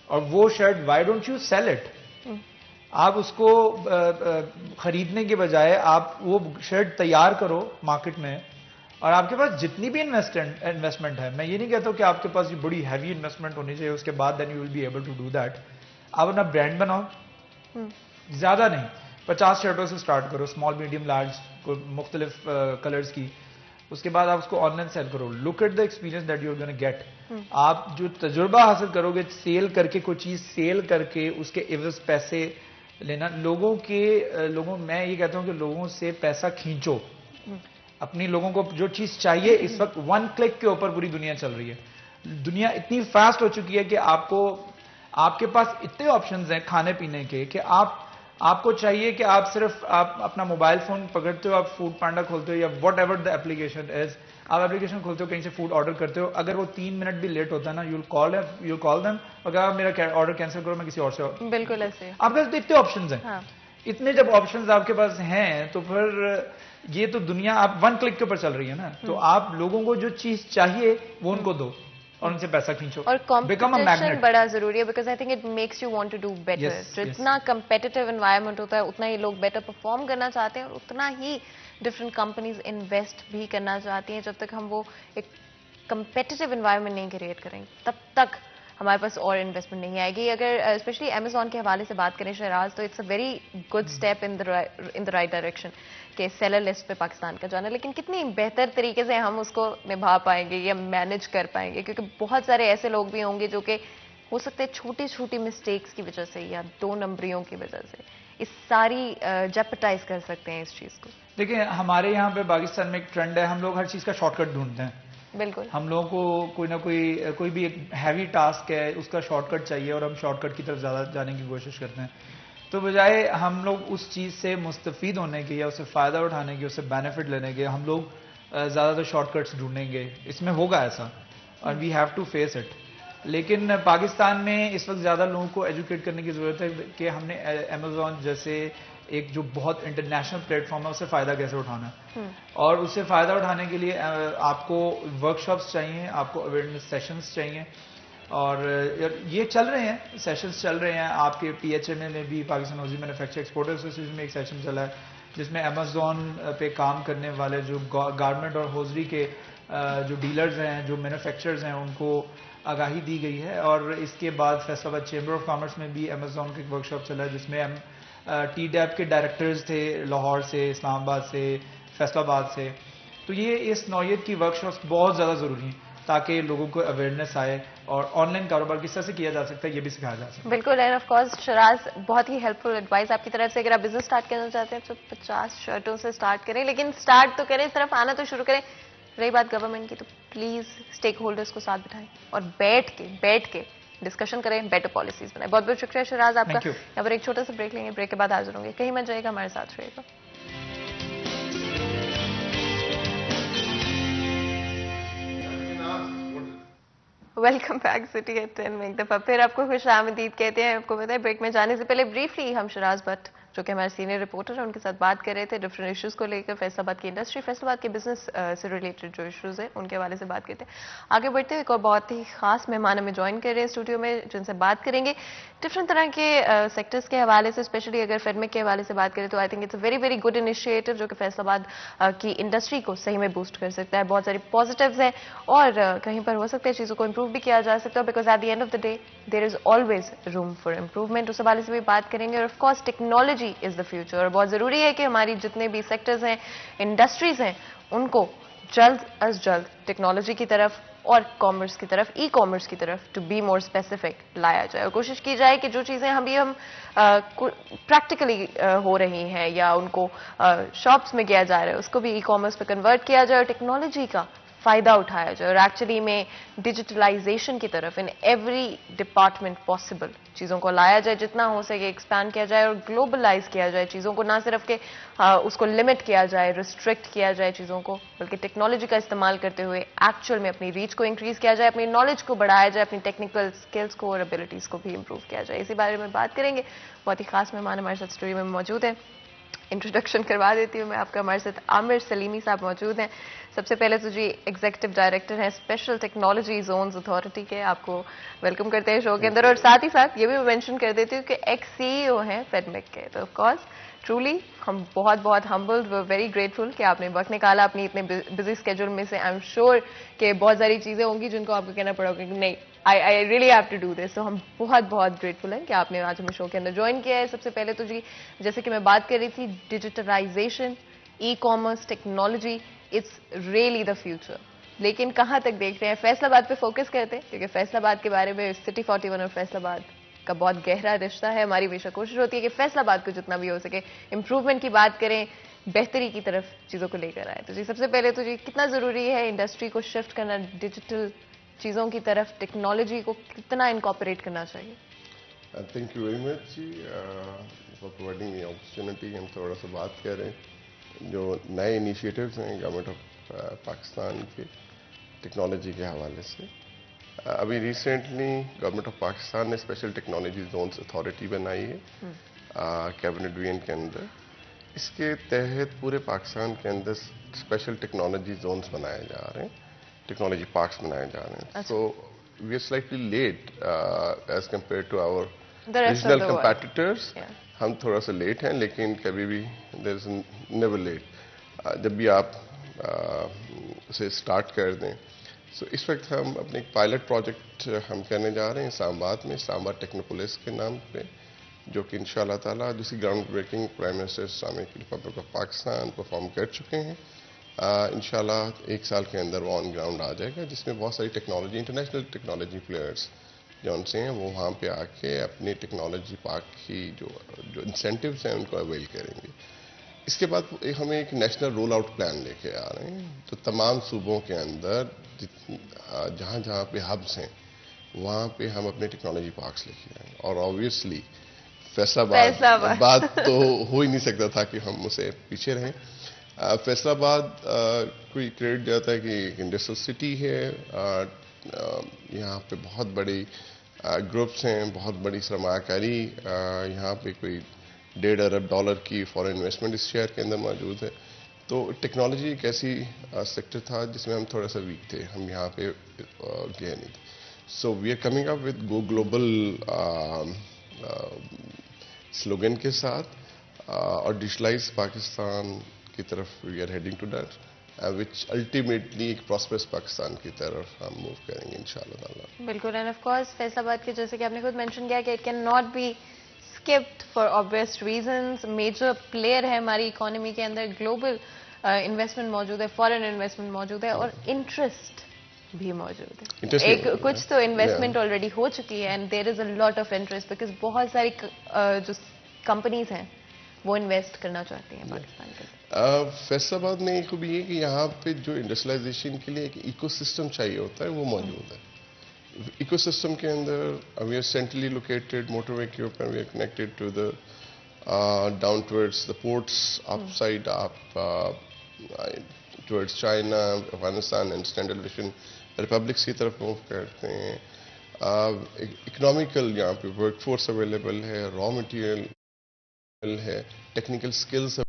اور وہ shirt why don't you sell it? آپ اس کو خریدنے کے بجائے آپ وہ شرٹ تیار کرو مارکیٹ میں, اور آپ کے پاس جتنی بھی انویسٹمنٹ ہے, میں یہ نہیں کہتا کہ آپ کے پاس یہ بڑی ہیوی انویسٹمنٹ ہونی چاہیے, اس کے بعد then you will be able to do that. آپ اپنا برانڈ بناؤ, زیادہ نہیں, 50 شرٹوں سے سٹارٹ کرو, اسمال میڈیم لارج مختلف کلرز کی, اس کے بعد آپ اس کو آن لائن سیل کرو. Look at the experience that you are gonna get. آپ جو تجربہ حاصل کرو گے سیل کر کے, کوئی چیز سیل کر کے اس کے عوض پیسے لینا, میں یہ کہتا ہوں کہ لوگوں سے پیسہ کھینچو, اپنی لوگوں کو جو چیز چاہیے. اس وقت 1 کلک کے اوپر پوری دنیا چل رہی ہے, دنیا اتنی فاسٹ ہو چکی ہے کہ آپ کے پاس اتنے آپشنز ہیں کھانے پینے کے کہ آپ کو چاہیے کہ آپ صرف آپ اپنا موبائل فون پکڑتے ہو, آپ فوڈ پانڈا کھولتے ہو یا what ever the application is, آپ ایپلیکیشن کھولتے ہو, کہیں سے فوڈ آرڈر کرتے ہو, اگر وہ 3 منٹ بھی لیٹ ہوتا ہے نا, یو کال دیم, اگر آپ میرا آرڈر کینسل کرو, میں کسی اور سے, بالکل ایسے آپ کے پاس اتنے آپشنز ہیں. اتنے جب آپشنز آپ کے پاس ہیں تو پھر یہ تو دنیا آپ ون کلک کے اوپر چل رہی ہے نا, تو آپ لوگوں کو جو چیز چاہیے وہ ان کو دو اور ان سے پیسہ کھینچو. اور بیکم اے کمپٹیشن میگنیٹ. بڑا ضروری ہے, because I think it makes you want to do better. جتنا کمپیٹیٹو انوائرمنٹ ہوتا ہے اتنا ہی لوگ بیٹر پرفارم کرنا چاہتے ہیں, اور اتنا ہی ڈفرینٹ کمپنیز انویسٹ بھی کرنا چاہتی ہیں. جب تک ہم وہ ایک کمپیٹیٹو انوائرمنٹ نہیں کریٹ کریں گے تب تک ہمارے پاس اور انویسٹمنٹ نہیں آئے گی. اگر اسپیشلی امیزون کے حوالے سے بات کریں شہراز, تو it's a very good step in the right direction کہ سیلر لسٹ پہ پاکستان کا جانا, لیکن کتنی بہتر طریقے سے ہم اس کو نبھا پائیں گے یا مینج کر پائیں گے, کیونکہ بہت سارے ایسے لوگ بھی ہوں گے جو کہ ہو سکتے ہیں چھوٹی چھوٹی مسٹیکس کی وجہ سے یا 2 نمبریوں کی وجہ سے اس ساری جیپٹائز کر سکتے ہیں اس چیز کو. دیکھیں ہمارے یہاں پہ پاکستان میں ایک ٹرینڈ ہے, ہم لوگ ہر چیز کا شارٹ کٹ ڈھونڈتے ہیں. بالکل, ہم لوگوں کو کوئی نہ کوئی بھی ایک ہیوی ٹاسک ہے, اس کا شارٹ کٹ چاہیے اور ہم شارٹ کٹ کی طرف زیادہ جانے کی کوشش کرتے ہیں. تو بجائے ہم لوگ اس چیز سے مستفید ہونے کے یا اسے فائدہ اٹھانے کے, اسے بینیفٹ لینے کے, ہم لوگ زیادہ تر شارٹ کٹس ڈھونڈیں گے. اس میں ہوگا ایسا اور we have to face it. لیکن پاکستان میں اس وقت زیادہ لوگوں کو ایجوکیٹ کرنے کی ضرورت ہے کہ ہم نے امیزون جیسے ایک جو بہت انٹرنیشنل پلیٹ فارم ہے اس سے فائدہ کیسے اٹھانا ہے, اور اس سے فائدہ اٹھانے کے لیے آپ کو ورک شاپس چاہیے, آپ کو اویئرنیس سیشنز چاہیے, اور یہ چل رہے ہیں, سیشنز چل رہے ہیں. آپ کے پی ایچ ایم اے میں بھی پاکستان ہوزی مینوفیکچر ایکسپورٹر ایسوسیشن میں ایک سیشن چلا ہے جس میں امیزون پہ کام کرنے والے جو گارمنٹ اور ہوزری کے جو ڈیلرز ہیں, جو مینوفیکچررز ہیں, ان کو آگاہی دی گئی ہے. اور اس کے بعد فیصل آباد چیمبر آف کامرس میں بھی امیزون کا ایک ورک شاپ چلا ہے جس میں ٹی ڈیپ کے ڈائریکٹرز تھے لاہور سے, اسلام آباد سے, فیصل آباد سے. تو یہ اس نوعیت کی ورک شاپس بہت زیادہ ضروری ہیں تاکہ لوگوں کو اویئرنیس آئے اور آن لائن کاروبار کس طرح سے کیا جا سکتا ہے یہ بھی سکھایا جا سکتا ہے. بالکل. اینڈ آف کورس شراز, بہت ہی ہیلپ فل ایڈوائز آپ کی طرف سے. اگر آپ بزنس اسٹارٹ کرنا چاہتے ہیں تو 50 شرٹوں سے اسٹارٹ کریں, لیکن اسٹارٹ تو کریں, صرف آنا تو شروع کریں. رہی بات گورنمنٹ کی, تو پلیز اسٹیک ہولڈرس کو ساتھ بٹھائیں اور بیٹھ کے ڈسکشن کریں, بیٹر پالیسیز بنائیں. بہت بہت شکریہ شراز آپ کا. یہاں پر ایک چھوٹا سا بریک لیں گے, بریک کے بعد حاضر ہوں گے. کہیں مت جائے گا, ہمارے ساتھ رہے گا. ویلکم بیک سٹی ایٹ 10 میں ایک دفعہ پھر آپ کو خوش آمدید کہتے ہیں. آپ کو پتا ہے بریک میں جانے سے پہلے بریفلی ہم شراز بٹ جو کہ ہمارے سینئر رپورٹر ہیں ان کے ساتھ بات کر رہے تھے ڈفرینٹ ایشوز کو لے کر, فیصل آباد کی انڈسٹری, فیصل آباد کے بزنس سے ریلیٹڈ جو ایشوز ہیں ان کے حوالے سے بات کرتے ہیں. آگے بڑھتے ہوئے ایک اور بہت ہی خاص مہمان ہمیں جوائن کر رہے ہیں اسٹوڈیو میں, جن سے بات کریں گے ڈفرینٹ طرح کے سیکٹرز کے حوالے سے. اسپیشلی اگر فیڈمک کے حوالے سے بات کریں تو I think it's a very very good initiative جو کہ فیصل آباد کی انڈسٹری کو صحیح میں بوسٹ کر سکتا ہے. بہت ساری پازیٹیوز ہیں اور کہیں پر ہو سکتا ہے چیزوں کو امپروو بھی کیا جا سکتا ہے, because at the end of the day there is always room for improvement. اس حوالے سے بھی بات کریں گے. اور of course technology is the future, اور بہت ضروری ہے کہ ہماری جتنے بھی سیکٹرز ہیں, انڈسٹریز ہیں, ان کو جلد از جلد ٹیکنالوجی کی طرف اور کامرس کی طرف, ای کامرس کی طرف ٹو بی مور اسپیسیفک لایا جائے, اور کوشش کی جائے کہ جو چیزیں ہم پریکٹیکلی ہو رہی ہیں یا ان کو شاپس میں کیا جا رہا ہے اس کو بھی ای کامرس پہ کنورٹ کیا جائے اور ٹیکنالوجی کا فائدہ اٹھایا جائے, اور ایکچولی میں ڈیجیٹلائزیشن کی طرف ان ایوری ڈپارٹمنٹ پاسبل چیزوں کو لایا جائے, جتنا ہو سکے ایکسپینڈ کیا جائے اور گلوبلائز کیا جائے چیزوں کو, نہ صرف کہ اس کو لمٹ کیا جائے, ریسٹرکٹ کیا جائے چیزوں کو, بلکہ ٹیکنالوجی کا استعمال کرتے ہوئے ایکچوئل میں اپنی ریچ کو انکریز کیا جائے, اپنی نالج کو بڑھایا جائے, اپنی ٹیکنیکل اسکلس کو اور ابیلٹیز کو بھی امپروو کیا جائے. اسی بارے میں بات کریں گے. بہت ہی خاص مہمان ہمارے ساتھ اسٹوڈیو میں موجود ہیں. انٹروڈکشن کروا دیتی ہوں میں آپ کا. ہمارے ساتھ عامر سلیمی صاحب موجود ہیں. سب سے پہلے تو جی ایگزیکٹو ڈائریکٹر ہیں اسپیشل ٹیکنالوجی زونز اتھارٹی کے. آپ کو ویلکم کرتے ہیں شو کے اندر, اور ساتھ ہی ساتھ یہ بھی مینشن کر دیتی ہوں کہ ایکس سی ای او ہیں فیڈمک کے. تو آف کورس ٹرولی ہم بہت بہت ہمبلڈ, ویری گریٹفل کہ آپ نے وقت نکالا اپنی اتنے بزی اسکیڈول میں سے. آئی ایم شیور کہ بہت ساری چیزیں ہوں گی جن کو آپ کو کہنا پڑے گا کہ نہیں, I really have to do this. تو ہم بہت بہت گریٹفل ہیں کہ آپ نے آج ہمیں شو کے اندر جوائن کیا ہے. سب سے پہلے تو جی جیسے کہ میں بات کر رہی تھی, digitalization, e commerce, technology, it's really the future. لیکن کہاں تک دیکھ رہے ہیں, فیصل آباد پہ فوکس کرتے ہیں کیونکہ فیصل آباد کے بارے میں سٹی 41 اور فیصل آباد کا بہت گہرا رشتہ ہے. ہماری ہمیشہ کوشش ہوتی ہے کہ فیصل آباد کو جتنا بھی ہو سکے امپروومنٹ کی بات کریں, بہتری کی طرف چیزوں کو لے کر آئے. تو جی سب سے پہلے تو جی کتنا ضروری ہے انڈسٹری کو شفٹ کرنا ڈیجیٹل چیزوں کی طرف, ٹیکنالوجی کو کتنا انکارپوریٹ کرنا چاہیے؟ Thank you very much for providing me opportunity. ہم تھوڑا سا بات کر رہے ہیں جو نئے انیشیٹوز ہیں گورنمنٹ آف پاکستان کے ٹیکنالوجی کے حوالے سے. ابھی ریسنٹلی گورنمنٹ آف پاکستان نے اسپیشل ٹیکنالوجی زونس اتھارٹی بنائی ہے کیبنٹ وین کے اندر. اس کے تحت پورے پاکستان کے اندر اسپیشل ٹیکنالوجی زونز بنائے جا رہے ہیں, ٹیکنالوجی پارکس بنائے جا رہے ہیں. So we are slightly late as compare to our regional competitors. ہم تھوڑا سا لیٹ ہیں, لیکن کبھی بھی دیر از نیور لیٹ. جب بھی آپ اسے اسٹارٹ کر دیں. سو اس وقت ہم اپنے ایک پائلٹ پروجیکٹ ہم کرنے جا رہے ہیں اسلام آباد میں, اسلام آباد ٹیکنوپولس کے نام پہ, جو کہ انشاءاللہ تعالیٰ جس کی ground breaking prime minister Islamic republic of Pakistan perform کر چکے ہیں. انشاءاللہ 1 سال کے اندر وہ آن گراؤنڈ آ جائے گا, جس میں بہت ساری ٹیکنالوجی انٹرنیشنل ٹیکنالوجی پلیئرس جو ان سے ہیں وہ وہاں پہ آ کے اپنی ٹیکنالوجی پارک کی جو انسینٹیوز ہیں ان کو اویل کریں گے. اس کے بعد ہمیں ایک نیشنل رول آؤٹ پلان لے کے آ رہے ہیں, تو تمام صوبوں کے اندر جہاں جہاں پہ ہبس ہیں وہاں پہ ہم اپنے ٹیکنالوجی پارکس لے کے آئیں. اور آبویسلی فیصلہ آباد بات تو ہو ہی نہیں سکتا تھا کہ ہم اسے پیچھے رہیں. فیصلہ آباد کوئی کریڈٹ جاتا ہے کہ انڈسٹریل سٹی ہے, یہاں پہ بہت بڑی گروپس ہیں, بہت بڑی سرمایہ کاری, یہاں پہ کوئی $1.5 ارب کی فارن انویسٹمنٹ اس شہر کے اندر موجود ہے. تو ٹیکنالوجی ایک ایسی سیکٹر تھا جس میں ہم تھوڑا سا ویک تھے, ہم یہاں پہ گئے نہیں تھے. So we are coming up with go global slogan کے ساتھ, اور ڈیجیٹلائز پاکستان کی طرف we are heading to that, which ultimately ایک پراسپرس پاکستان کی طرف ہم موو کریں گے انشاءاللہ تعالیٰ. بالکل. اینڈ آف کورس فیصل آباد کے جیسے کہ آپ نے خود مینشن کیا کہ it can not be skipped for obvious reasons. Major player ہے ہماری اکانومی کے اندر, گلوبل انویسٹمنٹ موجود ہے, فارن انویسٹمنٹ موجود ہے, اور انٹرسٹ بھی موجود ہے. ایک کچھ تو انویسٹمنٹ آلریڈی ہو چکی ہے, and there is a lot of interest because بہت ساری جو کمپنیز ہیں وہ انویسٹ کرنا چاہتی ہیں پاکستان کے. فیصل آباد میں ایک خوبی یہ کہ یہاں پہ جو انڈسٹریلائزیشن کے لیے ایک ایکو سسٹم چاہیے ہوتا ہے وہ موجود ہے. ایکو سسٹم کے اندر we are centrally located, motorway کے اوپر we are connected to the down towards the ports up side up towards China, Afghanistan and standard Asian republics کی طرف موو کرتے ہیں. اکنامیکل یہاں پہ ورک فورس اویلیبل ہے, را مٹیریل ہے, ٹیکنیکل سکلز ہیں.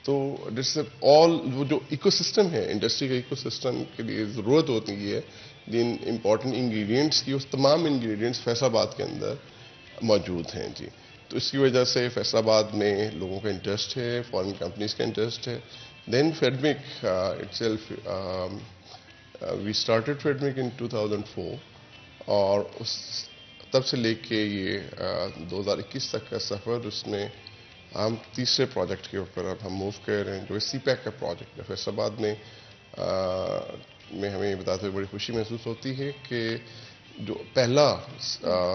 تو دس آل وہ جو ایکو سسٹم ہے انڈسٹری کا ایکو سسٹم کے لیے ضرورت ہوتی ہے جن امپورٹنٹ انگریڈینٹس کی, اس تمام انگریڈینٹس فیصل آباد کے اندر موجود ہیں جی. تو اس کی وجہ سے فیصل آباد میں لوگوں کا انٹرسٹ ہے, فارن کمپنیز کا انٹرسٹ ہے. دین فیڈمک اٹ سیلف, وی اسٹارٹڈ فیڈمک ان 2004, اور اس تب سے لے کے یہ 2021 تک کا سفر, اس میں ہم تیسرے پروجیکٹ کے اوپر اب ہم موو کر رہے ہیں جو سی پیک کا پروجیکٹ ہے. فیصل آباد میں ہمیں یہ بتاتے ہوئے بڑی خوشی محسوس ہوتی ہے کہ جو پہلا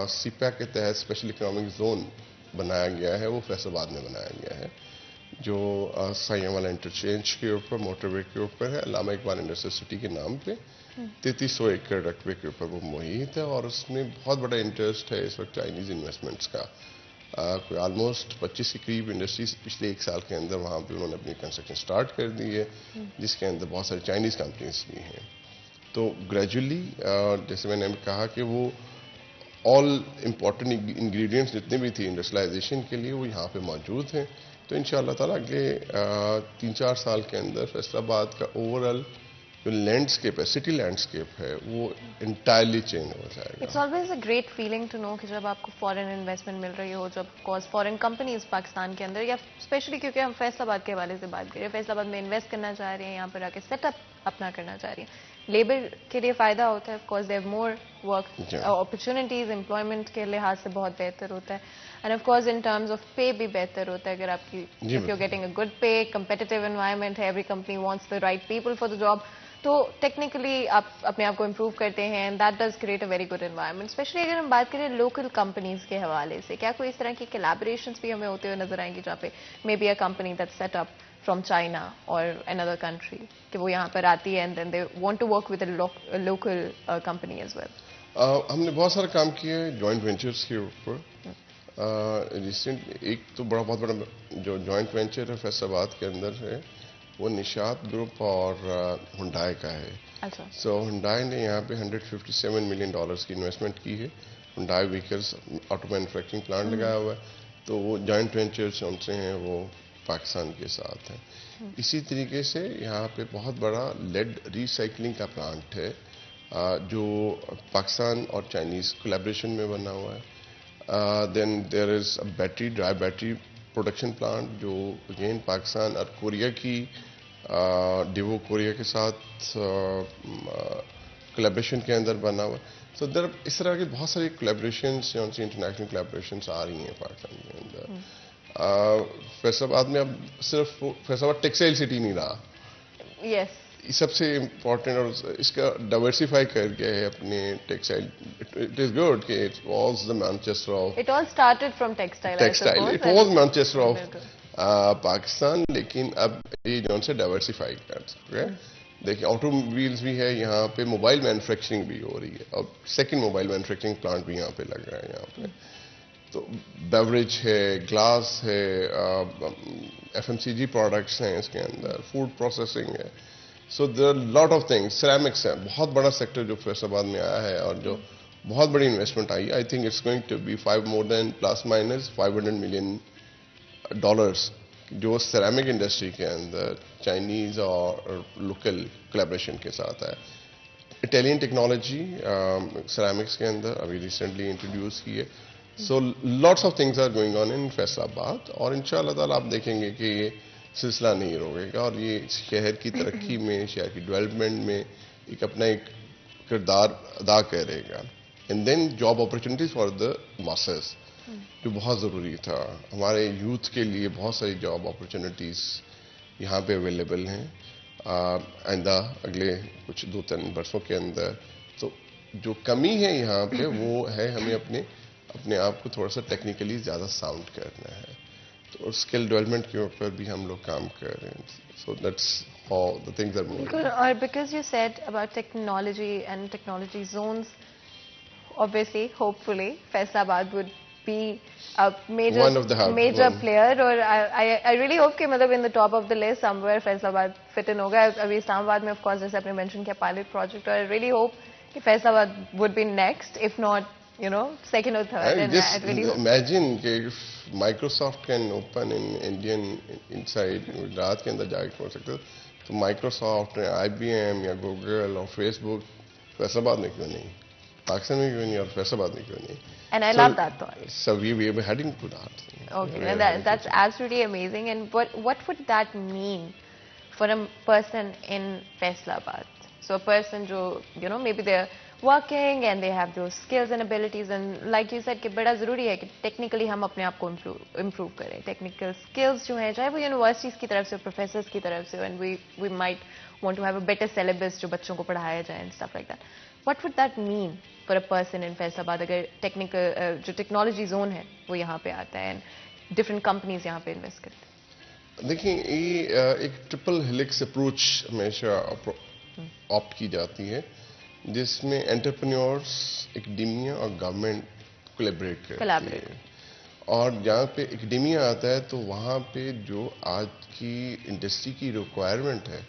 سی پیک کے تحت اسپیشل اکنامک زون بنایا گیا ہے وہ فیصل آباد میں بنایا گیا ہے, جو سائیاں والا انٹرچینج کے اوپر موٹر وے کے اوپر ہے, علامہ اقبال انڈسٹریل سٹی کے نام پہ 3300 ایکڑ رقبے کے اوپر وہ محیط ہے. اور اس میں بہت بڑا انٹرسٹ ہے اس وقت چائنیز انویسٹمنٹس کا. کوئی آلموسٹ 25 کے قریب انڈسٹریز پچھلے 1 سال کے اندر وہاں پہ انہوں نے اپنی کنسٹرکشن سٹارٹ کر دی ہے, جس کے اندر بہت ساری چائنیز کمپنیز بھی ہیں. تو گریجولی جیسے میں نے کہا کہ وہ آل امپورٹنٹ انگریڈینٹس جتنے بھی تھے انڈسٹریلائزیشن کے لیے وہ یہاں پہ موجود ہیں. تو انشاءاللہ تعالیٰ اگلے 3-4 سال کے اندر فیصل آباد کا اوورآل جو لینڈسکیپ ہے, سٹی لینڈسکیپ ہے, وہ انٹائرلی چینج ہو جائے گا. It's always a great feeling to know کہ جب آپ کو فارن انویسٹمنٹ مل رہی ہو, جب کاز فارن کمپنیز پاکستان کے اندر, یا اسپیشلی کیونکہ ہم فیصل آباد کے حوالے سے بات کر رہے ہیں, فیصل آباد میں انویسٹ کرنا چاہ رہے ہیں, یہاں پر آ کے سیٹ اپ اپنا کرنا چاہ رہی ہیں, لیبر کے لیے فائدہ ہوتا ہے, cause they have more work opportunities, employment کے لحاظ سے بہت بہتر ہوتا ہے, and of course in terms of pay بھی بہتر ہوتا ہے. اگر آپ کی if you are getting a good pay, competitive environment ہے, every company wants the right people for the job, تو ٹیکنیکلی آپ اپنے آپ کو امپروو کرتے ہیں, and that does create a very good environment. Specially اگر ہم بات کریں لوکل کمپنیز کے حوالے سے, کیا کوئی اس طرح کی کولیبریشنس بھی ہمیں ہوتے ہوئے نظر آئیں گی جہاں پہ maybe a company that set up from China اور another country کہ وہ یہاں پر آتی ہے and then they want to work with a local company as well? ہم نے بہت سارا کام کیا ہے جوائنٹ وینچرس کے اوپر. ریسنٹ ایک تو بہت بڑا جو جوائنٹ وینچر ہے فیصل آباد کے اندر ہے, وہ نشاط گروپ اور ہنڈائی کا ہے. سو ہنڈائی نے یہاں پہ $157 ملین کی انویسٹمنٹ کی ہے. Hyundai vehicles auto manufacturing plant لگایا ہوا ہے. تو وہ جوائنٹ وینچرز جو سے ہیں وہ پاکستان کے ساتھ ہیں. اسی طریقے سے یہاں پہ بہت بڑا لیڈ ریسائکلنگ کا پلانٹ ہے جو پاکستان اور چائنیز کولیبریشن میں بنا ہوا ہے. Then there is battery dry battery production plant جو اگین پاکستان اور کوریا کی ڈیوو کوریا کے ساتھ کولیبریشن کے اندر بنا ہوا ہے. سو در اس طرح کی بہت ساری کولیبریشنس جو انٹرنیشنل کولیبریشنس آ رہی ہیں پاکستان کے اندر. فیصل آباد میں اب صرف فیصل آباد ٹیکسٹائل سٹی نہیں رہا. یس. سب سے امپورٹنٹ اور اس کا ڈائیورسیفائی کر گیا ہے اپنے ٹیکسٹائل. اٹ از گڈ کہ it was the Manchester of it all started from textile. It was Manchester of Pakistan, لیکن اب یہ جو سے ڈائیورسیفائی کر سکتے ہیں. دیکھیں آٹو موبائلز بھی ہے یہاں پہ, موبائل مینوفیکچرنگ بھی ہو رہی ہے, اور سیکنڈ موبائل مینوفیکچرنگ پلانٹ بھی یہاں پہ لگ رہا ہے یہاں پہ. تو بیوریج ہے, گلاس ہے, F M C G products ہیں اس کے اندر, فوڈ پروسیسنگ ہے. So there are lot of things. Ceramics ہے, بہت بڑا سیکٹر جو فیصل آباد میں آیا ہے اور جو بہت بڑی انویسٹمنٹ آئی. I think it's going to be more than +- $500 million جو سیرامک انڈسٹری کے اندر چائنیز اور لوکل کولیبریشن کے ساتھ ہے. اٹیلین ٹیکنالوجی سیرامکس کے اندر ابھی ریسنٹلی انٹروڈیوس کی ہے. So lots of things are going on in Faisalabad, اور ان شاء اللہ تعالیٰ آپ دیکھیں گے کہ یہ سلسلہ نہیں روکے گا, اور یہ شہر کی ترقی میں, شہر کی ڈیولپمنٹ میں ایک اپنا ایک کردار ادا کرے گا. And then job opportunities for the masses جو بہت ضروری تھا ہمارے یوتھ کے لیے. بہت ساری جاب اپرچونیٹیز یہاں پہ اویلیبل ہیں آئندہ اگلے کچھ 2-3 برسوں کے اندر. تو جو کمی ہے یہاں پہ وہ ہے ہمیں اپنے آپ کو تھوڑا سا ٹیکنیکلی زیادہ ساؤنڈ کرنا ہے, تو اسکل ڈیولپمنٹ کے اوپر بھی ہم لوگ کام کر رہے ہیں. So that's how the things are moving. اور because you said about technology and technology zones, obviously hopefully Faisalabad would be a One of the hub, major one. player, اور I really hope کہ مطلب in the top of the list somewhere Faisalabad fit in ہوگا. ابھی اسلام آباد میں of course جیسے آپ نے mention کیا pilot project, اور I really hope کہ Faisalabad would be next if not second or third. And I really hope. Imagine کہ Microsoft can open in Indian inside Gujarat کے اندر جا کے کھول سکتے, تو Microsoft IBM یا Google اور Facebook فیصل آباد میں کیوں نہیں, پاکستان میں کیوں نہیں, اور فیصل آباد میں کیوں نہیں. And I love that thought. So we are heading to that. Okay, and that's absolutely amazing. And what would that mean for a person in Faisalabad? So a person jo, maybe they're working and they have those skills and abilities, and like you said کہ بڑا ضروری ہے کہ technically ہم اپنے آپ کو improve کریں. ٹیکنیکل اسکلز جو ہیں چاہے وہ یونیورسٹیز کی طرف سے, پروفیسرز کی طرف سے, and we might want to have a better syllabus جو بچوں کو پڑھایا جائے and stuff like that. What would that mean for a person in Faisalabad اگر ٹیکنیکل جو ٹیکنالوجی زون ہے وہ یہاں پہ آتا ہے اینڈ ڈفرینٹ کمپنیز یہاں پہ انویسٹ کرتے ہیں؟ دیکھیں یہ ایک ٹرپل ہیلکس اپروچ ہمیشہ آپٹ کی جاتی ہے, جس میں انٹرپرینیورس, ایکڈیمیا اور گورنمنٹ کولیبریٹ کرتے ہیں. اور جہاں پہ ایکڈیمیا آتا ہے تو وہاں پہ جو آج کی انڈسٹری کی ریکوائرمنٹ ہے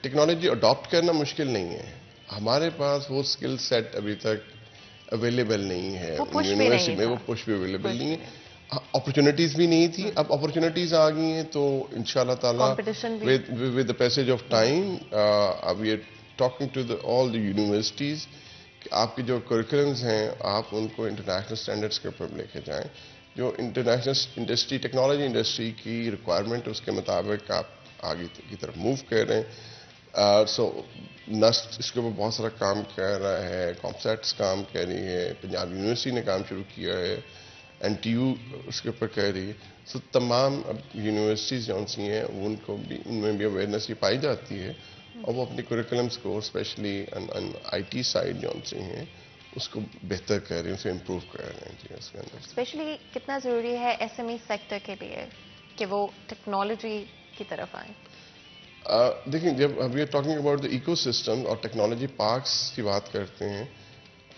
ٹیکنالوجی اڈاپٹ کرنا مشکل نہیں ہے. ہمارے پاس وہ اسکل سیٹ ابھی تک اویلیبل نہیں ہے یونیورسٹی میں, وہ پش بھی اویلیبل نہیں ہے, اپرچونیٹیز بھی نہیں تھی. اب اپرچونیٹیز آ گئی ہیں تو ان شاء اللہ تعالیٰ with the passage of time we are talking to all the universities کہ آپ کے جو کریکولمز ہیں آپ ان کو انٹرنیشنل اسٹینڈرڈس کے اوپر لے کے جائیں, جو انٹرنیشنل انڈسٹری ٹیکنالوجی انڈسٹری کی ریکوائرمنٹ اس کے مطابق آپ آگے کی طرف موو کر رہے ہیں. سو نسٹ اس کے اوپر بہت سارا کام کر رہا ہے, کامسیٹس کام کر رہی ہے, پنجاب یونیورسٹی نے کام شروع کیا ہے, NTU اس کے اوپر کر رہی ہے. سو تمام اب یونیورسٹیز جو سی ہیں ان کو بھی ان میں بھی اویئرنیس یہ پائی جاتی ہے, اور وہ اپنی کریکولمس کو اسپیشلی IT سائڈ جو سی ہیں اس کو بہتر کر رہے ہیں, اسے امپروو کر رہے ہیں. جی اس کے اندر اسپیشلی کتنا ضروری ہے SME سیکٹر کے لیے کہ وہ ٹیکنالوجی کی طرف آئیں؟ دیکھیں جب we are talking about the ecosystem اور ٹیکنالوجی پارکس کی بات کرتے ہیں,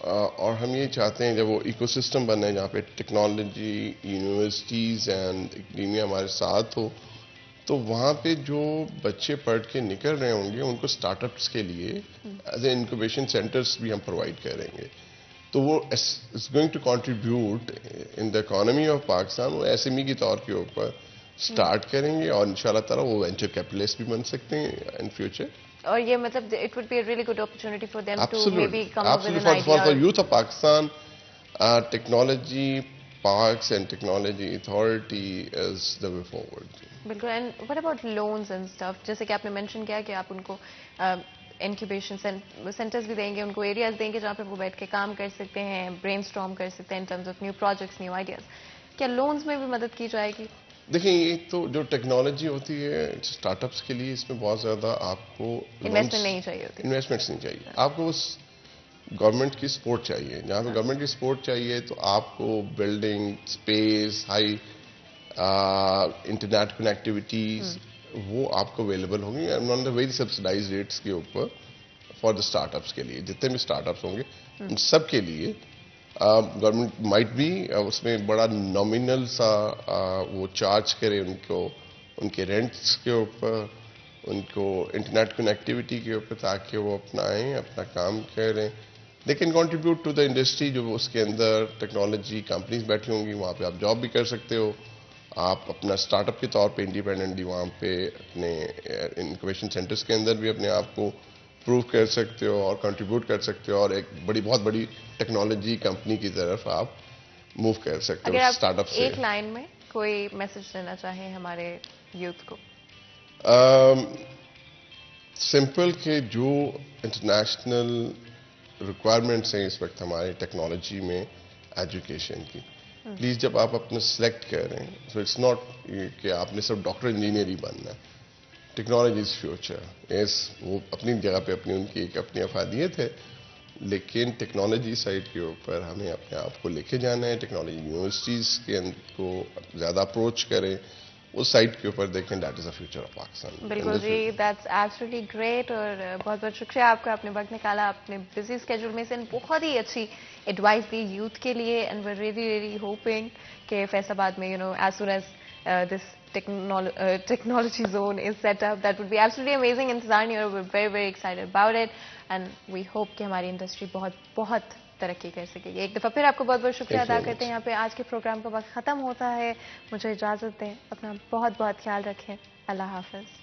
اور ہم یہ چاہتے ہیں جب وہ ایکو سسٹم بنے جہاں پہ ٹیکنالوجی یونیورسٹیز اینڈ ایکڈیمیا ہمارے ساتھ ہو, تو وہاں پہ جو بچے پڑھ کے نکل رہے ہوں گے ان کو اسٹارٹ اپس کے لیے ایز اے انکوبیشن سینٹرس بھی ہم پرووائڈ کریں گے. تو وہ is going to contribute in the economy of Pakistan. وہ ایس ایم ای کے طور کے اوپر اسٹارٹ کریں گے اور انشاءاللہ تعالیٰ وہ وینچر کیپٹلسٹ بھی بن سکتے ہیں ان فیوچر. اور یہ مطلب it would be a really good opportunity for them to maybe come up with an Absolutely. For idea. youth of Pakistan, technology parks and technology authority is the way forward. بالکل. And what about loans and stuff? جیسے کہ آپ نے mention کیا کہ آپ ان کو incubation centres بھی دیں گے, ان کو ایریاز دیں گے جہاں پہ وہ بیٹھ کے کام کر سکتے ہیں, برین اسٹارم کر سکتے ہیں ان terms of new projects, new ideas. کیا لونز میں بھی مدد کی جائے گی؟ دیکھیں, یہ تو جو ٹیکنالوجی ہوتی ہے اسٹارٹ اپس کے لیے, اس میں بہت زیادہ آپ کو انویسٹمنٹ نہیں چاہیے ہوتی. انویسٹمنٹس نہیں چاہیے, آپ کو اس گورنمنٹ کی سپورٹ چاہیے. جہاں پہ گورنمنٹ کی سپورٹ چاہیے تو آپ کو بلڈنگ اسپیس, ہائی انٹرنیٹ کنیکٹیویٹیز وہ آپ کو اویلیبل ہوں گی آن دا ویری سبسڈائز ریٹس کے اوپر فار دا اسٹارٹ اپس کے لیے. جتنے بھی اسٹارٹ اپس ہوں گے ان سب کے لیے گورنمنٹ مائٹ بھی اس میں بڑا نامینل سا وہ چارج کرے ان کو, ان کے رینٹس کے اوپر, ان کو انٹرنیٹ کنیکٹیوٹی کے اوپر, تاکہ وہ اپنائیں, اپنا کام کریں. They can contribute to the industry. جو اس کے اندر ٹیکنالوجی کمپنیز بیٹھی ہوں گی وہاں پہ آپ جاب بھی کر سکتے ہو. آپ اپنا اسٹارٹ اپ کے طور پہ انڈیپینڈنٹلی وہاں پہ اپنے انکویشن سینٹرز کے اندر بھی اپنے آپ کو پروو کر سکتے ہو اور کنٹریبیوٹ کر سکتے ہو, اور ایک بہت بڑی ٹیکنالوجی کمپنی کی طرف آپ موو کر سکتے ہو اسٹارٹ اپ سے. ایک لائن میں کوئی میسج دینا چاہیں ہمارے یوتھ کو؟ سمپل کہ جو انٹرنیشنل ریکوائرمنٹس ہیں اس وقت ہمارے ٹیکنالوجی میں ایجوکیشن کی, پلیز جب آپ اپنا سلیکٹ کر رہے ہیں, سو اٹس ناٹ کہ آپ نے صرف ڈاکٹر انجینئر ہی بننا ہے. Technology is future. وہ اپنی جگہ پہ ان کی ایک اپنی افادیت ہے, لیکن ٹیکنالوجی سائڈ کے اوپر ہمیں اپنے آپ کو لے کے جانا ہے. ٹیکنالوجی یونیورسٹیز کے کو زیادہ اپروچ کریں, اس سائٹ کے اوپر دیکھیں. That is the future of Pakistan. بالکل جی, دیٹس ایبسلیٹلی گریٹ. اور بہت بہت شکریہ آپ کا, آپ نے وقت نکالا اپنے بزی اسکیجول میں سے, بہت ہی اچھی ایڈوائس دی یوتھ کے لیے. And we really really hoping کہ فیصل آباد میں as soon as this technology zone is set up, that would be absolutely amazing. انتظار نہیں ہو رہا, we're very very excited about it and we hope کہ ہماری industry بہت بہت ترقی کر سکے گی. ایک دفعہ پھر آپ کو بہت بہت شکریہ ادا کرتے ہیں. یہاں پہ آج کے پروگرام کا وقت ختم ہوتا ہے, مجھے اجازت دیں, اپنا بہت بہت خیال رکھیں. اللہ حافظ.